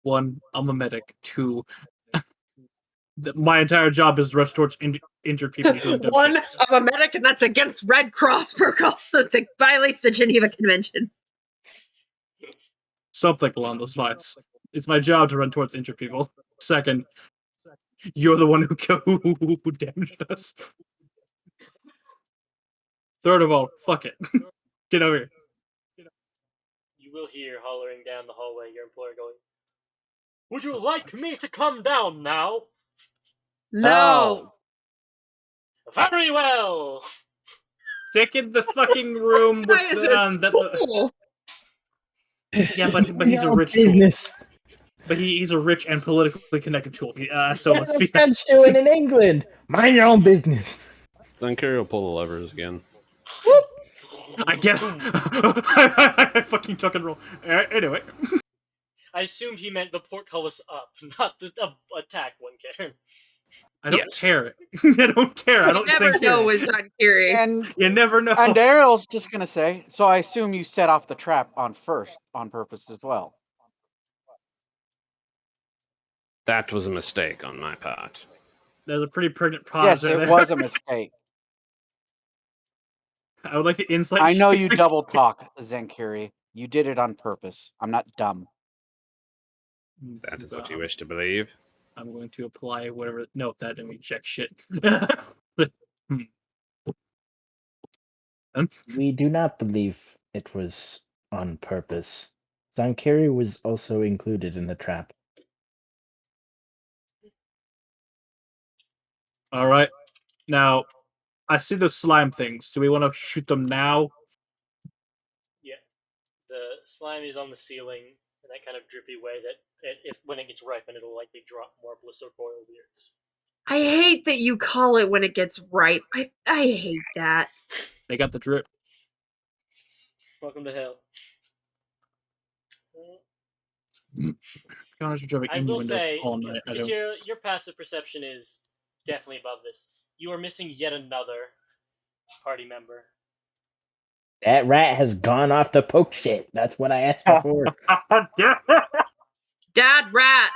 D: 1, I'm a medic. 2, my entire job is to rush towards injured people doing dumb
C: One,
D: shit.
C: I'm a medic, and that's against Red Cross protocol. That violates the Geneva Convention.
D: Something along those lines. It's my job to run towards injured people. 2nd, you're the one who damaged us. 3rd of all, fuck it. Get over here.
B: You will hear hollering down the hallway your employer going, Would you like me to come down now?
C: No.
B: Very well.
D: Stick in the fucking room with
C: Guy is
D: the
C: a tool.
D: yeah, but
A: Mind
D: he's a
A: your own
D: rich tool.
A: business.
D: But he's a rich and politically connected tool. So
A: What
D: let's
A: are
D: be
A: the French doing in England? Mind your own business.
H: Zancurio will pull the levers again.
D: I get. I fucking tuck and roll. Anyway,
B: I assumed he meant the portcullis up, not the attack one, Karen.
D: I don't
H: Yes.
D: care. I don't care. I
C: You
D: don't
C: never
D: think
C: know with Zankiri.
E: And
D: You never know.
E: and Daryl's just gonna say, so I assume you set off the trap on first on purpose as well.
H: That was a mistake on my part.
D: There's a pretty pregnant pause
E: Yes,
D: there.
E: it was a mistake.
D: I would like to insight.
E: I know
D: check
E: you
D: the-
E: double talk, Zenkiri. You did it on purpose. I'm not dumb.
H: That is what you wish to believe.
D: I'm going to apply whatever. No, that didn't mean check shit.
A: We do not believe it was on purpose. Zankiri was also included in the trap.
D: All right. Now, I see those slime things. Do we want to shoot them now?
B: Yeah. The slime is on the ceiling in that kind of drippy way that if when it gets ripened, it'll likely drop more blister coil beards.
C: I hate that you call it when it gets ripe. I hate that.
D: They got the drip.
B: Welcome to hell. I will say,
D: all night. I don't.
B: your passive perception is definitely above this. You are missing yet another party member.
A: That rat has gone off the poke shit. That's what I asked before.
C: Dad Rat,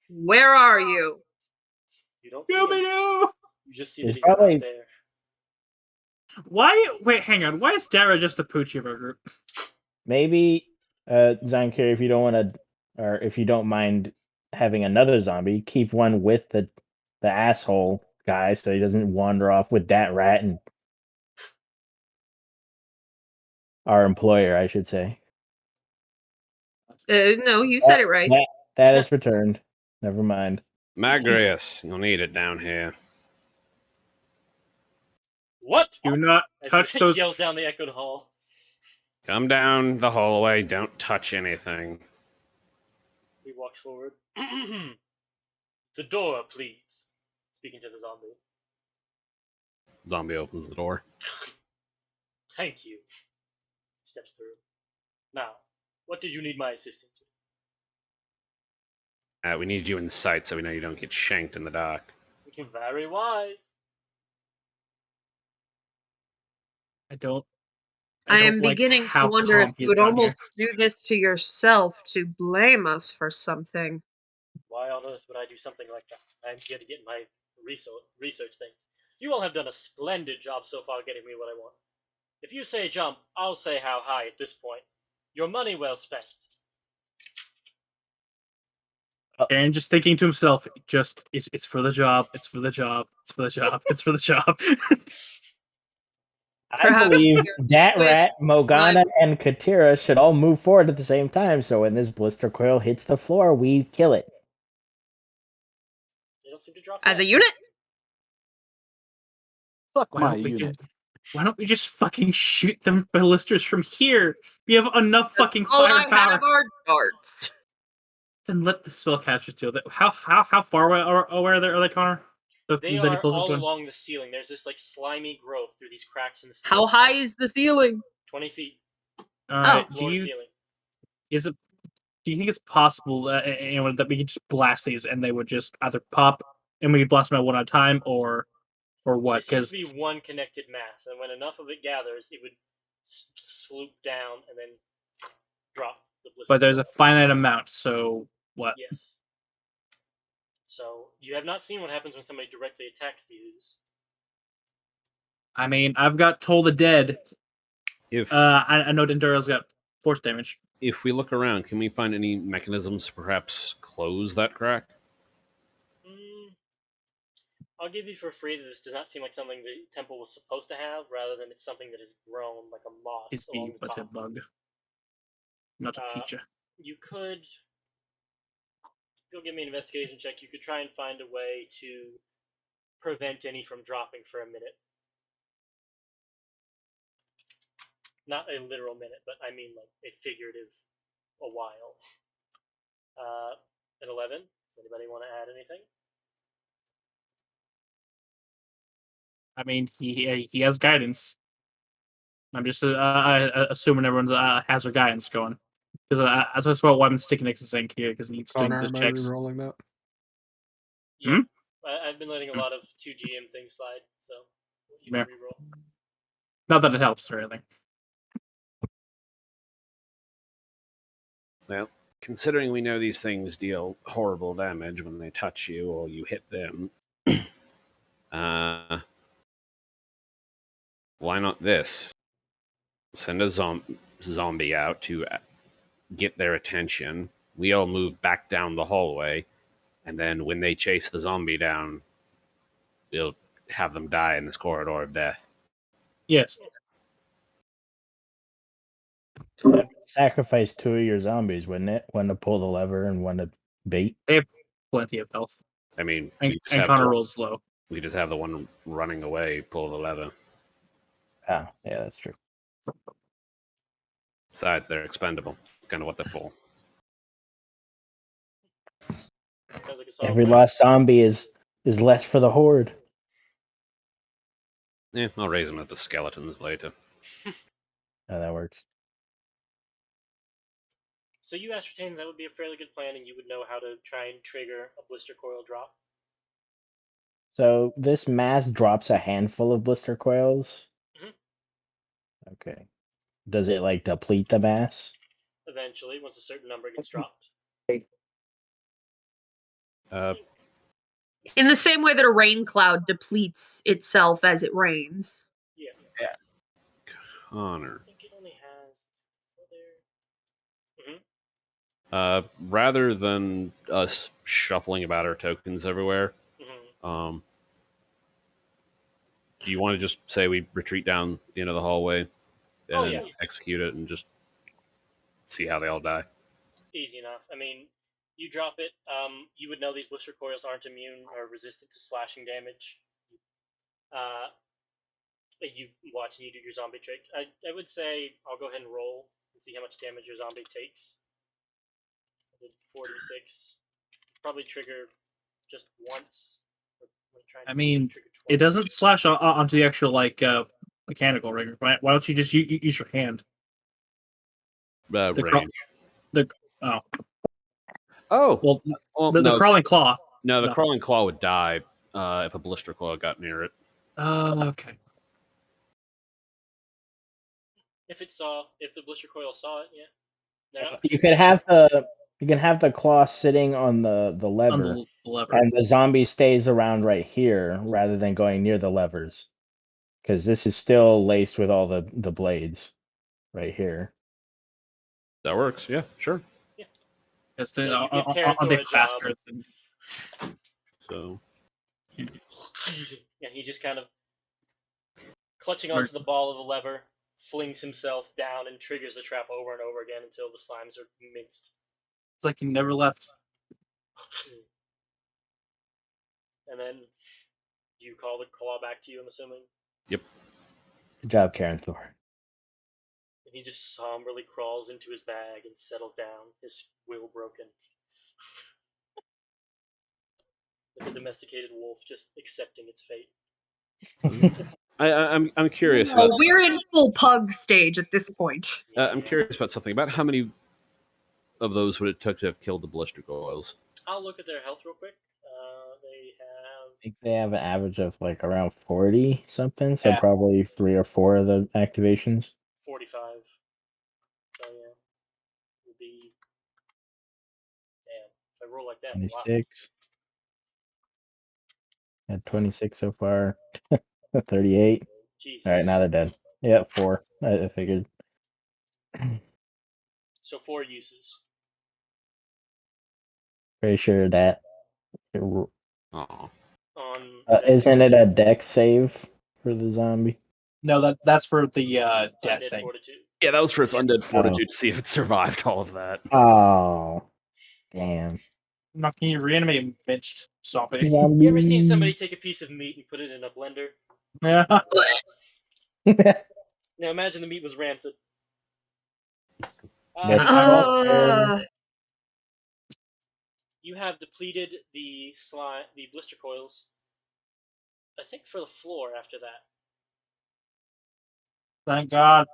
C: where are you?
B: You don't see him.
D: Scooby-Doo!
B: You just see that
A: It's
B: he's
A: probably-
B: not there.
D: Why? Wait, hang on. Why is Dara just the poochie of our group?
A: Maybe, Zankiri, if you don't want to, or if you don't mind having another zombie, keep one with the asshole guy so he doesn't wander off with that rat and our employer, I should say.
C: No, you said it right.
A: That is returned. Never mind.
H: Magrius, you'll need it down here.
B: What?
D: Do not
B: As
D: touch
B: he
D: those.
B: yells down the echoed hall.
H: Come down the hallway, don't touch anything.
B: He walks forward. The door, please. Speaking to the zombie.
H: Zombie opens the door.
B: Thank you. Steps through. Now, what did you need my assistance with?
H: We need you in sight so we know you don't get shanked in the dark.
B: Very wise.
C: I am
D: like
C: beginning to
D: how
C: wonder if
D: calm he
C: you
D: is
C: would
D: down here.
C: almost do this to yourself to blame us for something.
B: Why on earth would I do something like that? I'm here to get my research things. You all have done a splendid job so far getting me what I want. If you say jump, I'll say how high at this point. Your money well spent.
D: And just thinking to himself, it's for the job. It's for the job. It's for the job. It's for the job.
A: I
C: Perhaps
A: believe
C: you're
A: that
C: with
A: rat, Mogana, and Katira should all move forward at the same time. So when this blister coil hits the floor, we kill it.
B: They don't seem to drop
C: as
B: yet.
C: a unit.
E: Fuck
D: Why
E: my
D: don't we
E: unit.
D: why don't we just fucking shoot them ballisters from here? We have enough fucking
C: All I
D: firepower.
C: have are darts.
D: Then let the spellcasters do that. How far away are they, Connor?
B: They are all along the ceiling. There's this like slimy growth through these cracks in the ceiling.
C: How high is the ceiling?
B: 20 feet.
D: All right.
B: Floor to ceiling.
D: Do you think it's possible that we could just blast these and they would just either pop and we could blast them at one at a time, or what?
B: It seems
D: Because
B: to be one connected mass, and when enough of it gathers, it would swoop down and then drop the blister.
D: but there's a finite amount. So what?
B: Yes. So you have not seen what happens when somebody directly attacks these.
D: I mean, I've got Toll the Dead.
H: If
D: I know Denduro's got force damage.
H: if we look around, can we find any mechanisms to perhaps close that crack?
B: I'll give you for free that this does not seem like something the temple was supposed to have, rather than it's something that has grown like a moss
D: It's
B: along the
D: but a
B: top.
D: bug, not a feature.
B: You could you'll give me an investigation check, you could try and find a way to prevent any from dropping for a minute. Not a literal minute, but I mean like a figurative a while. An 11. Does anybody want to add anything?
D: I mean, he has guidance. I'm just assuming everyone has their guidance going. Because that's why I'm sticking next to Zinc here, because he's doing the checks.
I: Rolling that.
B: Yeah. I've been letting a lot of 2GM things slide, so you can reroll.
D: Not that it helps or anything.
G: Well, considering we know these things deal horrible damage when they touch you or you hit them, why not this? Send a zombie out to get their attention. We all move back down the hallway, and then when they chase the zombie down, we'll have them die in this corridor of death.
D: Yes.
A: Sacrifice 2 of your zombies, wouldn't it? One to pull the lever and one to bait.
D: They have plenty of health.
G: I mean,
D: and Connor rolls low.
G: We just have the one running away pull the lever.
A: Oh, yeah, that's true.
G: Besides, they're expendable. It's kind of what they're for.
B: Sounds like
A: Every last zombie is less for the horde.
G: Yeah, I'll raise them up as skeletons later.
A: Oh, that works.
B: So you ascertain that would be a fairly good plan, and you would know how to try and trigger a blister coil drop.
A: So this mass drops a handful of blister coils.
B: Mm-hmm.
A: Okay. Does it like deplete the mass?
B: Eventually, once a certain number gets dropped.
C: In the same way that a rain cloud depletes itself as it rains.
B: Yeah.
G: Connor.
B: I think it only has
G: Rather than us shuffling about our tokens everywhere, do you want to just say we retreat down the end of the hallway and execute it and just see how they all die?
B: Easy enough. I mean, you drop it, you would know these blister coils aren't immune or resistant to slashing damage. You watch and you do your zombie trick. I would say I'll go ahead and roll and see how much damage your zombie takes. I did 46. Probably trigger just once.
D: I mean, it doesn't slash onto the actual mechanical ring. Why don't you just use your hand?
G: Range.
D: Well, the crawling claw.
G: No, the crawling claw would die if a blister coil got near it.
D: Okay.
B: If the blister coil saw it, yeah.
A: You can have the claw sitting on the lever,
D: on the lever,
A: and the zombie stays around right here rather than going near the levers, because this is still laced with all the blades right here.
G: That works. Yeah, sure.
B: Yeah.
D: It's
B: so you give Karenthor a
D: faster.
G: So.
B: Yeah, he just kind of clutching onto the ball of the lever, flings himself down and triggers the trap over and over again until the slimes are minced.
D: It's like he never left.
B: And then you call the claw back to you, I'm assuming?
G: Yep.
A: Good job, Karenthor.
B: And he just somberly crawls into his bag and settles down, his will broken. Like a domesticated wolf just accepting its fate.
G: I'm curious.
C: We're in full pug stage at this point.
G: I'm curious about something. About how many of those would it took to have killed the blister coils?
B: I'll look at their health real quick.
A: I think they have an average of like around 40 something, so probably 3 or 4 of the activations.
B: 45. So yeah, would be. Damn, if I roll like that,
A: 26. Had 26 so far. 38.
B: Jesus.
A: All right, now they're dead. Yeah, 4. I figured.
B: So 4 uses.
A: Pretty sure that. Isn't it a dex save for the zombie?
D: No, that's for the death thing.
B: Fortitude.
G: Yeah, that was for its undead fortitude to see if it survived all of that.
A: Oh, damn.
D: Not can you reanimate a benched zombie?
B: You ever seen somebody take a piece of meat and put it in a blender?
D: Yeah.
B: Now imagine the meat was rancid.
A: Dice-aster.
B: You have depleted the blister coils. I think for the floor after that.
D: Thank God.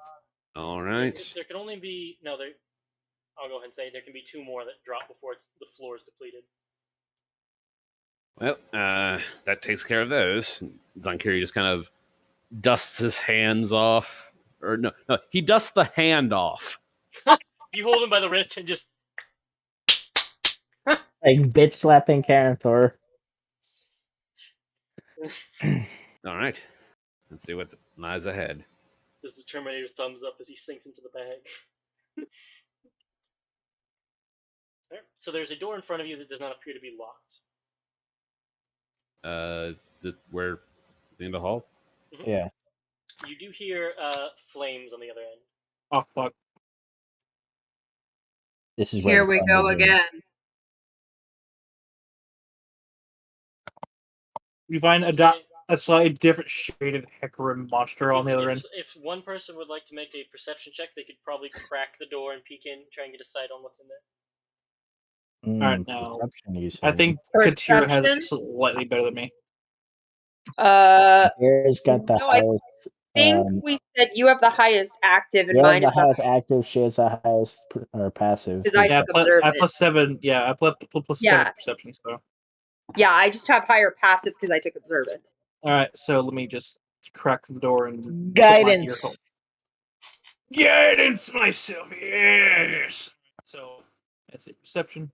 G: All right.
B: There can only be I'll go ahead and say there can be 2 more that drop before the floor is depleted.
G: Well, that takes care of those. Zankiri just kind of dusts his hands off. Or no, he dusts the hand off.
B: You hold him by the wrist and just
A: Like bitch slapping Karen Thor.
G: All right. Let's see what lies ahead.
B: does the Terminator thumbs up as he sinks into the bag. Alright, so there's a door in front of you that does not appear to be locked.
G: Where in the hall?
A: Yeah.
B: You do hear flames on the other end.
D: Oh fuck.
A: This is where
C: Here
A: the
C: we
A: fun
C: go
A: begins.
C: again.
D: You find a slightly different shaded Hecarim monster on the other end.
B: If one person would like to make a perception check, they could probably crack the door and peek in, try and get a sight on what's in there.
D: Alright, now
A: Perception, you
D: I
A: said.
D: think Katira has it
C: Perception?
D: slightly better than me.
A: Katira's got the
C: No, I
A: highest.
C: think we said you have the highest active and
A: You have
C: mine
A: the
C: is the
A: highest active. She has the highest passive.
C: because I
D: Yeah,
C: took
D: I
C: observant.
D: plus 7. Yeah, I plus 7
C: Yeah.
D: to perception. So,
C: Yeah, I just have higher passive because I took observant.
D: all right. So let me just crack the door and put my ear
A: Guidance.
D: hole. Guidance myself. Yes. So that's it. Perception.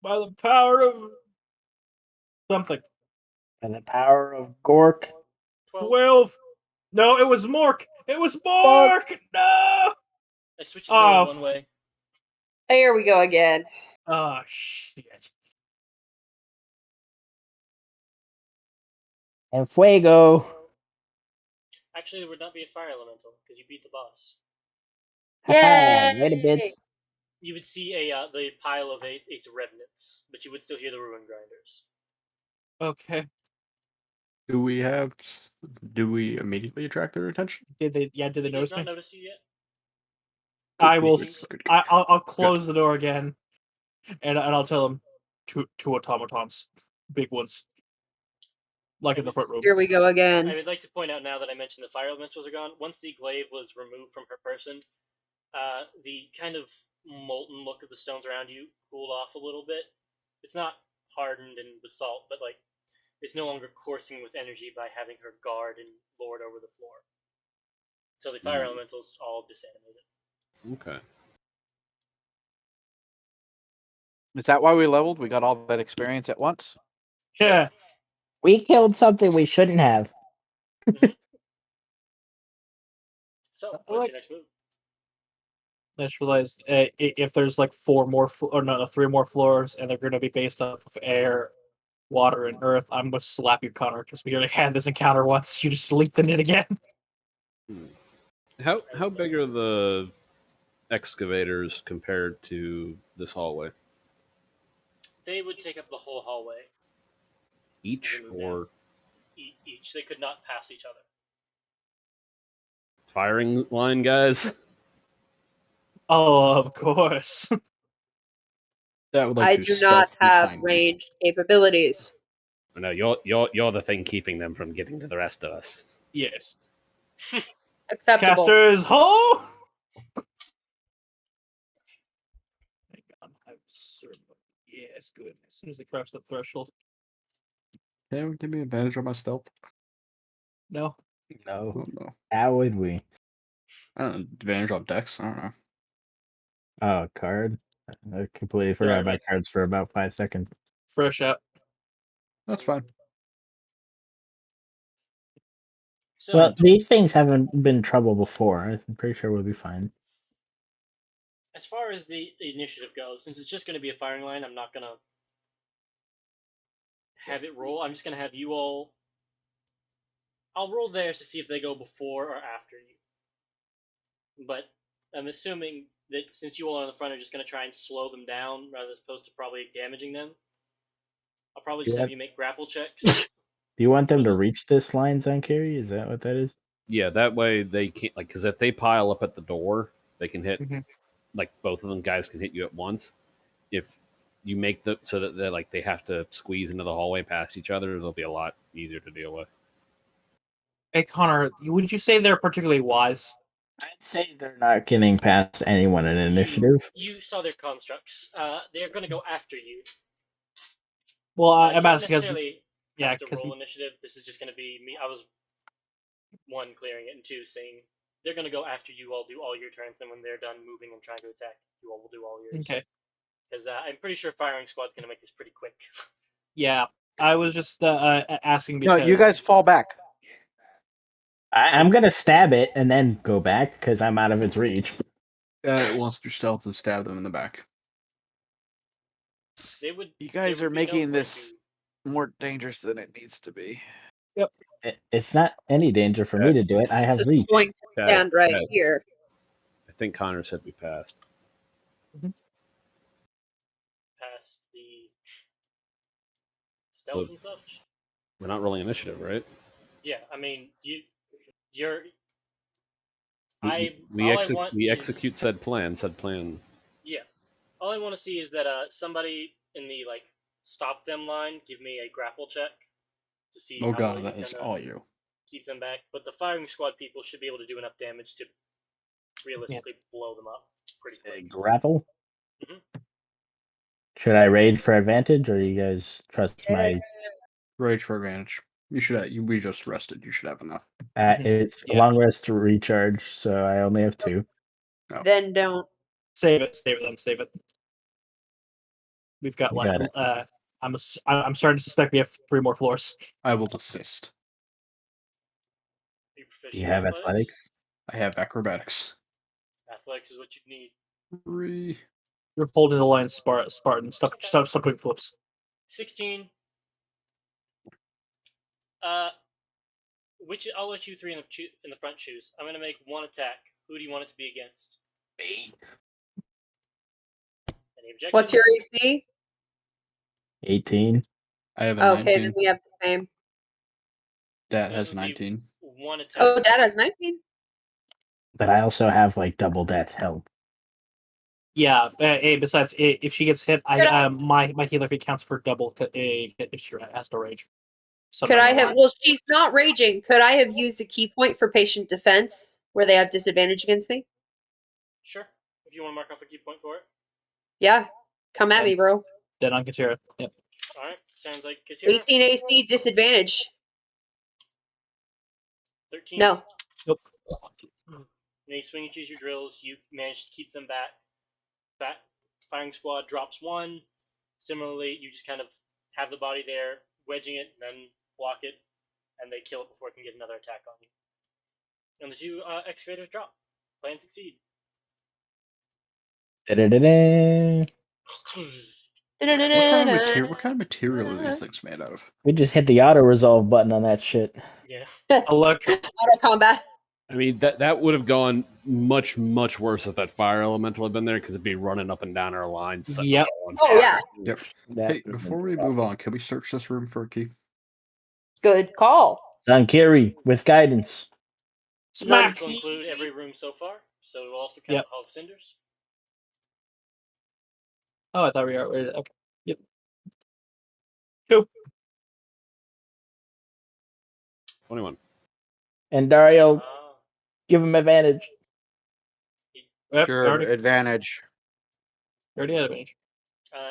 D: By the power of something.
A: And the power of Gork.
D: 12. No, it was Mork. It was Mork. No.
B: I switched the door one way.
C: Here we go again.
D: Oh shit.
A: And Fuego.
B: Actually, it would not be a fire elemental because you beat the boss.
A: Haha, wait a bit.
B: You would see the pile of its remnants, but you would still hear the ruin grinders.
D: Okay.
I: Do we immediately attract their attention?
D: Did they
B: He
D: notice
B: does not
D: me?
B: notice you yet.
D: I will.
I: Good, good, good.
D: I'll close the door again, and I'll tell them two automatons, big ones, like in the front room.
C: Here we go again.
B: I would like to point out now that I mentioned the fire elementals are gone. Once the glaive was removed from her person, the kind of molten look of the stones around you cooled off a little bit. It's not hardened and basalt, but like it's no longer coursing with energy by having her guard and lord over the floor. So the fire elementals all disanimated.
G: Okay.
E: Is that why we leveled? We got all that experience at once?
D: Yeah.
A: We killed something we shouldn't have.
B: So, what's your next move?
D: I just realized if there's like 3 more floors, and they're going to be based off of air, water, and earth, I'm going to slap you, Connor, because we already had this encounter once. You just leaped in it again.
G: How big are the excavators compared to this hallway?
B: They would take up the whole hallway.
G: Each or
B: each? They could not pass each other.
G: Firing line guys?
D: Oh, of course.
I: That would
C: I do not have ranged capabilities.
G: No, you're the thing keeping them from getting to the rest of us.
D: Yes.
C: Acceptable.
D: Casters, ho! Hang on, yes, good. As soon as they cross the threshold.
I: Can give me advantage on my stealth?
D: No.
A: No.
I: Oh, no.
A: How would we?
I: Advantage on dex? I don't know.
A: Oh, card. I completely forgot about cards for about 5 seconds.
D: Fresh out.
I: That's fine.
B: So,
A: Well, these things haven't been trouble before. I'm pretty sure we'll be fine.
B: as far as the initiative goes, since it's just going to be a firing line, I'm not going to have it roll. I'm just going to have you all. I'll roll theirs to see if they go before or after you. But I'm assuming that since you all on the front are just going to try and slow them down rather as opposed to probably damaging them, I'll probably just have you make grapple checks.
A: Do you want them to reach this line, Zankiri? Is that what that is?
G: Yeah, that way they can't, like, because if they pile up at the door, they can hit,
D: Mhm.
G: like, both of them guys can hit you at once. If you make the so that they're like they have to squeeze into the hallway past each other, they'll be a lot easier to deal with.
D: Hey, Connor, would you say they're particularly wise?
A: I'd say they're not getting past anyone in initiative.
B: You saw their constructs. They're going to go after you.
D: Well,
B: You
D: I'm
B: don't
D: asking because
B: necessarily
D: yeah,
B: have to
D: because
B: roll initiative. This is just going to be me. I was one clearing it and two saying they're going to go after you all, do all your turns, and when they're done moving and trying to attack, you all will do all yours.
D: okay,
B: Because I'm pretty sure firing squad's going to make this pretty quick.
D: yeah, I was just asking
E: No,
D: because
E: you guys fall back.
A: I'm gonna stab it and then go back because I'm out of its reach.
I: It wants to stealth and stab them in the back.
B: They would.
E: You guys
B: there
E: are
B: would be no
E: making
B: way
E: this more dangerous than it needs to be.
A: It's not any danger for me to do it. I have
C: Just
A: reach.
C: going to
G: Guys,
C: stand right
G: guys,
C: here.
G: I think Connor said we passed.
B: past the stealth and such.
G: We're not rolling initiative, right?
B: Yeah, I mean you're.
G: We
B: all I want
G: execute
B: is,
G: said plan. Said plan.
B: yeah. All I want to see is that somebody in the like stop them line give me a grapple check to see
I: Oh
B: how well
I: god,
B: you
I: that is
B: can
I: all you.
B: keep them back. But the firing squad people should be able to do enough damage to realistically blow them up pretty quick.
A: Grapple.
B: Mhm.
A: Should I raid for advantage, or you guys trust my?
I: Rage for advantage. You should have, we just rested. You should have enough.
A: It's a
D: Yeah.
A: long rest to recharge, so I only have 2.
I: Oh.
C: Then don't.
D: save it, save it. We've got
A: You
D: like
A: got it.
D: I'm starting to suspect we have 3 more floors.
I: I will desist.
B: Are you
A: Do
B: proficient
A: you
B: in
A: have
B: athletics?
A: athletics?
I: I have acrobatics.
B: Athletics is what you need.
I: 3.
D: You're holding the line, Spartan. Stop doing flips.
B: 16. Which I'll let you three in the front choose. I'm gonna make one attack. Who do you want it to be against?
A: Me.
B: Any objections?
C: What's your AC?
A: 18.
I: I have a
C: Okay,
I: 19.
C: then we have the same.
I: Dad
B: This
I: has a
B: would be
I: 19.
B: one attack.
C: Oh, Dad has 19.
A: But I also have like double Dad's help.
D: Yeah. Besides, if she gets hit,
C: Could I-
D: my healer fee counts for double if she has to rage.
C: Could I have? Well, she's not raging. Could I have used a key point for patient defense where they have disadvantage against me?
B: Sure. If you want to mark off a key point for it.
C: Yeah, come at me, bro.
D: Then on Katira. Yep.
B: All right. Sounds like Katira.
C: 18 AC disadvantage.
B: 13.
C: No.
D: Nope.
B: And you swing and choose your drills. You manage to keep them back. Firing squad drops 1. Similarly, you just kind of have the body there, wedging it, then block it, and they kill it before it can get another attack on you. And the 2 excavators drop. Plan succeed.
A: Da-da-da-da.
I: What kind of material are these things made out of?
A: We just hit the auto resolve button on that shit.
B: Yeah.
D: Electric.
C: Auto combat.
G: I mean, that would have gone much worse if that fire elemental had been there because it'd be running up and down our lines. setting us
D: Yep.
G: all on
C: Oh,
G: fire.
C: yeah.
I: Yep.
A: That
I: Hey, before we move on, can we search this room for a key?
C: Good call.
A: Zankiri with guidance.
D: Smack.
B: Which will include every room so far. So it will also count
D: Yep.
B: Hall of Cinders.
D: Oh, I thought we were okay. Yep. 2.
G: 21.
A: And Dario, give him advantage.
D: Yep,
E: Sure, advantage.
D: already had advantage.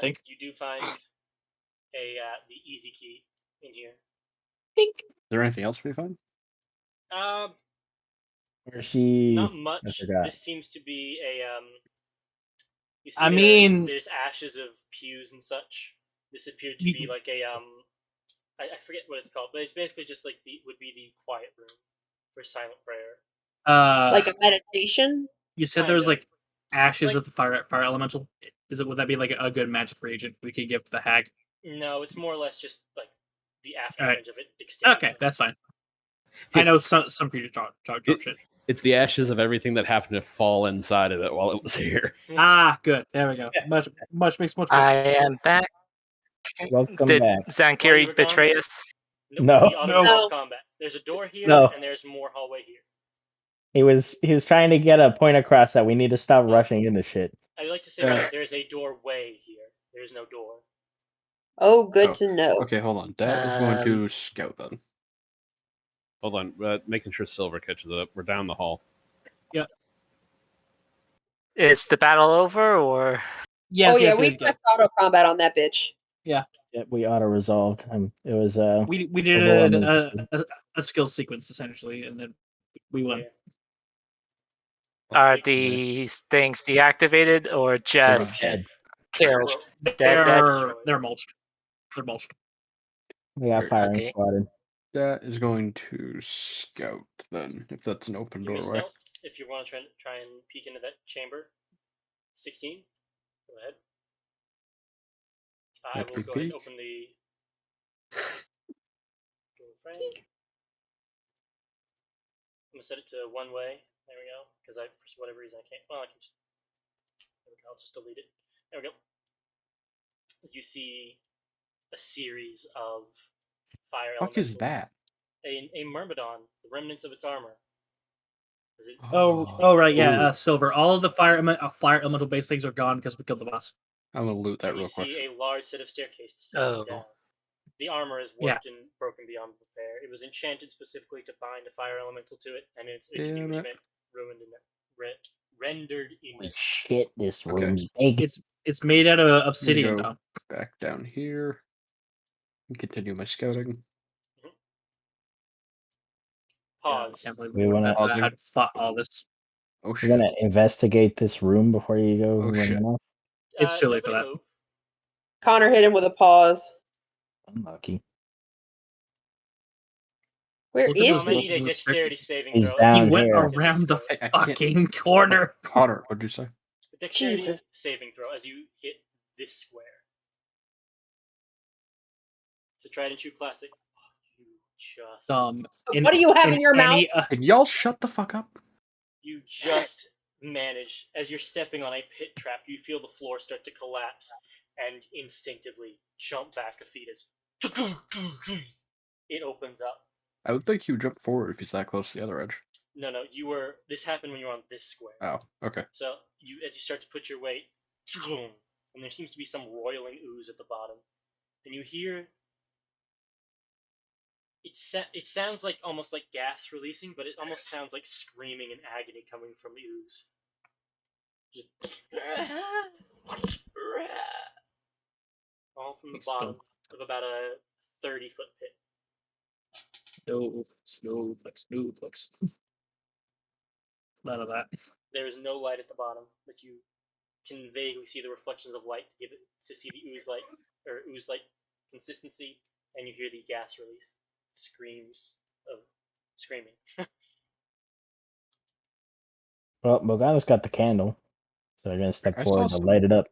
D: Think.
B: You do find the easy key in here.
D: Think.
I: Is there anything else we find?
A: Where's she?
B: Not
A: I
B: much.
A: forgot.
B: This seems to be a you see
D: I mean-
B: there's ashes of pews and such. This appeared to be like a I forget what it's called, but it's basically just like would be the quiet room for silent prayer.
C: Like a meditation?
D: You said there was
B: Kinda.
D: like ashes
B: Like-
D: of the fire elemental. Would that be like a good magic reagent we could give to the hag?
B: No, it's more or less just like the after
D: Alright.
B: image of it extinguishing.
D: Okay, that's fine. I know some creatures drop shit.
H: It's the ashes of everything that happened to fall inside of it while it was here.
D: Ah, good. There we go. Makes much more
F: I
D: sense.
F: am back.
A: Welcome
F: Did
A: back.
B: While you
F: Zankiri
B: were
F: betray
B: gone-
F: us?
B: Nope,
A: No.
B: we auto-resolved
C: No.
B: combat. There's a door here,
A: No.
B: and there's more hallway here.
A: He was trying to get a point across that we need to stop rushing into shit.
B: I'd like to say that there's a doorway here. There's no door.
C: Oh, good
I: Oh,
C: to know.
I: Okay, hold on. That is going to scout then.
H: Hold on, making sure Silver catches up. We're down the hall.
F: Is the battle over, or
D: Yes,
C: oh yeah,
D: yes,
C: we
D: yes,
C: pressed auto combat on that bitch.
A: Yeah, we auto resolved. It was
D: we
A: little
D: did
A: emergency.
D: a skill sequence essentially, and then we won.
B: Yeah.
F: are these things deactivated or just
A: dead.
F: killed? Dead,
D: They're
F: dead.
D: they're mulched. They're mulched.
A: We got firing
F: Okay.
A: spotted.
I: That is going to scout then, if that's an open
B: Give me
I: doorway.
B: stealth if you want to try and peek into that chamber. 16. Go ahead. I
I: That
B: will
I: can
B: go ahead and
I: peek.
B: open the door frame. I'm gonna set it to one way. There we go. Because for whatever reason, I can't. Well, I can just. There we go. I'll just delete it. There we go. You see a series of fire
I: Fuck
B: elementals.
I: is that?
B: A myrmidon, the remnants of its armor. Is it?
D: Oh, right, yeah,
I: Ooh.
D: Silver. All of the fire elemental based things are gone because we killed the boss.
I: I'm gonna loot that
B: And you
I: real quick.
B: see a large set of staircase descending
F: Oh.
B: down. The armor is warped and broken beyond repair. It was enchanted specifically to bind a fire elemental to it, and its extinguishment ruined and rendered
A: Holy
B: in.
A: shit, this
I: Okay.
A: room's big.
D: It's made out of
I: I'm
D: obsidian
I: gonna
D: now.
I: go back down here and continue my scouting.
B: Pause.
D: Can't believe
A: We
D: we
A: wanna-
D: had fought all this.
I: Oh
A: We're
I: shit.
A: gonna investigate this room before you go
I: Oh,
A: running
I: shit.
A: off.
D: It's too late for
B: Nobody
D: that.
B: move.
C: Connor hit him with a pause.
A: Unlucky.
C: Where
D: Look at
C: is
D: those
B: I'm gonna
C: he?
B: need a
D: little
B: dexterity
D: staircase.
B: saving
A: He's
B: throw.
A: down
D: He went
A: here.
D: around the
I: I can't-
D: fucking corner.
I: Connor, what'd you say?
B: A dexterity
C: Jesus.
B: saving throw as you hit this square. It's a tried and true classic. Oh, you just.
C: What do you have in your mouth?
I: Can y'all shut the fuck up?
B: You just manage, as you're stepping on a pit trap, you feel the floor start to collapse and instinctively jump back a feet as it opens up.
I: I would think he would jump forward if he's that close to the other edge.
B: No, this happened when you were on this square.
I: Oh, okay.
B: So, as you start to put your weight, and there seems to be some roiling ooze at the bottom, and you hear it sounds like almost like gas releasing, but it almost sounds like screaming and agony coming from the ooze. Just all from the bottom of about a 30-foot pit.
D: Snowflakes. None of that.
B: There is no light at the bottom, but you can vaguely see the reflections of light to see the ooze-like consistency, and you hear the gas release screams of screaming.
A: Well, Morgana's got the candle, so I'm gonna step
I: I
A: forward
I: saw
A: to
I: some
A: light it up.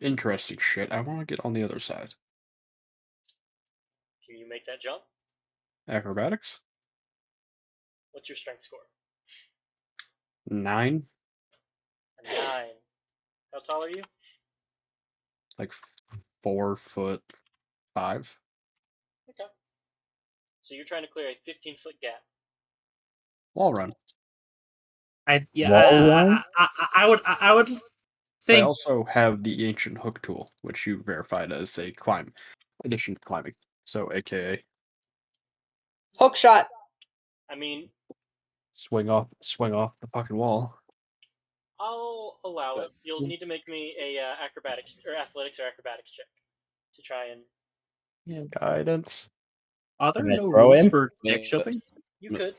I: interesting shit. I want to get on the other side.
B: Can you make that jump?
I: Acrobatics?
B: What's your strength score?
I: 9.
B: A 9. How tall are you?
I: Like 4'5".
B: Okay. So you're trying to clear a 15-foot gap.
I: Wall run.
D: I would
I: I
D: think
I: also have the ancient hook tool, which you verified as a climb addition to climbing. So, aka
C: Hook shot.
B: I mean,
I: swing off the fucking wall.
B: I'll allow it. You'll need to make me a acrobatics or athletics check to try and.
I: Guidance.
D: are there
A: Can I
D: no
A: throw
D: rules
A: him?
D: for deck jumping?
B: You could.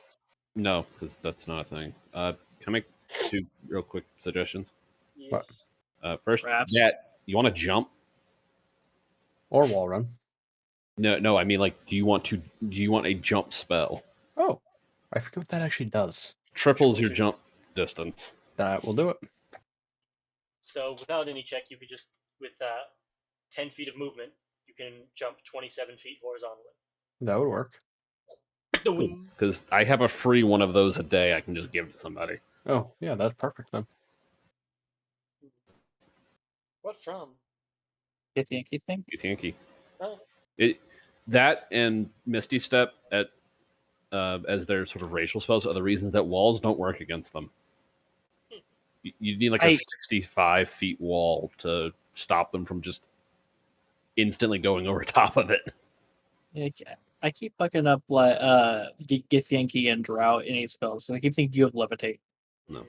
H: No, because that's not a thing. Can I make 2 real quick suggestions?
B: Yes.
H: First,
D: Perhaps.
H: you want to jump?
I: Or wall run.
H: No. I mean, like, do you want a jump spell?
I: Oh, I forget what that actually does.
H: Triples your jump distance.
I: That will do it.
B: So without any check, you could just with 10 feet of movement, you can jump 27 feet horizontally.
I: That would work.
H: Because I have a free one of those a day. I can just give to somebody.
I: Oh, yeah, that's perfect then.
B: What from?
D: Yankee thing.
H: Yankee.
B: Oh,
H: That and Misty Step as their sort of racial spells are the reasons that walls don't work against them. You need like a 65 feet wall to stop them from just instantly going over top of it.
D: Yeah, I keep fucking up like Githyanki and Drought innate spells. I keep thinking you have Levitate.
H: No.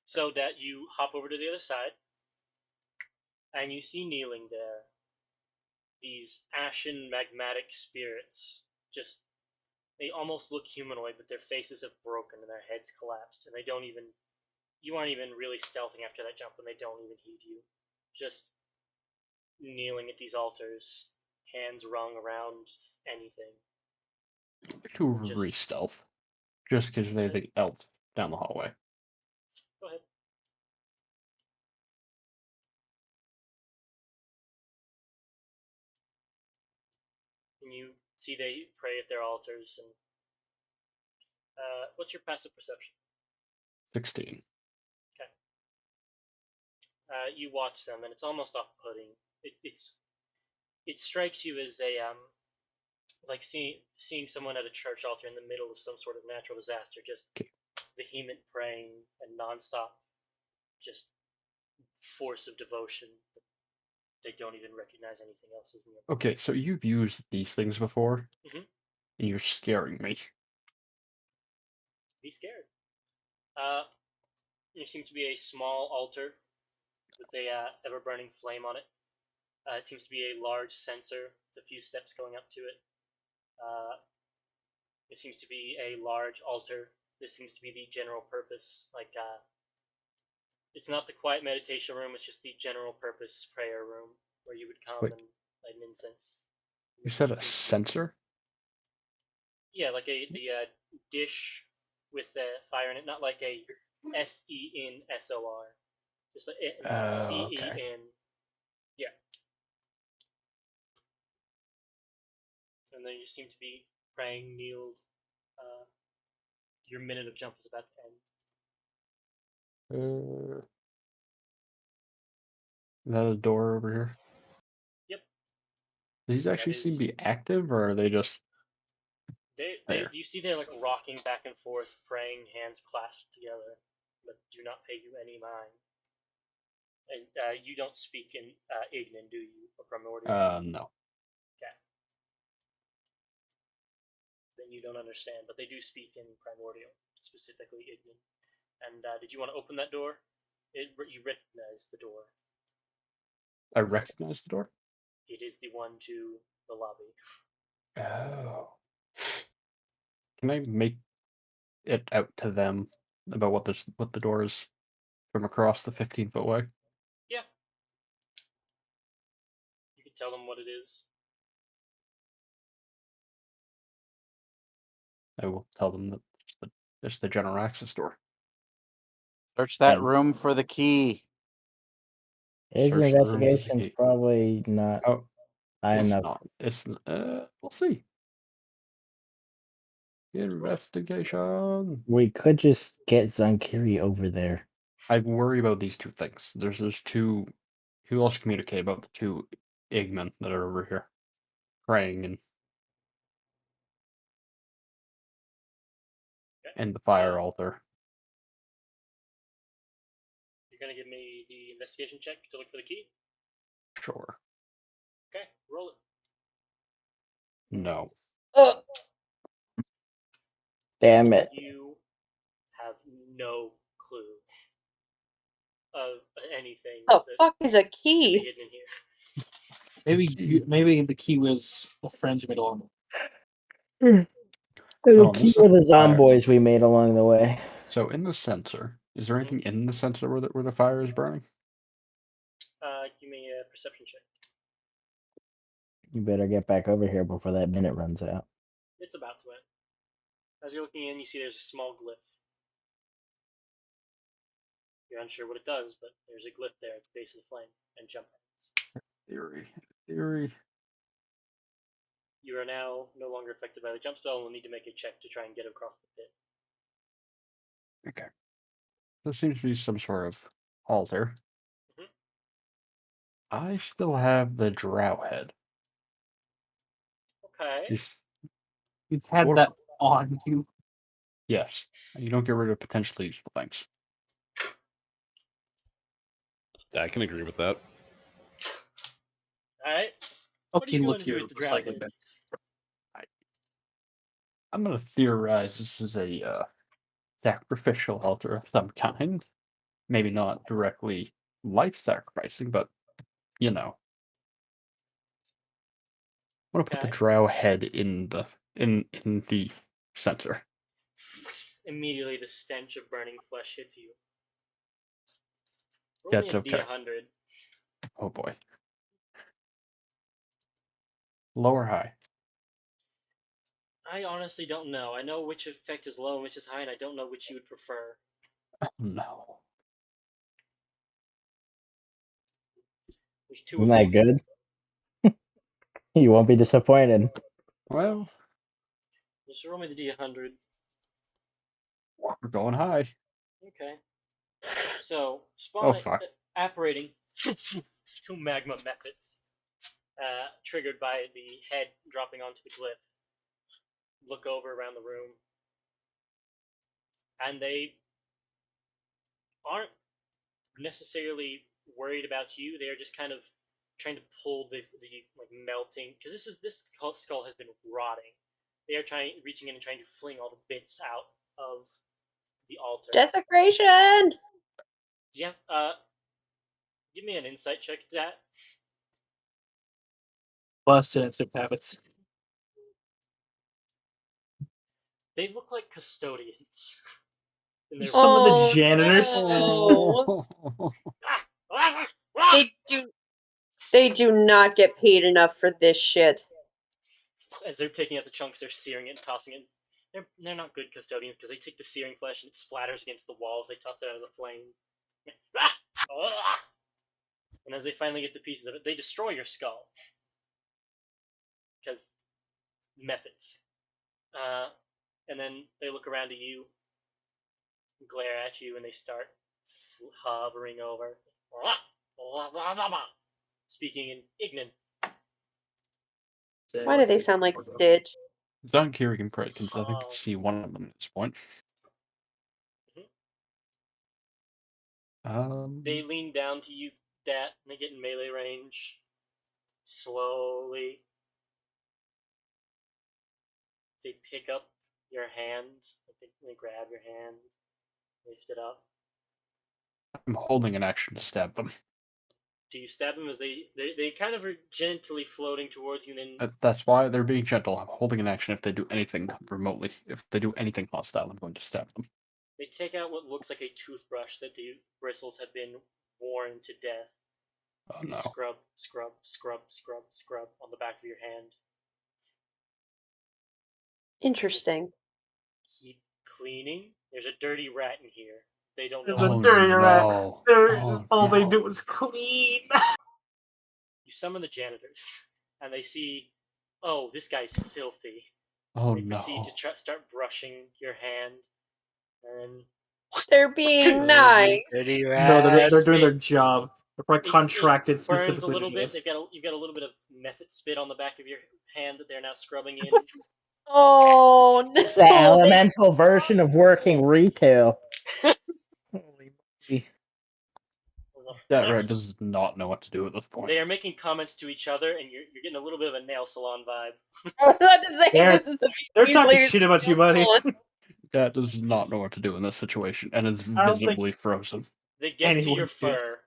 B: So that you hop over to the other side, and you see kneeling there these ashen magmatic spirits. Just they almost look humanoid, but their faces have broken and their heads collapsed, and they don't even. You aren't even really stealthing after that jump, and they don't even heed you. Just kneeling at these altars, hands wrung around anything.
I: To re-stealth. Just because they think else down the hallway.
B: Go ahead. And you see they pray at their altars. And what's your passive perception?
I: 16.
B: Okay. You watch them, and it's almost off-putting. It strikes you as a like seeing someone at a church altar in the middle of some sort of natural disaster, just vehement praying and nonstop, just force of devotion. They don't even recognize anything else as near.
I: Okay, so you've used these things before,
B: Mhm.
I: and you're scaring me.
B: Be scared. There seems to be a small altar with a ever-burning flame on it. It seems to be a large censer with a few steps going up to it. It seems to be a large altar. This seems to be the general purpose. It's not the quiet meditation room. It's just the general purpose prayer room where you would come
I: Wait.
B: and light an incense.
I: You said a sensor?
B: Yeah, like the dish with the fire in it, not like a SENSOR, just a CEN.
I: Okay.
B: Yeah. And then you seem to be praying, kneeled. Your minute of jump is about to end.
I: Is that a door over here?
B: Yep.
I: These actually seem to be active, or are they just there?
B: You see they're like rocking back and forth, praying, hands clasped together, but do not pay you any mind. And you don't speak in Ignan, do you? Or Primordial?
I: No.
B: Okay. Then you don't understand, but they do speak in Primordial, specifically Ignan. And did you want to open that door? You recognize the door.
I: I recognize the door?
B: It is the one to the lobby.
I: Oh. Can I make it out to them about what the door is from across the 15-foot way?
B: Yeah. You can tell them what it is.
I: I will tell them that it's the general access door.
E: Search that room for the key.
A: His investigation's probably not high
I: it's
A: enough.
I: not. It's we'll see. Investigation.
A: We could just get Zankiri over there.
I: I worry about these two things. There's two. Who else communicate about the two Igmen that are over here, praying and the fire altar.
B: You're gonna give me the investigation check to look for the key?
I: Sure.
B: Okay, roll it.
I: No.
A: Damn it.
B: You have no clue of anything.
C: The fuck is a key?
B: Hidden in here.
D: Maybe the key was the friends you made along.
A: The key were the zomboys we made along the way.
I: So in the sensor, is there anything in the sensor where the fire is burning?
B: Give me a perception check.
A: You better get back over here before that minute runs out.
B: It's about to end. As you're looking in, you see there's a small glyph. You're unsure what it does, but there's a glyph there at the base of the flame and jump hands.
I: Theory.
B: You are now no longer affected by the jump spell and will need to make a check to try and get across the pit.
I: Okay. There seems to be some sort of altar.
B: Mhm.
I: I still have the drow head.
B: Okay.
D: You had
I: Or-
D: that on you.
I: Yes. You don't get rid of potentially useful things.
H: I can agree with that.
B: Alright. What are
D: Okay,
B: you going
D: look
B: to do
D: here,
B: with the drow
D: recycling
B: head?
D: bin.
I: I'm going to theorize this is a sacrificial altar of some kind. Maybe not directly life sacrificing, but you know. I'm gonna put the
B: Okay.
I: drow head in the center.
B: Immediately, the stench of burning flesh hits you. Roll me
I: That's
B: a
I: okay.
B: D100.
I: Oh boy. Low or high?
B: I honestly don't know. I know which effect is low and which is high, and I don't know which you would prefer.
I: Oh, no.
B: There's two
A: Isn't
B: of
A: that
B: them.
A: good? You won't be disappointed.
I: Well,
B: Just roll me the D100.
I: we're going high.
B: Okay. So,
I: Oh
B: spawn
I: fuck.
B: apparating two magma methods, triggered by the head dropping onto the glyph. Look over around the room, and they aren't necessarily worried about you. They are just kind of trying to pull the like melting, because this skull has been rotting. They are reaching in and trying to fling all the bits out of the altar.
C: Desecration!
B: Yeah. Give me an insight check to that.
D: Busted and soup habits.
B: They look like custodians. In their
D: Some of the
C: Oh,
D: janitors.
C: no.
B: Ah!
C: They do not get paid enough for this shit.
B: As they're taking out the chunks, they're searing it and tossing it. They're not good custodians because they take the searing flesh and it splatters against the walls. They toss it out of the flame. And as they finally get the pieces of it, they destroy your skull. Because methods. And then they look around at you, glare at you, and they start hovering over. Speaking in Ignan.
C: Why do they sound like Stitch?
I: Dunkirk and Predkins, I think I see one of them at this point.
B: They lean down to you, Dat, and they get in melee range. Slowly. They pick up your hand. They grab your hand, lift it up.
I: I'm holding an action to stab them.
B: Do you stab them as they kind of are gently floating towards you, and then
I: That's why they're being gentle. I'm holding an action if they do anything remotely. If they do anything hostile, I'm going to stab them.
B: they take out what looks like a toothbrush that the bristles have been worn to death.
I: Oh no.
B: Scrub, scrub, scrub, scrub, scrub on the back of your hand.
C: Interesting.
B: Keep cleaning. There's a dirty rat in here. They don't know
D: There's
B: what
D: a
B: to
D: dirty
B: do.
D: rat.
I: No.
D: All they
I: no.
D: do is clean.
B: You summon the janitors, and they see, oh, this guy's filthy.
I: Oh
B: They proceed to
I: no.
B: start brushing your hand, and
C: They're being nice.
F: Dirty
D: No,
F: rat.
D: they're doing their
B: spit.
D: job. They're probably
B: It
D: contracted
B: burns a
D: specifically to
B: little
D: do
B: bit.
D: this.
B: You've got a little bit of method spit on the back of your hand that they're now scrubbing in.
C: Oh
A: It's the
C: no!
A: elemental version of working retail. Holy moly.
I: That rat does not know what to do at this point.
B: They are making comments to each other, and you're getting a little bit of a nail salon vibe.
C: I was about to say this is the
D: They're
C: these
D: talking
C: ladies
D: shit about you, buddy.
I: That does not know what to do in this situation and is
D: I don't think
I: visibly frozen.
B: They get to
D: anyone
B: your
D: did.
B: fur,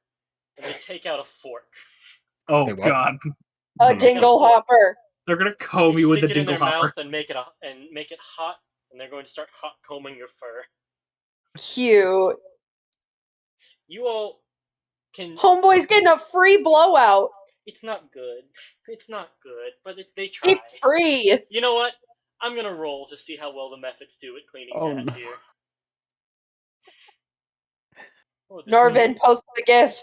B: and they take out a fork.
D: Oh
I: Wait, what?
D: god,
C: A
I: No.
C: dingle hopper.
D: they're gonna comb
B: They
D: you with
B: stick
D: a
B: it in
D: dingle
B: their
D: hopper.
B: mouth and make it hot, and they're going to start hot combing your fur.
C: Cute.
B: You all can.
C: Homeboy's getting a free blowout.
B: It's not good. It's not good, but they try.
C: It's free.
B: You know what? I'm gonna roll to see how well the methods do at cleaning
I: Oh,
B: that
I: no.
B: here. Oh,
C: Norvin, post the gif.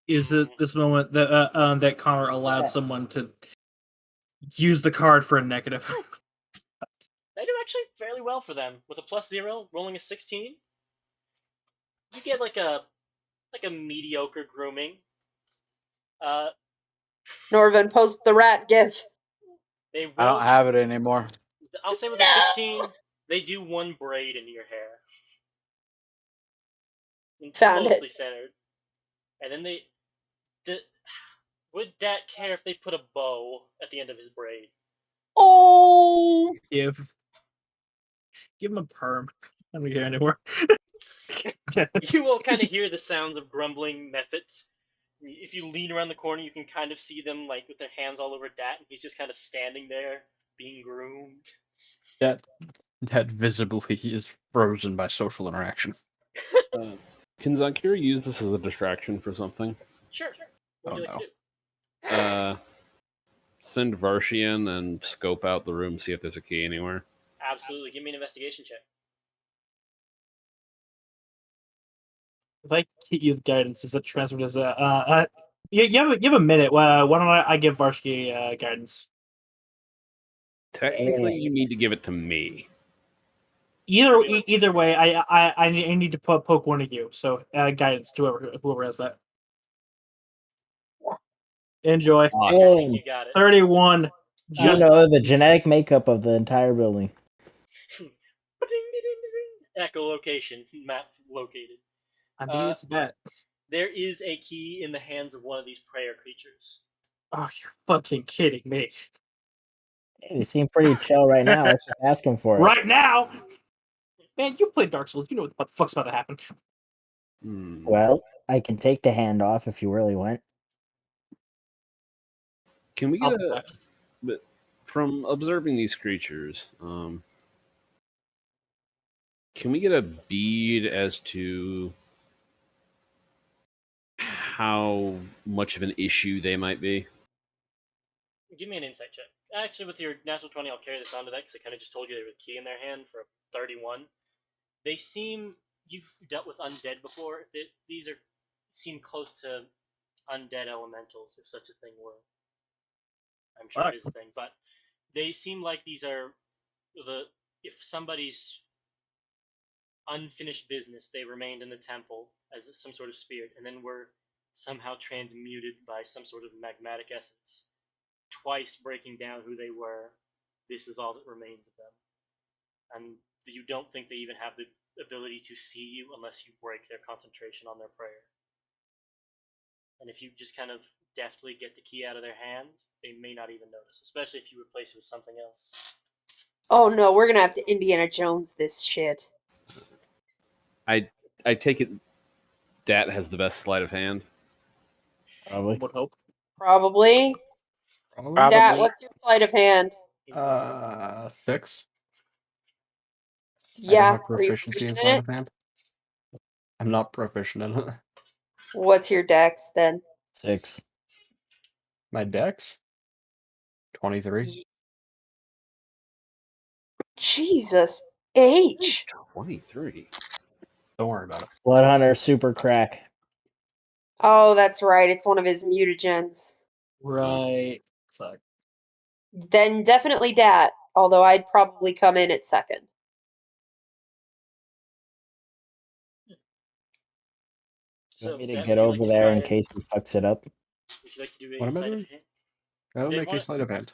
D: Is it this moment that that Connor allowed
A: Yeah.
D: someone to Use the card for a negative.
B: They do actually fairly well for them. With a +0, rolling a 16, you get like a mediocre grooming.
C: Norvin, post the rat gif.
B: They will.
E: I don't have it anymore.
B: I'll say with a 16, they do one braid into your hair.
C: Found
B: Mostly
C: it.
B: centered. And then would Dat care if they put a bow at the end of his braid?
C: Oh,
D: Give him a perm. I don't care anymore.
B: You will kind of hear the sounds of grumbling methods. If you lean around the corner, you can kind of see them like with their hands all over Dat, and he's just kind of standing there being groomed.
I: That visibly is frozen by social interaction.
H: Can Zankira use this as a distraction for something?
B: Sure. What would you like to do?
H: Send Varshian and scope out the room, see if there's a key anywhere.
B: Absolutely. Give me an investigation check.
D: If I hit you with guidance, is that transferred as a you have a minute. Why don't I give Varsky guidance?
H: Technically, you need to give it to me.
D: Either way, I need to poke one of you. So guidance to whoever has that. Enjoy.
B: You got it.
D: 31.
A: You know the genetic makeup of the entire building.
B: Echolocation map located.
D: I mean, it's a bet.
B: There is a key in the hands of one of these prayer creatures.
D: Oh, you're fucking kidding me.
A: Hey, they seem pretty chill right now. Let's just ask him for it.
D: Right now? Man, you played Dark Souls. You know what the fuck's about to happen.
A: Well, I can take the hand off if you really want.
H: Can we get but from observing these creatures, can we get a bead as to how much of an issue they might be?
B: Give me an insight check. Actually, with your natural 20, I'll carry this onto that because I kind of just told you they were the key in their hand for 31. They seem... You've dealt with undead before. These seem close to undead elementals, if such a thing were. I'm sure it is a thing, but they seem like these are if somebody's unfinished business, they remained in the temple as some sort of spirit, and then were somehow transmuted by some sort of magmatic essence, twice breaking down who they were. This is all that remains of them, and you don't think they even have the ability to see you unless you break their concentration on their prayer. And if you just kind of deftly get the key out of their hand, they may not even notice, especially if you replace it with something else.
C: Oh no, we're gonna have to Indiana Jones this shit.
H: I take it Dat has the best sleight of hand.
A: Probably.
D: Would hope.
C: Probably.
D: Probably.
C: Dat, what's your sleight of hand?
I: 6.
C: Yeah,
I: I don't have
C: are you
I: proficiency in
C: proficient in
I: sleight
C: it?
I: of hand. I'm not proficient in it.
C: What's your dex then?
A: 6.
I: My dex? 23.
C: Jesus H.
H: 23.
I: Don't worry about it.
A: Bloodhunter super crack.
C: Oh, that's right. It's one of his mutagens.
D: Right. Fuck.
C: Then definitely Dat, although I'd probably come in at second.
A: You want me to
B: Matt,
A: get
B: would you
A: over
B: like to
A: there
B: try
A: in
B: and
A: case he fucks it up?
B: would you like to do a
I: What am I
B: sleight of
I: doing?
B: hand?
I: I'll
B: They
I: make a
B: wanna-
I: sleight of hand.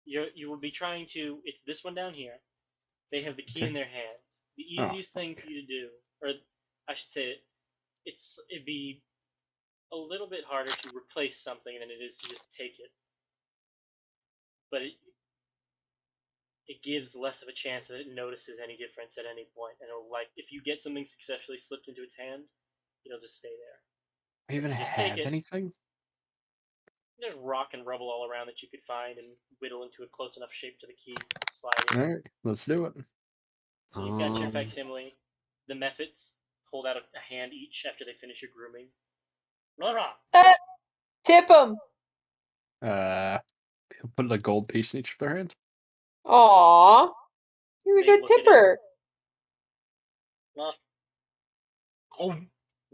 B: You will be trying to. It's this one down here. They have the key in their hand. The easiest thing for you to do, or I should say, it'd be a little bit harder to replace something than it is to just take it. But it gives less of a chance that it notices any difference at any point, and it'll, like, if you get something successfully slipped into its hand, it'll just stay there.
I: I even
B: Just take
I: have
B: it.
I: anything?
B: There's rock and rubble all around that you could find and whittle into a close enough shape to the key. Slide it.
I: Alright, let's do it.
B: So you've got your facsimile. The methods hold out a hand each after they finish your grooming.
C: Tip him!
I: Put a gold piece in each of their hands.
C: Aww. You're a
B: They
C: good
B: look at it.
C: tipper.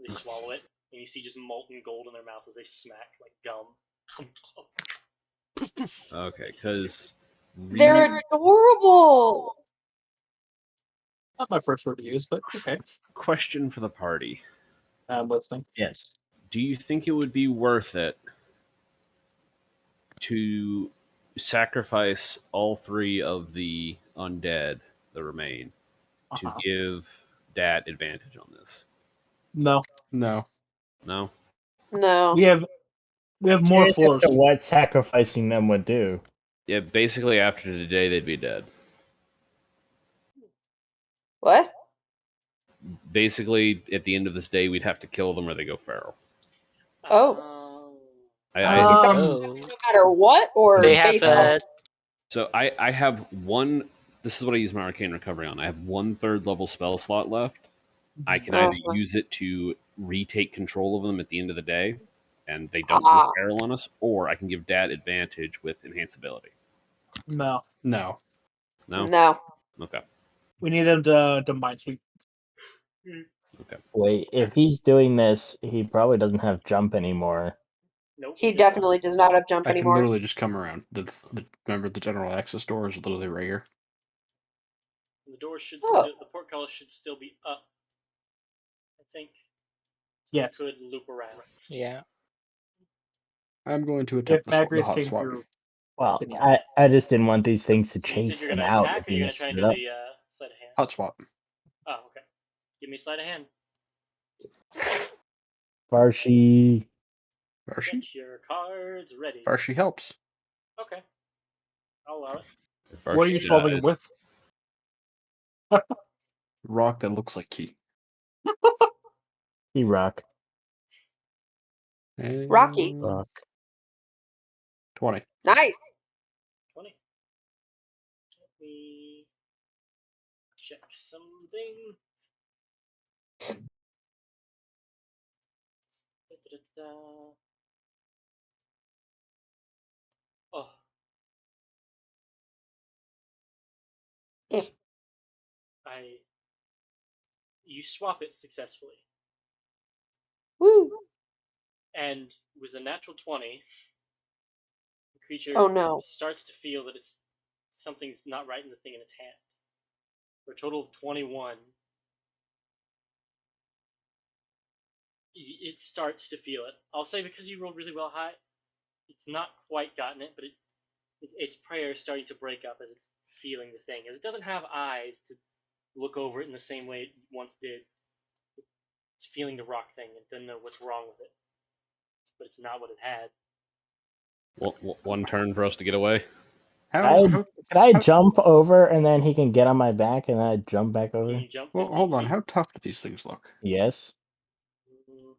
B: They swallow it, and you see just molten gold in their mouth as they smack like gum.
G: Okay, because
C: They're adorable.
D: Not my first word to use, but okay.
G: question for the party:
D: I'm listening.
A: Yes.
G: do you think it would be worth it to sacrifice all three of the undead that remain to
D: Uh-huh.
G: give Dat advantage on this?
D: No,
I: No.
G: No.
C: No.
D: we have more
A: Curious as
D: floors.
A: to what sacrificing them would do.
G: Yeah, basically after today they'd be dead.
C: What?
G: Basically, at the end of this day, we'd have to kill them or they go feral.
C: Oh.
G: I
C: Is that
F: Oh.
C: no matter what, or
F: They have
C: based on?
F: a.
G: So I have one. This is what I use my arcane recovery on. I have 1/3 level spell slot left. I can either
C: Uh-huh.
G: use it to retake control of them at the end of the day, and they don't
C: Ah.
G: go feral on us, or I can give Dat advantage with enhanceability.
D: No,
I: No.
G: No.
C: No.
G: Okay.
D: we need them to mind sweep.
G: Okay.
A: Wait, if he's doing this, he probably doesn't have jump anymore.
B: Nope.
C: He definitely does not have jump
I: I can
C: anymore.
I: literally just come around. Remember the general access door is literally right here.
B: The door should
C: Oh.
B: still, the portcullis should still be up. I think.
D: Yes.
B: You could loop around.
F: Yeah.
I: I'm going to
D: If
I: attempt the
D: Magrius
I: hot
D: came
I: swap.
D: through,
A: Well,
D: then yeah.
A: I just didn't want these things to
B: So you said
A: chase
B: you're
A: him
B: gonna
A: out
B: attack,
A: if
B: or
A: he
B: you're gonna
A: messed
B: try and
A: it
B: do
A: up.
B: the sleight of hand?
I: Hot swap.
B: Oh, okay. Give me sleight of hand.
A: Farshi.
I: Farshi?
B: Get your cards ready.
I: Farshi helps.
B: Okay. I'll allow it.
G: If
D: What are you
G: Farshi
D: swapping him
G: dies-
D: with?
I: Rock that looks like key.
A: He rock.
I: And
C: Rocky.
A: Rock.
I: 20.
C: Nice.
B: 20. Let me check something. Da-da-da-da. Oh.
C: Eh.
B: You swap it successfully.
C: Woo.
B: And with a natural 20, the creature
C: Oh no.
B: starts to feel that something's not right in the thing in its hand. For a total of 21, it starts to feel it. I'll say because you rolled really well high, it's not quite gotten it, but its prayer is starting to break up as it's feeling the thing. As it doesn't have eyes to look over it in the same way it once did. It's feeling the rock thing and doesn't know what's wrong with it. But it's not what it had.
G: one turn for us to get away.
A: Can I jump over and then he can get on my back and then I jump back over?
B: Can you jump
I: well,
B: 15
I: hold on.
B: feet?
I: How tough do these things look?
A: Yes.
B: Mm,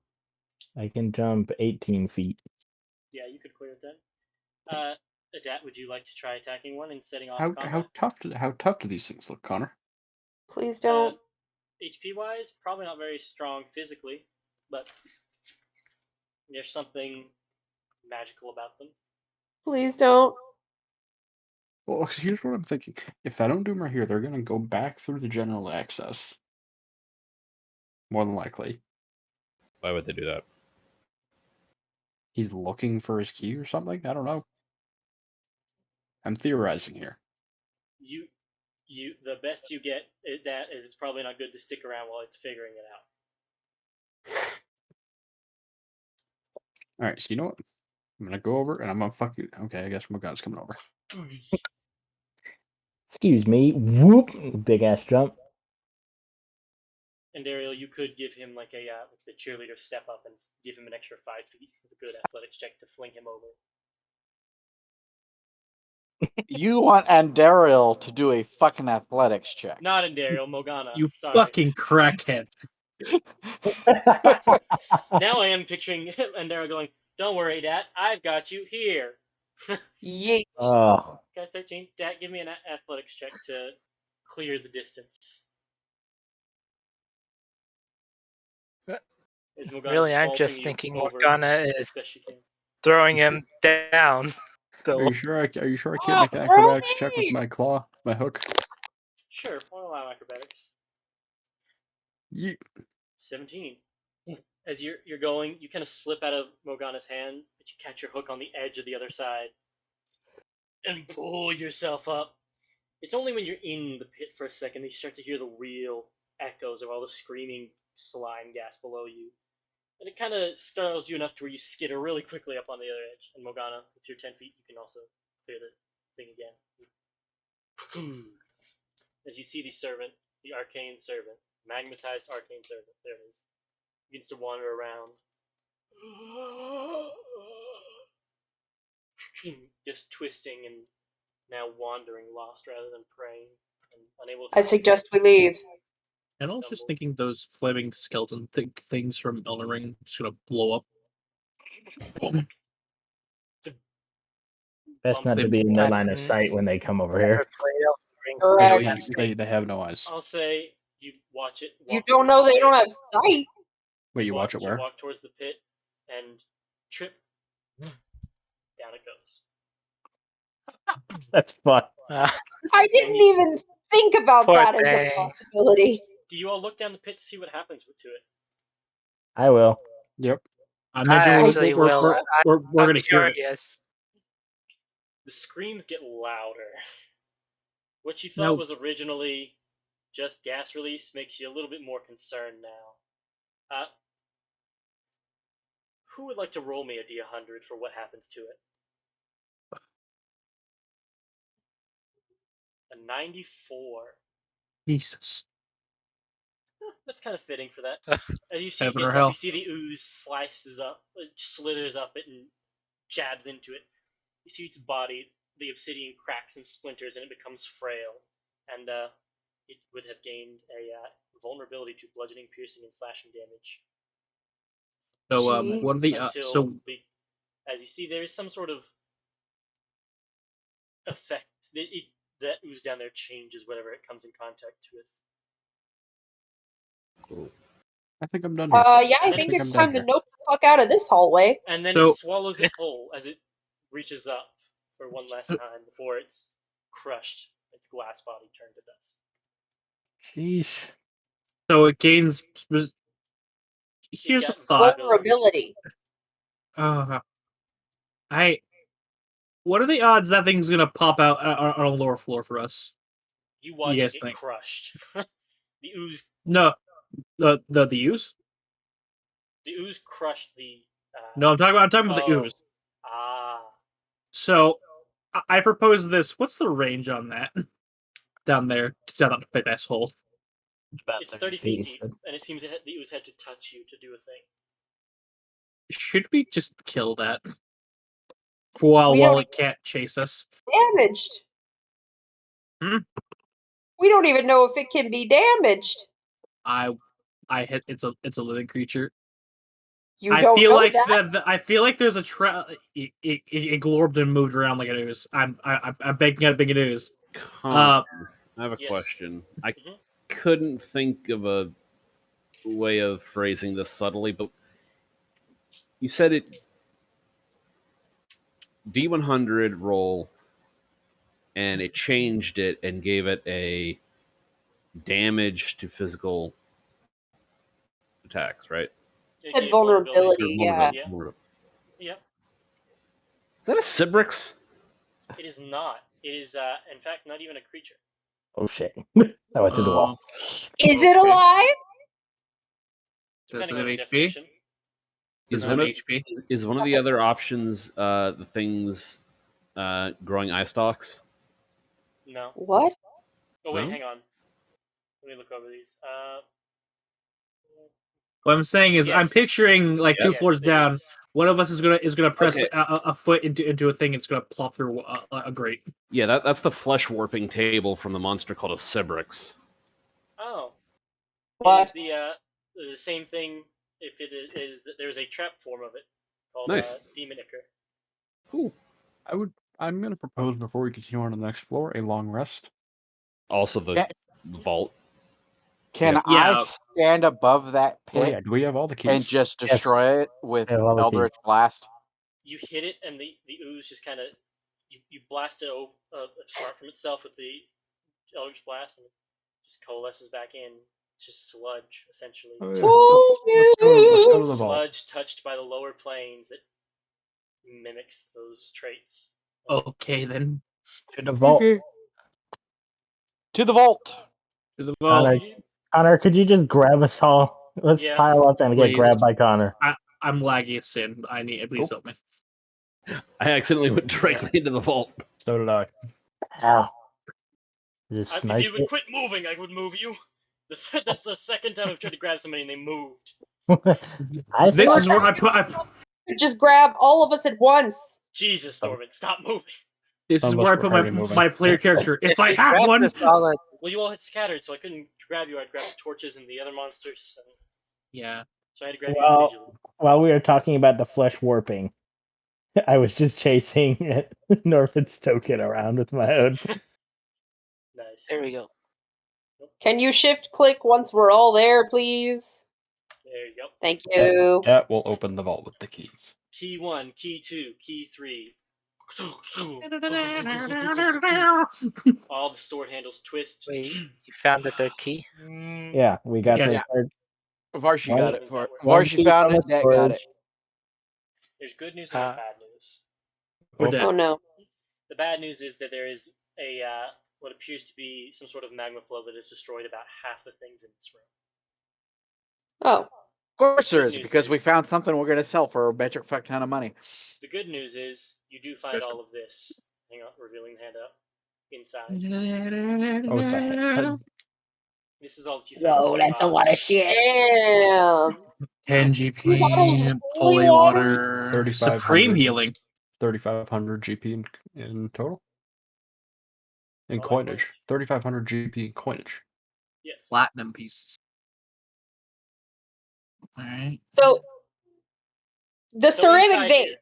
A: I can jump 18 feet.
B: yeah, you could clear it then. Adat, would you like to try attacking one and setting off combat?
I: How tough do these things look, Connor?
C: Please don't.
B: HP wise, probably not very strong physically, but there's something magical about them.
C: Please don't.
I: Well, here's what I'm thinking. If I don't do them right here, they're gonna go back through the general access. More than likely.
G: Why would they do that?
I: He's looking for his key or something? I don't know. I'm theorizing here.
B: The best you get that is it's probably not good to stick around while it's figuring it out.
I: Alright, so you know what? I'm gonna go over and I'm gonna fuck you. Okay, I guess Morgana's coming over.
A: Excuse me. Whoop. Big ass jump.
B: And Ariel, you could give him like the cheerleader step up and give him an extra 5 feet with a good athletics check to fling him over.
E: You want Andariel to do a fucking athletics check.
B: Not Andariel, Morgana.
D: You
B: Sorry.
D: fucking crackhead.
B: Now I am picturing Andariel going, "Don't worry, Dad, I've got you here."
C: Yeet.
A: Oh.
B: Okay, 13. Dad, give me an athletics check to clear the distance.
F: Really, I'm just thinking Morgana is throwing him down.
I: Are you sure I can't make an acrobatics check with my claw, my hook?
B: Sure, won't allow acrobatics.
I: Yeet.
B: 17. As you're going, you kind of slip out of Morgana's hand, but you catch your hook on the edge of the other side. and pull yourself up. It's only when you're in the pit for a second that you start to hear the real echoes of all the screaming slime gas below you. And it kind of startles you enough to where you skitter really quickly up on the other edge. And Morgana, with your 10 feet, you can also clear the thing again. As you see the servant, the arcane servant, magnetized arcane servant, there it is, begins to wander around. Just twisting and now wandering, lost rather than praying, and unable to
C: I suggest we leave.
D: And I was just thinking those flaming skeleton things from Elden Ring just gonna blow up.
A: Best not to be in their line of sight when they come over here.
C: Correct.
I: They have no eyes.
B: I'll say you watch it.
C: You
B: Walk
C: don't
B: towards
C: know
B: the
C: they
B: pit.
C: don't have sight.
I: Wait, you watch it where?
B: Walk towards the pit and trip. Down it goes.
A: That's fun.
C: I didn't even think about
F: Poor
C: that as a
F: thing.
C: possibility.
B: Do you all look down the pit to see what happens to it?
A: I will.
I: Yep.
D: I imagine
F: I actually will.
D: we're gonna hear it.
F: Curious.
B: The screams get louder. What you thought
D: No.
B: was originally just gas release makes you a little bit more concerned now. Who would like to roll me a D100 for what happens to it? A 94.
D: Jesus.
B: That's kind of fitting for that. As you see it
D: Heaven or
B: gets up,
D: hell.
B: you see the ooze slices up, slithers up it, and jabs into it. You see its body, the obsidian cracks and splinters, and it becomes frail. And it would have gained a vulnerability to bludgeoning, piercing, and slashing damage.
D: So
C: Jeez.
D: one of the
B: Until, as you see, there is some sort of effect. That ooze down there changes whatever it comes in contact with.
I: I think I'm done here.
C: Yeah, I
B: And then
C: think
B: it's-
C: it's time to nope the fuck out of this hallway.
B: And then
D: So-
B: it swallows it whole as it reaches up for one last time before it's crushed, its glass body turned to dust.
A: Sheesh.
D: So it gains. Here's a
B: got
D: thought.
C: Vulnerability.
D: What are the odds that thing's gonna pop out on a lower floor for us?
B: You watch
D: You
B: it
D: guys
B: get
D: think?
B: crushed. The ooze
D: No, the use.
B: The ooze crushed the.
D: No, I'm talking about the
B: oh.
D: ooze.
B: Ah.
D: So I propose this. What's the range on that? Down there, down the big ass hole.
B: It's 30 feet deep, and it seems the ooze had to touch you to do a thing.
D: Should we just kill that? While it can't chase us?
C: Damaged.
D: Hmm?
C: We don't even know if it can be damaged.
D: I hit. It's a living creature.
C: You don't
D: feel
C: know
D: like
C: that.
D: I feel like there's a it glorbed and moved around like an ooze. I'm banking on being an ooze.
G: I have a
B: Yes.
G: question. I couldn't think of a way of phrasing this subtly, but you said it D100 roll, and it changed it and gave it a damage to physical attacks, right?
B: It
C: Said
B: gave
C: vulnerability,
G: Or
C: yeah.
B: Yep.
G: Is that a Cibrix?
B: It is not. It is, in fact, not even a creature.
A: Oh shit. I went through the wall.
C: Is it alive?
B: Depending
D: it
B: on the
D: have HP?
B: definition.
G: Is
D: No,
G: one of
D: HP.
G: is one of the other options the things growing eye stalks?
B: No.
C: What?
B: Oh wait,
G: No?
B: hang on. Let me look over these.
D: What I'm saying is, I'm
B: Yes.
D: picturing like two
B: Yes,
D: floors
B: it
D: down.
B: is.
D: One of us is gonna press
G: Okay.
D: a foot into a thing. It's gonna plop through a grate.
G: Yeah, that's the flesh warping table from the monster called a Cibrix.
B: Oh. It
C: What?
B: is the same thing. If it is, there's a trap form of it called
G: Nice.
B: Demon Ichor.
G: Cool.
I: I'm gonna propose before we continue on to the next floor a long rest.
G: Also the vault.
E: Can
G: Yep.
E: I
D: Yeah.
E: stand above that
I: Oh
E: pit
I: yeah, do we have all the keys?
E: and just destroy it with
A: I have all the keys.
E: Eldritch Blast?
B: You hit it, and the ooze just kind of you blast it apart from itself with the Eldritch Blast, and it just coalesces back in. It's just sludge, essentially.
I: Oh, yeah.
C: Told
I: Let's go to
C: you.
I: the vault.
B: Sludge touched by the lower planes that mimics those traits.
D: Okay, then.
A: To the vault.
E: Okay. To the vault.
D: To the
A: Connor,
D: vault.
A: Connor, could you just grab us all? Let's
B: Yeah.
A: pile up and get
D: Please.
A: grabbed by Connor.
D: I'm laggy as sin. Please help me.
H: I accidentally went directly into the vault.
I: So did I.
A: Ow. Just
B: If
A: snipe
B: you would quit moving, I would move you. That's the second time I've tried to grab somebody and they moved.
A: it. I
D: This
A: saw
D: is where I put.
C: Just grab all of us at once.
B: Jesus, Norman, stop moving.
D: This is
I: Some of
D: where I
I: us
D: put
I: were already moving.
D: my player character. If I
F: you
D: had
F: grab
D: one.
F: the solid,
B: Well, you all had scattered, so I couldn't grab you. I'd grab the torches and the other monsters.
D: Yeah.
B: So I had to grab you
A: Well,
B: individually.
A: while we were talking about the flesh warping, I was just chasing Norfit's token around with my own.
B: Nice.
F: there we go.
C: Can you shift click once we're all there, please?
B: There you go.
C: Thank you.
I: Yeah, we'll open the vault with the keys.
B: Key 1, key 2, key 3. All the sword handles twist.
F: Wait, you found the third key?
A: Yeah, we got
D: Yes.
A: the third.
E: Varshi
A: One-
E: got it.
B: one
E: Varshi
A: key
E: found
A: from
E: it.
A: the
E: Dad got it.
A: storage.
B: There's good news and
F: Uh,
B: bad news.
D: We're
I: Oh.
D: dead.
C: Oh no.
B: The bad news is that there is a what appears to be some sort of magma flow that has destroyed about half the things in this room.
C: Oh.
E: Of course there
B: Good
E: is,
B: news
E: because we
B: is-
E: found something we're going to sell for a magic fuck ton of money.
B: The good news is you do find all of this. Hang on, revealing the handout. Inside.
I: Oh, it's a head.
B: This is all that you found.
A: Whoa, that's a lot of shit.
C: Damn.
D: 10
C: Two bottles
D: GP,
C: of
D: holy
C: holy water?
D: water,
I: 3,500.
D: supreme healing.
I: 3,500 GP in total. In
B: Oh,
I: coinage. 3,500 GP in coinage.
B: Yes.
D: Platinum pieces. Alright.
C: So the
B: So
C: ceramic
B: inside
C: vase.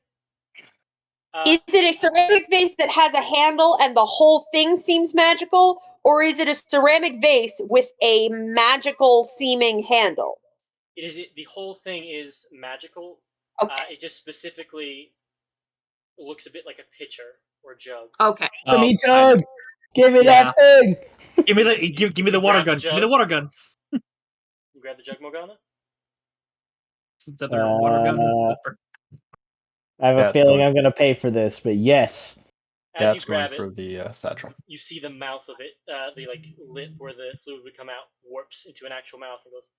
B: here,
C: Is it a ceramic vase that has a handle and the whole thing seems magical? Or is it a ceramic vase with a magical seeming handle?
B: the whole thing is magical.
C: Okay.
B: It just specifically looks a bit like a pitcher or jug.
C: Okay.
A: Give me
D: I-
A: jug! Give me
D: yeah.
A: that thing!
D: Give me the give me the
B: You
D: water
B: grab the
D: gun. Give me
B: jug?
D: the water gun.
B: You grab the jug, Morgana?
D: Is that their water gun?
A: I have a
I: Yeah,
A: feeling
I: going-
A: I'm gonna pay for this, but yes.
B: As you
I: That's going
B: grab
I: for
B: it,
I: the satchel.
B: you see the mouth of it, the lip where the fluid would come out, warps into an actual mouth and goes,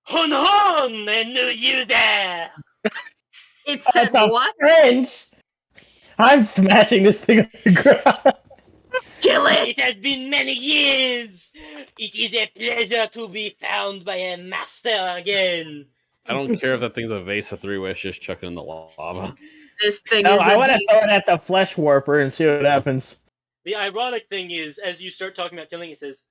B: "Hun hun! I knew you there!"
C: It said
A: That's a
C: what?
A: French! I'm smashing this thing on the ground.
C: Kill it!
B: It has been many years! It is a pleasure to be found by a master again!
H: I don't care if that thing's a vase of three wish, just chuck it in the lava.
C: This thing
A: No,
C: is
A: I
C: a
A: want to
C: demon.
A: throw it at the flesh warper and see what happens.
B: The ironic thing is, as you start talking about killing, it says,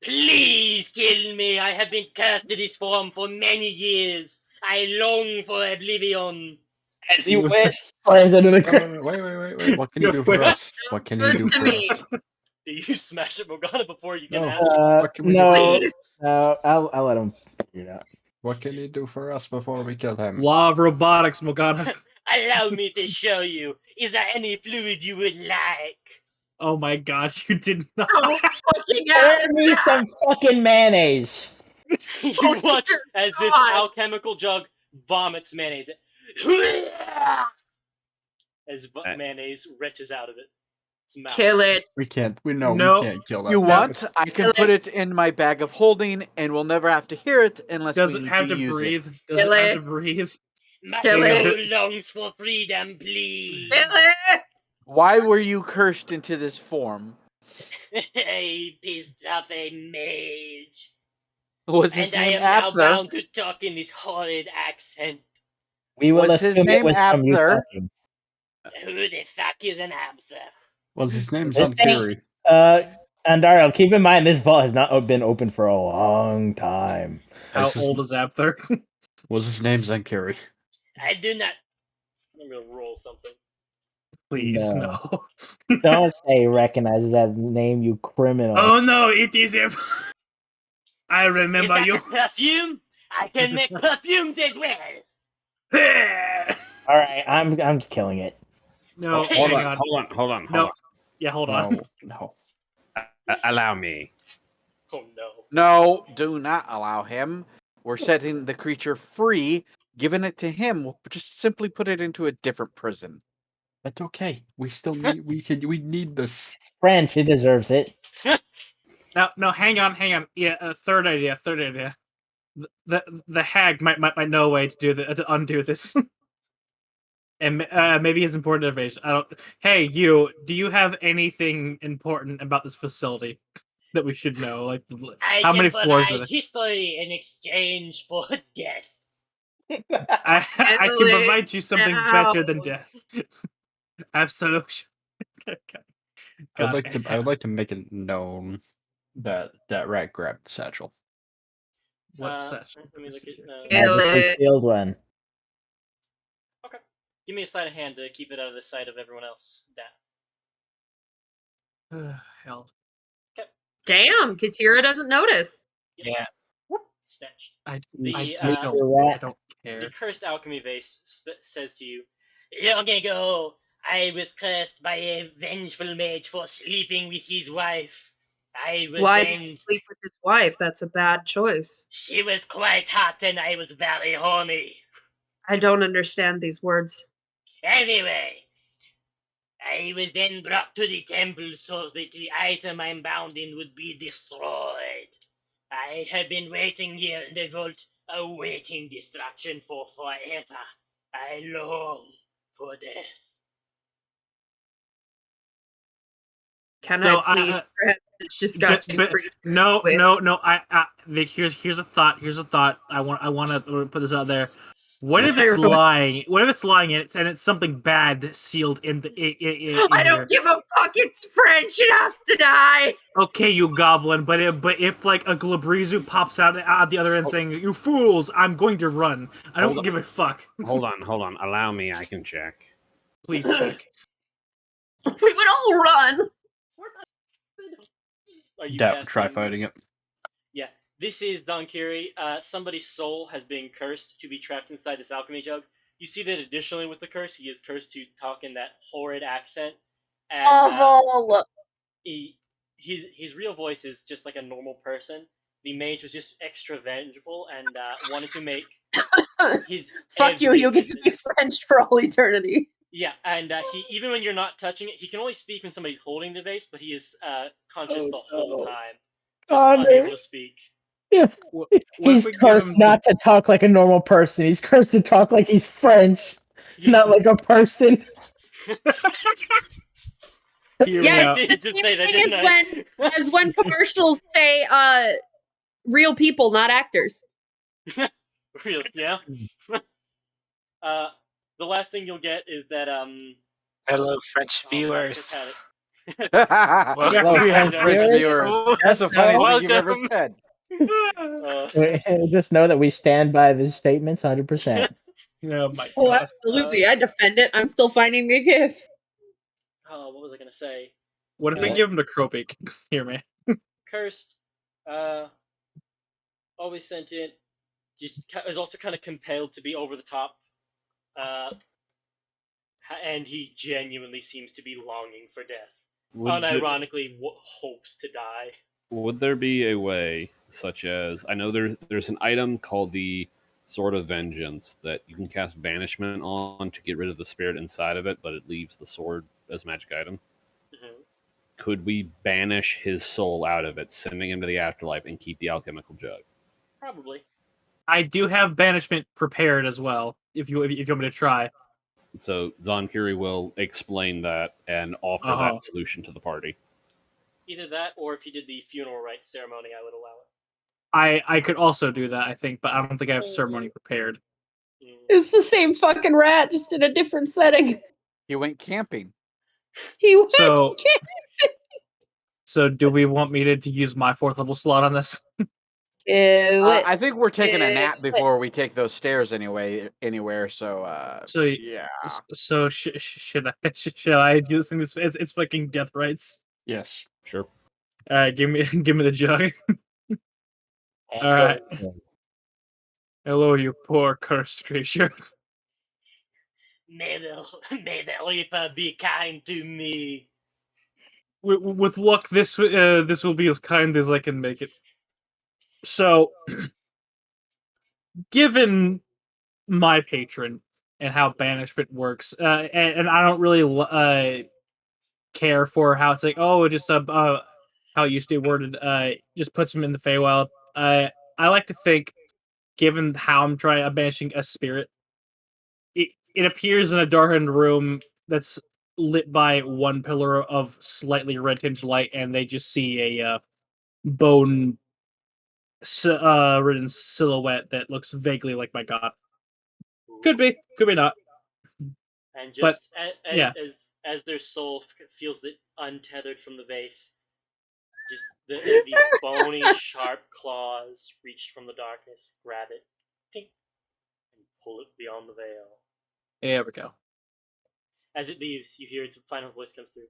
B: "Please kill me! I have been cursed to this form for many years! I long for oblivion!"
A: As you wish, slams into the ground.
I: Wait. What can you do for us? What can you
C: Good
I: do
C: to
I: for
C: me.
I: us?
B: Do you smash it, Morgana, before you can
I: No.
B: ask?
I: What can we do
A: No,
I: for
C: Please.
A: no, I'll let him figure it out.
I: What can you do for us before we kill him?
D: Law of robotics, Morgana.
B: Allow me to show you. Is there any fluid you would like?
D: Oh my god, you did not.
C: Oh, fucking
A: Pour
C: ass.
A: me some fucking mayonnaise.
B: You
C: Oh,
B: watch
C: dear
B: as this
C: God.
B: alchemical jug vomits mayonnaise. As mayonnaise retches out of it. Its mouth.
C: Kill it.
I: We can't. We
D: No.
I: can't kill that.
E: You
I: thing.
E: want? I can put it in my bag of holding, and we'll never have to hear it unless
D: Does
B: we
D: it
B: need
D: have
B: to
D: to
B: use
D: breathe?
B: it.
D: Does
C: Kill
D: it have to
C: it.
D: breathe?
B: My
C: Kill
B: soul
C: it.
B: longs for freedom, please.
C: Kill it.
E: Why were you cursed into this form?
B: I pissed off a mage.
E: Was his
B: And I
E: name
B: am now
E: Abther?
B: bound to talk in this horrid accent.
A: We will
E: Was his
A: assume it
E: name
A: was from you
E: Abther?
A: talking.
B: Who the fuck is an Abther?
I: Was his name
A: This
I: Zankiri?
A: Andario, keep in mind this vault has not been open for a long time.
D: How
I: This is-
D: old is Apther?
I: Was his name Zankiri?
B: I do not. I'm gonna roll something.
D: Please,
A: No.
D: no.
A: Don't say recognizes that name, you criminal.
D: Oh no, it is him. I
B: Is
D: remember
B: that
D: you.
B: a perfume? I can make perfumes as well.
A: All right, I'm killing it.
D: No,
H: Hold
D: hang
H: on,
D: on.
H: hold on.
D: No. Yeah, hold on.
I: No.
H: Allow me.
B: Oh no.
E: No, do not allow him. We're setting the creature free. Giving it to him will just simply put it into a different prison.
I: That's okay. We still need. We need this.
A: French, he deserves it.
D: No, hang on. Yeah, third idea. The hag might know a way to undo this. And maybe it's important information. I don't. Hey, do you have anything important about this facility that we should know? Like, how many floors are there?
B: history in exchange for death.
D: I can
C: Emily,
D: provide you something better than
C: no.
D: death. Absolutely.
I: I would like to make it known that rat grabbed the satchel.
D: What's that?
B: Let me look at.
A: Magically
C: Kill it.
A: sealed one.
B: Okay. Give me a sleight of hand to keep it out of the sight of everyone else.
D: Hell.
B: Okay.
C: Damn, Katira doesn't notice.
F: Yeah.
B: Snatch.
D: I
B: The
D: don't care.
B: the cursed alchemy vase says to you, "Long ago, I was cursed by a vengeful mage for sleeping with his wife. I was
C: Why did
B: then
C: he sleep with his wife? That's a bad choice.
B: She was quite hot and I was very horny.
C: I don't understand these words.
B: Anyway, I was then brought to the temple so that the item I'm bound in would be destroyed. I have been waiting here in the vault, awaiting destruction for forever. I long for death."
C: Can
D: No,
C: I please grab this disgusting creature?
D: no.
C: with-
D: Here's a thought. I want to put this out there. What if
C: I
D: it's
C: really-
D: lying? What if it's lying and it's something bad sealed in the in
C: I
D: here?
C: don't give a fuck. It's French. It has to die.
D: Okay, you goblin. But if like a Glabrizu pops out at the other end saying, "You fools, I'm going to run," I don't
G: Hold on.
D: give a fuck.
G: Hold on. Allow me. I can check.
D: Please check.
C: We would all run.
B: Are you
I: Dad would try
B: casting-
I: fighting it.
B: Yeah, this is Donkiri. Somebody's soul has been cursed to be trapped inside this alchemy jug. You see that additionally with the curse, he is cursed to talk in that horrid accent. And
C: Awful.
B: his real voice is just like a normal person. The mage was just extra vengeful and wanted to make his
C: Fuck you.
B: every
C: You get to be
B: sentence-
C: French for all eternity.
B: Yeah, and he even when you're not touching it, he can only speak when somebody's holding the vase, but he is conscious
A: Oh,
B: the whole
A: no.
B: time, just
A: Oh, no.
B: unable to speak.
A: If
D: What if
A: he's
D: we give
A: cursed
D: him
A: not to talk like a normal person, he's cursed to talk like he's French, not like a person.
D: Hear
C: Yeah,
D: me out.
B: I did
C: the
B: just
C: same
B: say that,
C: thing
B: didn't I?
C: as when commercials say, real people, not actors.
B: Real, yeah. The last thing you'll get is that
F: Hello, French
B: I just
F: viewers.
B: had it.
A: Hello,
E: we have
A: French
E: French
A: viewers.
E: viewers. That's the funniest thing you've ever
F: Welcome.
E: said.
A: Just know that we stand by the statements 100%.
D: Oh my
C: Oh,
D: god.
C: absolutely. I defend it. I'm still finding the GIF.
B: What was I gonna say?
D: What if we give him the Kropik? Hear me.
B: Cursed, always sentient. Just is also kind of compelled to be over the top, and he genuinely seems to be longing for death. Unironically, hopes to die.
G: Would there be a way, such as I know there's an item called the Sword of Vengeance that you can cast Banishment on to get rid of the spirit inside of it, but it leaves the sword as a magic item.
B: Mm-hmm.
G: Could we banish his soul out of it, sending him to the afterlife, and keep the alchemical jug?
B: Probably.
D: I do have banishment prepared as well. If you want me to try.
G: So Zonkiri will explain that and offer that solution to the party.
B: Either that, or if he did the funeral rites ceremony, I would allow it.
D: I could also do that, I think, but I don't think I have ceremony prepared.
C: It's the same fucking rat, just in a different setting.
E: He went camping.
C: He went
D: So-
C: camping.
D: So do we want me to use my 4th level slot on this?
E: I think we're taking a nap before we take those stairs anywhere. So
D: So
E: yeah.
D: So should I do this thing? It's fucking death rites.
I: Yes.
G: Sure.
D: Give me the jug. All right. Hello, you poor cursed creature.
B: May the Reaper be kind to me.
D: With luck, this will be as kind as I can make it. So, given my patron and how banishment works. And I don't really care for how it's like, oh, just how it used to be worded. Just puts him in the Feywild. I like to think, given how I'm banishing a spirit, it appears in a darkened room that's lit by one pillar of slightly red tinged light, and they just see a bone ridden silhouette that looks vaguely like my god. Could be not.
B: And
D: But
B: just
D: yeah,
B: as their soul feels it untethered from the vase, just these bony, sharp claws reach from the darkness, grab it, tink, and pull it beyond the veil.
D: there we go.
B: As it leaves, you hear its final voice come through.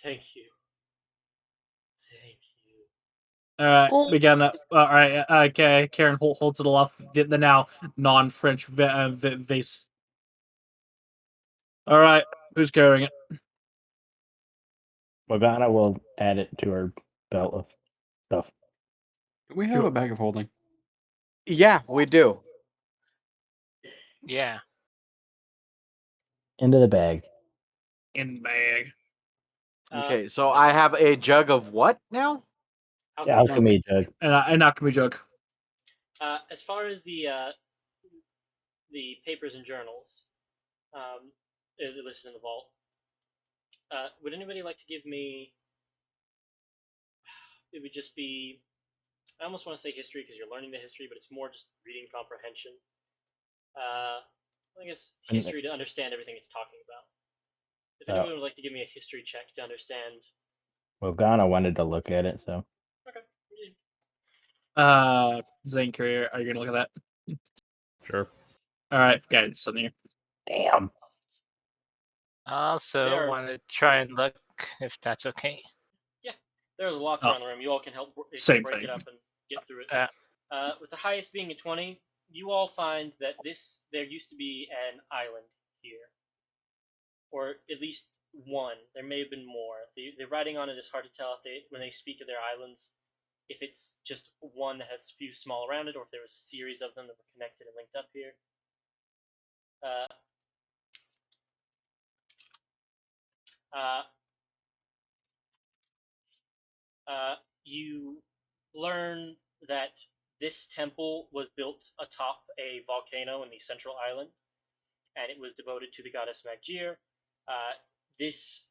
B: Thank you. Thank you.
D: All right,
C: Well,
D: we got enough. All right, okay. Karen holds it aloft. The now non-French vase. All right, who's carrying it?
A: Morgana will add it to her belt of stuff.
I: We have a bag of holding.
E: Yeah, we do.
F: Yeah.
A: Into the bag.
D: In the bag.
E: Okay, so I have a jug of what now?
A: Yeah, alchemy jug.
D: And alchemy jug.
B: As far as the papers and journals listed in the vault, would anybody like to give me? It would just be. I almost want to say history because you're learning the history, but it's more just reading comprehension. I guess history to understand everything it's talking about. If anyone would like to give me a history check to understand.
A: Morgana wanted to look at it, so.
B: Okay.
D: Zane Courier, are you gonna look at that?
G: Sure.
D: All right, guys, something here.
A: Damn.
F: I also want to try and look if that's okay.
B: Yeah, there's lots around the room. You all can help break it up and get through it. With the highest being a 20, you all find that there used to be an island here, or at least one. There may have been more. The writing on it is hard to tell when they speak of their islands, if it's just one that has a few small around it, or if there was a series of them that were connected and linked up here. You learn that this temple was built atop a volcano in the central island, and it was devoted to the goddess Magir. This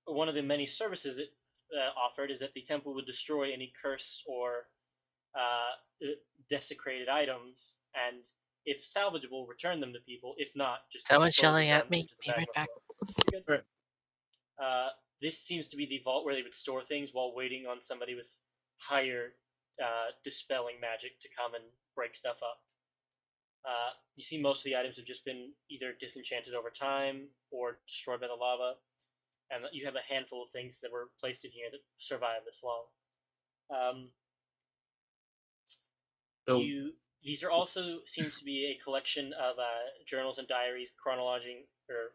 B: one of the many services it offered is that the temple would destroy any cursed or desecrated items, and if salvageable, return them to people. If not, just
F: Someone's
B: dispose of
F: yelling
B: them
F: at me.
B: into the
F: Be right
B: magma
F: back.
B: flow. You're good. This seems to be the vault where they would store things while waiting on somebody with higher dispelling magic to come and break stuff up. You see most of the items have just been either disenchanted over time or destroyed by the lava, and you have a handful of things that were placed in here that survived this long. These are also seems to be a collection of journals and diaries chronologizing or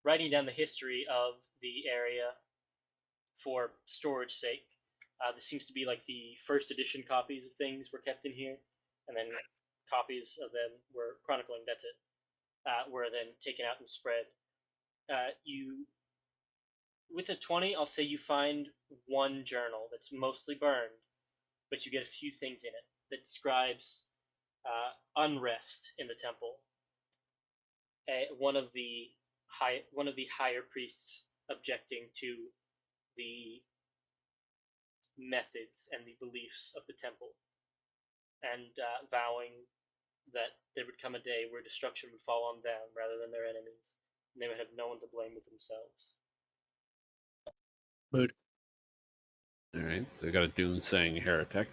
B: writing down the history of the area for storage sake. This seems to be like the first edition copies of things were kept in here, and then copies of them were chronicling. That's it. Were then taken out and spread. You, with a 20, I'll say you find one journal that's mostly burned, but you get a few things in it that describes unrest in the temple. One of the higher priests objecting to the methods and the beliefs of the temple, and vowing that there would come a day where destruction would fall on them rather than their enemies, and they would have no one to blame but themselves.
D: Mood.
G: All right, so we got a doom-saying heretic.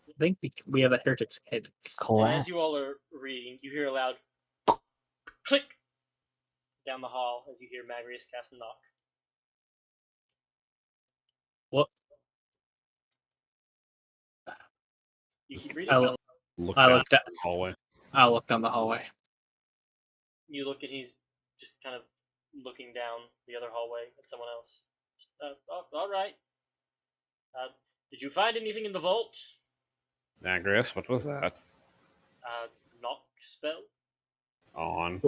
D: I think we have a heretic's head.
B: And as you all are reading, you hear a loud click down the hall as you hear Magrius cast a knock.
D: What?
B: You keep reading?
D: I
G: Look
D: down
G: down the hallway.
D: I look down the hallway.
B: You look and he's just kind of looking down the other hallway at someone else. All right. Did you find anything in the vault?
G: Agrius, what was that?
B: Knock spell.
G: On.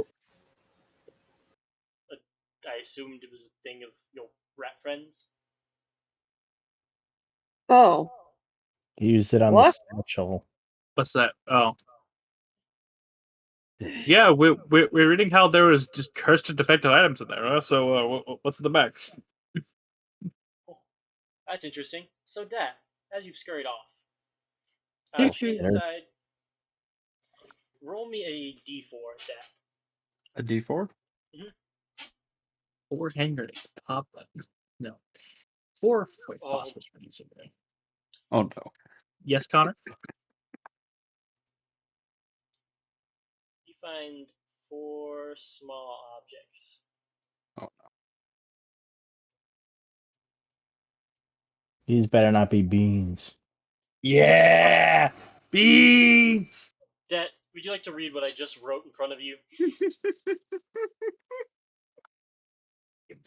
B: I assumed it was a thing of your rat friends.
C: Oh.
A: Use it on
C: What?
A: the satchel.
D: What's that? Oh. Yeah, we're reading how there was just cursed and defective items in there. Huh? So what's in the back?
B: That's interesting. So, Dad, as you've scurried off,
A: Shitter.
B: inside, roll me a d4, Dad.
I: A D4?
D: 4 hand grenades. Pop them. No. 4
B: Oh.
D: phosphorus grenades in there.
I: Oh no.
D: Yes, Connor?
B: You find 4 small objects.
I: Oh no.
A: These better not be beans.
D: Yeah! Beans!
B: Dad, would you like to read what I just wrote in front of you?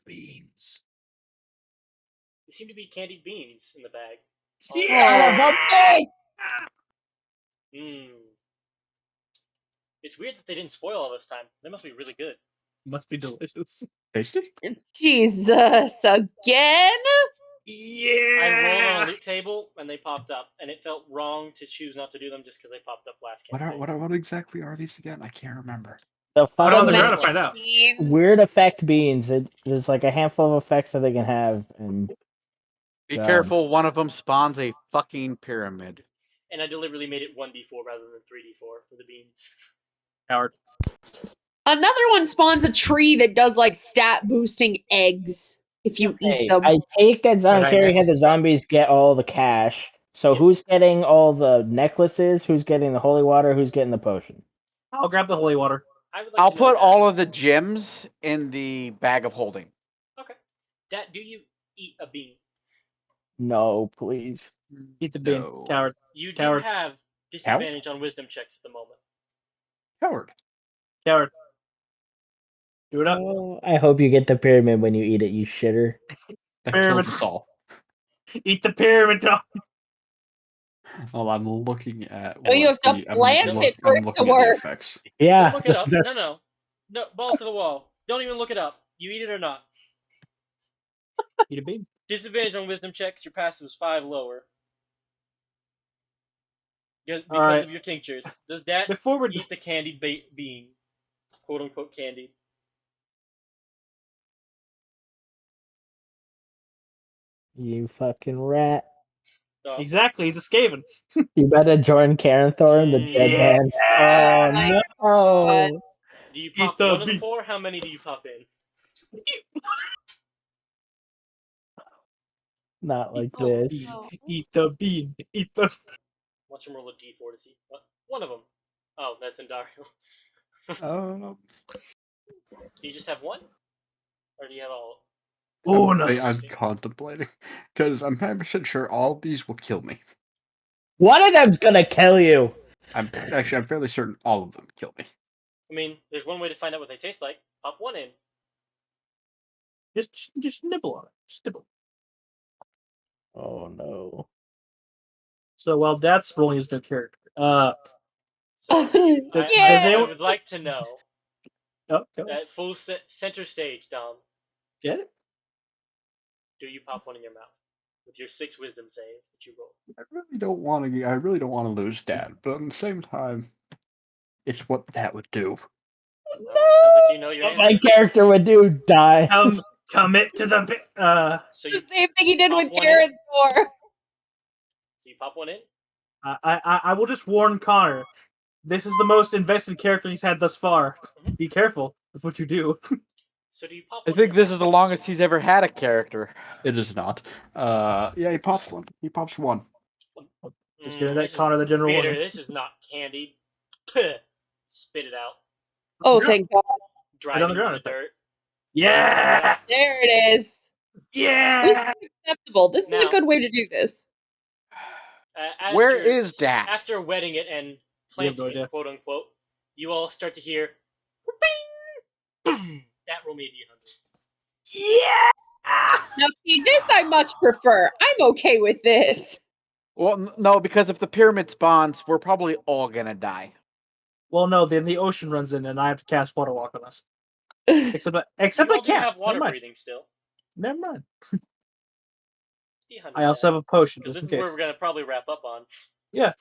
D: Beans.
B: There seem to be candied beans in the bag.
D: Yeah!
B: Mmm. It's weird that they didn't spoil all this time. They must be really good.
D: Must be delicious.
I: Tasty?
C: Jesus, again?
D: Yeah!
B: I rolled on a loot table and they popped up, and it felt wrong to choose not to do them just because they popped up last campaign.
I: What exactly are these again? I can't remember.
A: The
D: Put on the
A: fucking
D: ground to find out.
C: Beans.
A: weird effect beans. There's like a handful of effects that they can have, and
E: Be
A: God.
E: careful, one of them spawns a fucking pyramid.
B: And I deliberately made it 1d4 rather than 3d4 for the beans.
D: Howard.
C: Another one spawns a tree that does like stat boosting eggs if you
A: Hey,
C: eat them.
A: I take that
D: Right,
A: Zonkari had
D: next.
A: the zombies get all the cash. So
B: Yeah.
A: who's getting all the necklaces? Who's getting the holy water? Who's getting the potion?
D: I'll grab the holy water.
B: I would like
E: I'll
B: to know
E: put
B: that.
E: all of the gems in the bag of holding.
B: Okay. Dad, do you eat a bean?
A: No, please.
D: Eat the bean.
I: No.
D: Coward.
B: You do
D: Coward.
B: have disadvantage on wisdom checks at the moment.
I: Coward.
D: Coward. Do it up.
A: Oh, I hope you get the pyramid when you eat it, you shitter.
I: That
D: Pyramid.
I: kills us all.
D: Eat the pyramid. Tom.
I: Well, I'm looking at.
C: Oh, you have to plant it for
I: I'm
C: it to
I: looking at the
C: work.
I: effects.
A: Yeah.
B: Don't look it up. No. No, balls to the wall. Don't even look it up. You eat it or not.
D: Eat a bean.
B: Disadvantage on wisdom checks. Your passive is 5 lower. Because
D: Alright.
B: of your tinctures. Does that
D: Before we're
B: eat the candied bean? Quote unquote candied.
A: You fucking rat.
B: Oh.
D: Exactly, he's a Skaven.
A: You better join Karen Thorne, the dead
D: Yeah.
A: man. Oh
C: my
A: no.
C: God.
B: Do you
D: Eat
B: pop
D: the
B: one of the
D: bean.
B: 4? How many do you pop in?
A: Not like
C: Oh,
A: this.
C: no.
D: Eat the bean. Eat the.
B: Watch him roll a d4 to see. One of them. Oh, that's Indario.
I: Oh,
B: Do you just have one? Or do you have all?
D: Bonus.
I: I'm contemplating because I'm 100% sure all of these will kill me.
A: One of them's gonna kill you.
I: I'm fairly certain all of them kill me.
B: I mean, there's one way to find out what they taste like. Pop one in.
D: Just nibble on it. Just nibble.
A: Oh no.
D: So while Dad's rolling his new character,
B: So
D: Does
B: I
D: anyone-
B: would like to know
D: oh, go.
B: at full center stage, Dom.
D: Get it?
B: Do you pop one in your mouth with your 6 wisdom save that you roll?
I: I really don't want to lose Dad, but at the same time, it's what that would do.
B: Well, sounds like you know your
A: What my
B: answer.
A: character would do, die.
D: Commit to the
B: So
C: The
B: you
C: same thing he did
B: pop
C: with
B: one
C: Karen
B: in?
C: Thor.
B: So you pop one in?
D: I will just warn Connor. This is the most invested character he's had thus far.
B: Mhm.
D: Be careful with what you do.
B: So do you pop
E: I
B: one
E: think
B: in your
E: this is the longest he's ever had a character.
I: It is not. Yeah, he pops one. He pops one.
D: Just giving that
B: this is
D: Connor the general
B: bitter.
D: warning.
B: This is not candied. Spit it out.
C: Oh,
D: Yeah.
C: thank God.
B: Drive
D: on
B: it
D: the
B: into
D: ground,
B: the
D: in fact.
B: dirt.
D: Yeah!
C: There it is. This
D: Yeah!
C: is acceptable. This is
B: Now-
C: a good way to do this.
E: Where is Dak?
B: After wetting it and
D: We have no
B: planting
D: idea.
B: it, quote unquote, you all start to hear boom! That roll me a d100.
D: Yeah!
C: Now, see, this I much prefer. I'm okay with this.
E: Well, no, because if the pyramid spawns, we're probably all gonna die.
D: Well, no, then the ocean runs in, and I have to cast Water Walk on us. Except
B: You
D: I
B: all do
D: can't.
B: have water
D: Never mind.
B: breathing still.
D: Never mind.
B: D100
D: I also have a potion,
B: because
D: just
B: this
D: in
B: is where
D: case.
B: we're gonna probably wrap up on.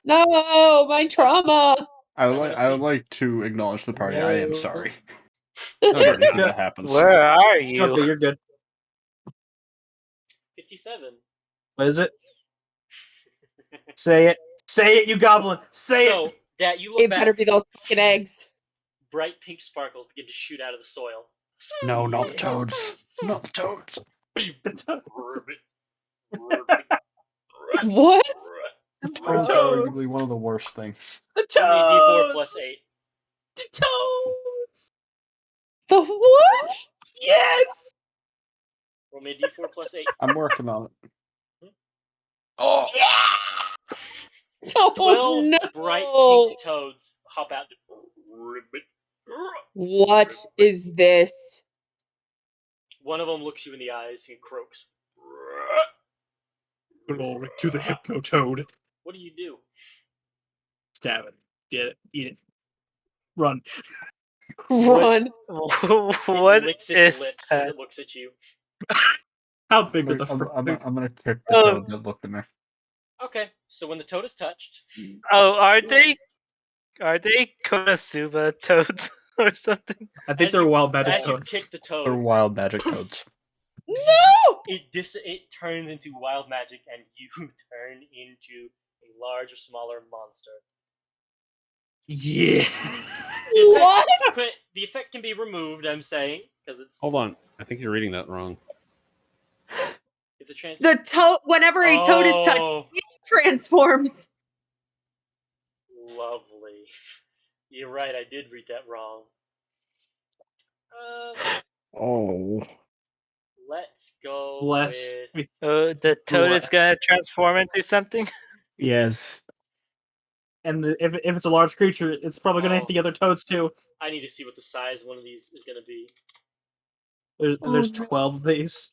C: No, my trauma.
I: I
B: I'm
I: would
B: gonna see.
I: like to acknowledge the party. I am sorry
H: Oh,
I: for
H: you're
I: anything
H: good.
I: that happens.
F: Where are you?
D: Okay, you're good.
B: 57.
D: What is it? Say it. Say it, you goblin. Say
B: So,
D: it.
B: Dad, you look
C: It
B: back.
C: better be those fucking eggs.
B: Bright pink sparkles begin to shoot out of the soil.
I: No, not the toads. Not the toads.
B: Ribbit.
C: What?
I: The toads are arguably one of the worst things.
D: The
B: Roll me a d4
D: toads.
B: plus 8.
D: The toads.
C: The what?
D: Yes.
B: Roll me a d4 plus 8.
I: I'm working on it.
D: Oh.
C: Oh
B: 12
C: no!
B: bright pink toads hop out. Ribbit.
C: What is this?
B: One of them looks you in the eyes and croaks.
D: Glory to the hypnotoad.
B: What do you do?
D: Stab it. Get it. Eat it. Run.
C: Run.
F: What
B: It licks its
F: is
B: lips
F: that?
B: as it looks at you.
D: How big
I: I'm
D: are the
I: gonna kick the
F: Oh.
I: toad that looked at me.
B: Okay, so when the toad is touched,
F: Oh, are they Konosuba toads or something?
D: I think
B: as
D: they're
B: you-
D: wild magic
B: as you
D: toads.
B: kick the
I: They're
B: toad,
I: wild magic toads.
C: No!
B: it turns into wild magic, and you turn into a large or smaller monster.
D: Yeah.
C: What?
B: The effect can be removed. I'm saying because it's
G: Hold on. I think you're reading that wrong.
B: If the trans-
C: The toad. Whenever a toad is touched, it transforms.
B: Lovely. You're right. I did read that wrong.
A: Oh.
B: Let's go
D: Bless
B: with.
D: me.
F: The toad is gonna transform into something.
A: Yes.
D: And if it's a large creature, it's probably gonna hit the other toads too.
B: I need to see what the size of one of these is going to be.
D: There's 12 of these.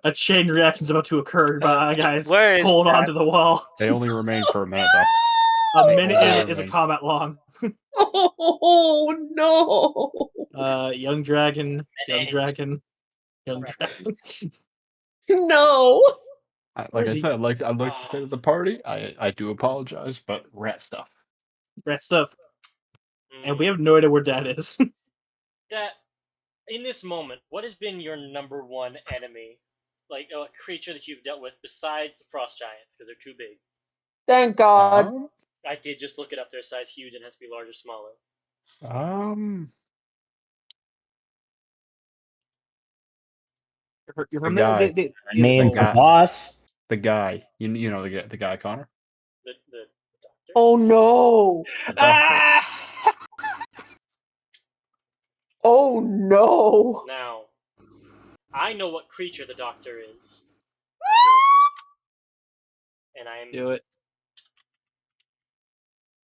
D: A chain reaction is about to occur, guys.
F: Where is
D: Hold on
F: that?
D: to the wall.
I: They only remain for a minute though.
D: A
I: They
D: minute
I: only
D: is a
I: remain.
D: combat long.
C: Oh no!
D: Young dragon, young dragon, young dragon.
C: No!
I: Like
D: Where's
I: I
D: he?
I: said, I'd like to say to the party, I do apologize, but rat stuff.
D: Rat stuff. And we have no idea where Dad is.
B: Dad, in this moment, what has been your number one enemy? Like a creature that you've dealt with besides the frost giants, because they're too big.
C: Thank God.
B: I did just look it up. Their size huge and has to be large or smaller.
I: The guy.
A: Name the boss.
I: The guy. You know the guy, Connor.
B: The doctor.
C: Oh no!
I: The doctor.
C: Oh no!
B: Now, I know what creature the doctor is. And I'm.
D: Do it.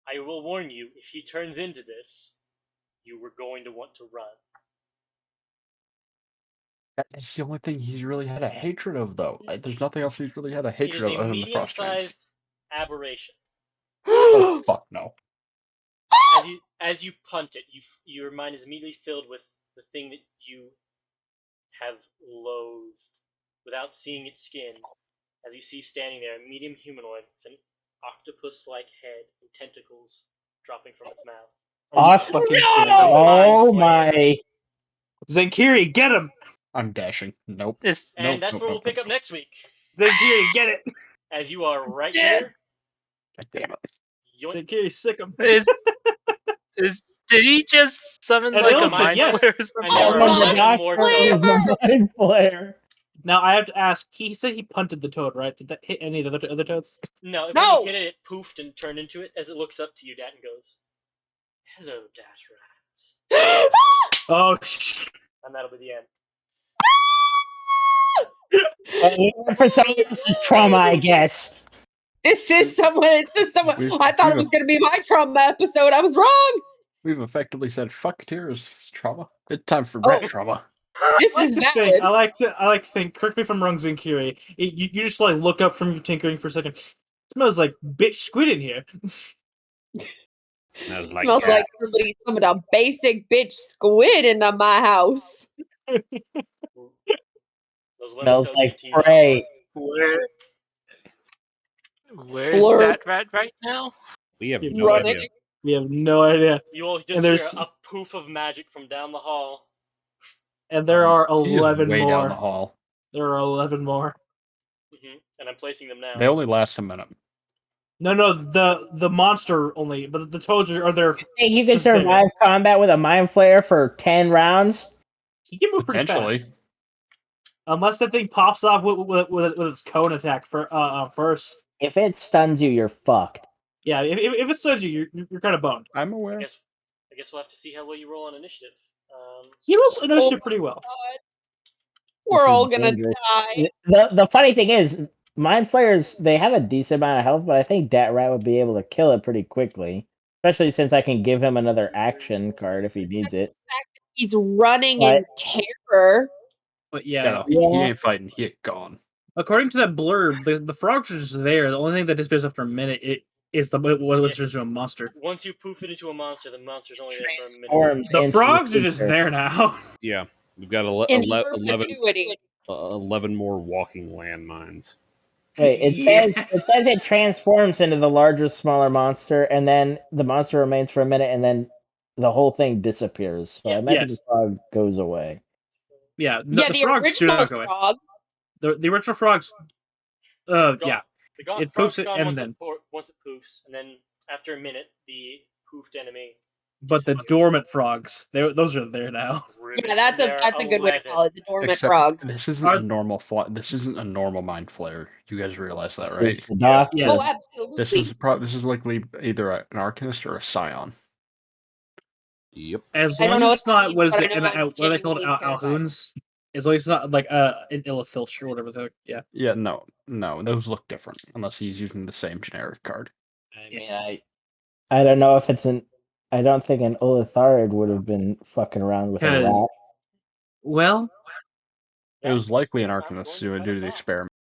B: I will warn you, if he turns into this, you were going to want to run.
I: That's the only thing he's really had a hatred of, though. There's nothing else he's really had a hatred of
B: It is
I: other
B: a
I: than the frost giants.
B: medium-sized aberration.
I: Oh fuck no!
B: As you punt it, your mind is immediately filled with the thing that you have loathed, without seeing its skin. As you see standing there, a medium humanoid with an octopus-like head and tentacles dropping from its mouth.
A: Oh my!
D: Zenkiri, get him!
I: I'm dashing. Nope.
B: And that's where we'll pick up next week.
D: Zenkiri, get it!
B: As you are right here.
I: God damn it!
D: Zenkiri, sick him.
F: Did he just summon
D: An
F: like a
D: elephant,
F: mind
D: yes.
F: flare or something?
A: Flare.
D: Now I have to ask. He said he punted the toad, right? Did that hit any of the other toads?
B: No, when you hit it, it poofed and turned into it. As it looks up to you, Datton goes, "Hello, Dash Rats."
D: Oh shit!
B: And that'll be the end.
A: For someone else's trauma, I guess.
C: This is someone. I thought it was going to be my trauma episode. I was wrong.
I: We've effectively said fuck tears trauma. It's time for rat trauma.
C: This is valid.
D: I like to think. Correct me if I'm wrong, Zenkiri. You just like look up from your tinkering for a second. It smells like bitch squid in here.
G: Smells like
C: Smells
G: cat.
C: like somebody summoned a basic bitch squid into my house.
B: Those lemon
A: Smells
B: toads
A: like
B: continue to
A: prey.
F: Where's
C: Fleur
F: that rat right now?
G: We have
D: You
G: no
C: running.
G: idea.
D: We have no idea.
B: You will just
D: And
B: hear
D: there's
B: a poof of magic from down the hall.
D: and there are
I: He is
D: 11
I: way down the
D: more.
I: hall.
D: There are 11 more.
B: And I'm placing them now.
I: They only last a minute.
D: No, the monster only, but the toads are there.
A: Think you can
D: Just there.
A: survive combat with a mind flare for 10 rounds?
D: He can move pretty
I: Potentially.
D: fast. Unless that thing pops off with its cone attack first.
A: If it stuns you, you're fucked.
D: Yeah, if it stuns you, you're kind of boned.
I: I'm
B: I
I: aware.
B: guess we'll have to see how well you roll on initiative.
D: He rolls initiative pretty well.
C: God.
A: This
C: We're
A: is
C: all gonna
A: dangerous.
C: die.
A: The funny thing is, mind flayers, they have a decent amount of health, but I think Dat Rat would be able to kill it pretty quickly. Especially since I can give him another action card if he needs it.
C: He's running
A: But-
C: in terror.
D: But
I: Yeah,
D: yeah,
I: no,
A: Yeah.
I: he ain't fighting. He ain't gone.
D: according to that blurb, the frogs are just there. The only thing that disappears after a minute is what's just a monster.
B: Once you poof it into a monster, the monster's only there for a minute.
A: Transforms
D: The
A: into
D: frogs
A: a
D: are just
A: creature.
D: there now.
G: Yeah, we've got
C: In
G: 11,
C: perpetuity.
G: 11 more walking landmines.
A: Wait, it
D: Yeah.
A: says it transforms into the larger, smaller monster, and then the monster remains for a minute, and then the whole thing disappears. So I imagine
D: Yes.
A: the frog goes away.
D: Yeah,
C: Yeah,
D: the
C: the
D: frogs do
C: original
D: not go away.
C: frog.
D: The original frogs. Yeah, it
B: Frog's
D: poofs it
B: gone
D: and
B: once
D: then.
B: once it poofs, and then after a minute, the poofed enemy.
D: But the dormant frogs, those are there now.
C: Yeah, that's a good way to call it. The dormant
I: Except
C: frogs.
I: this isn't a normal This isn't a normal mind flare. You guys realize that,
A: This
I: right?
A: is the doctor.
D: Yeah.
C: Oh, absolutely.
I: This is likely either an Arcanist or a Scion.
G: Yep.
D: As
C: I don't
D: long
C: know
D: as
C: what
D: it's
C: that
D: not
C: means,
D: what is
C: but I
D: it?
C: know I'm
D: What are they called?
C: genuinely terrified.
D: Alhoons. As long as it's not like an Illithilch or whatever. Yeah.
I: Yeah, no, those look different unless he's using the same generic card.
A: I mean, I don't know if it's an. I don't think an Olitharid would have been fucking around with a rat.
D: Well,
I: It was likely an
B: I'm
I: Arcanist
B: going to
I: due to
B: cut
I: the
B: us off.
I: experiment.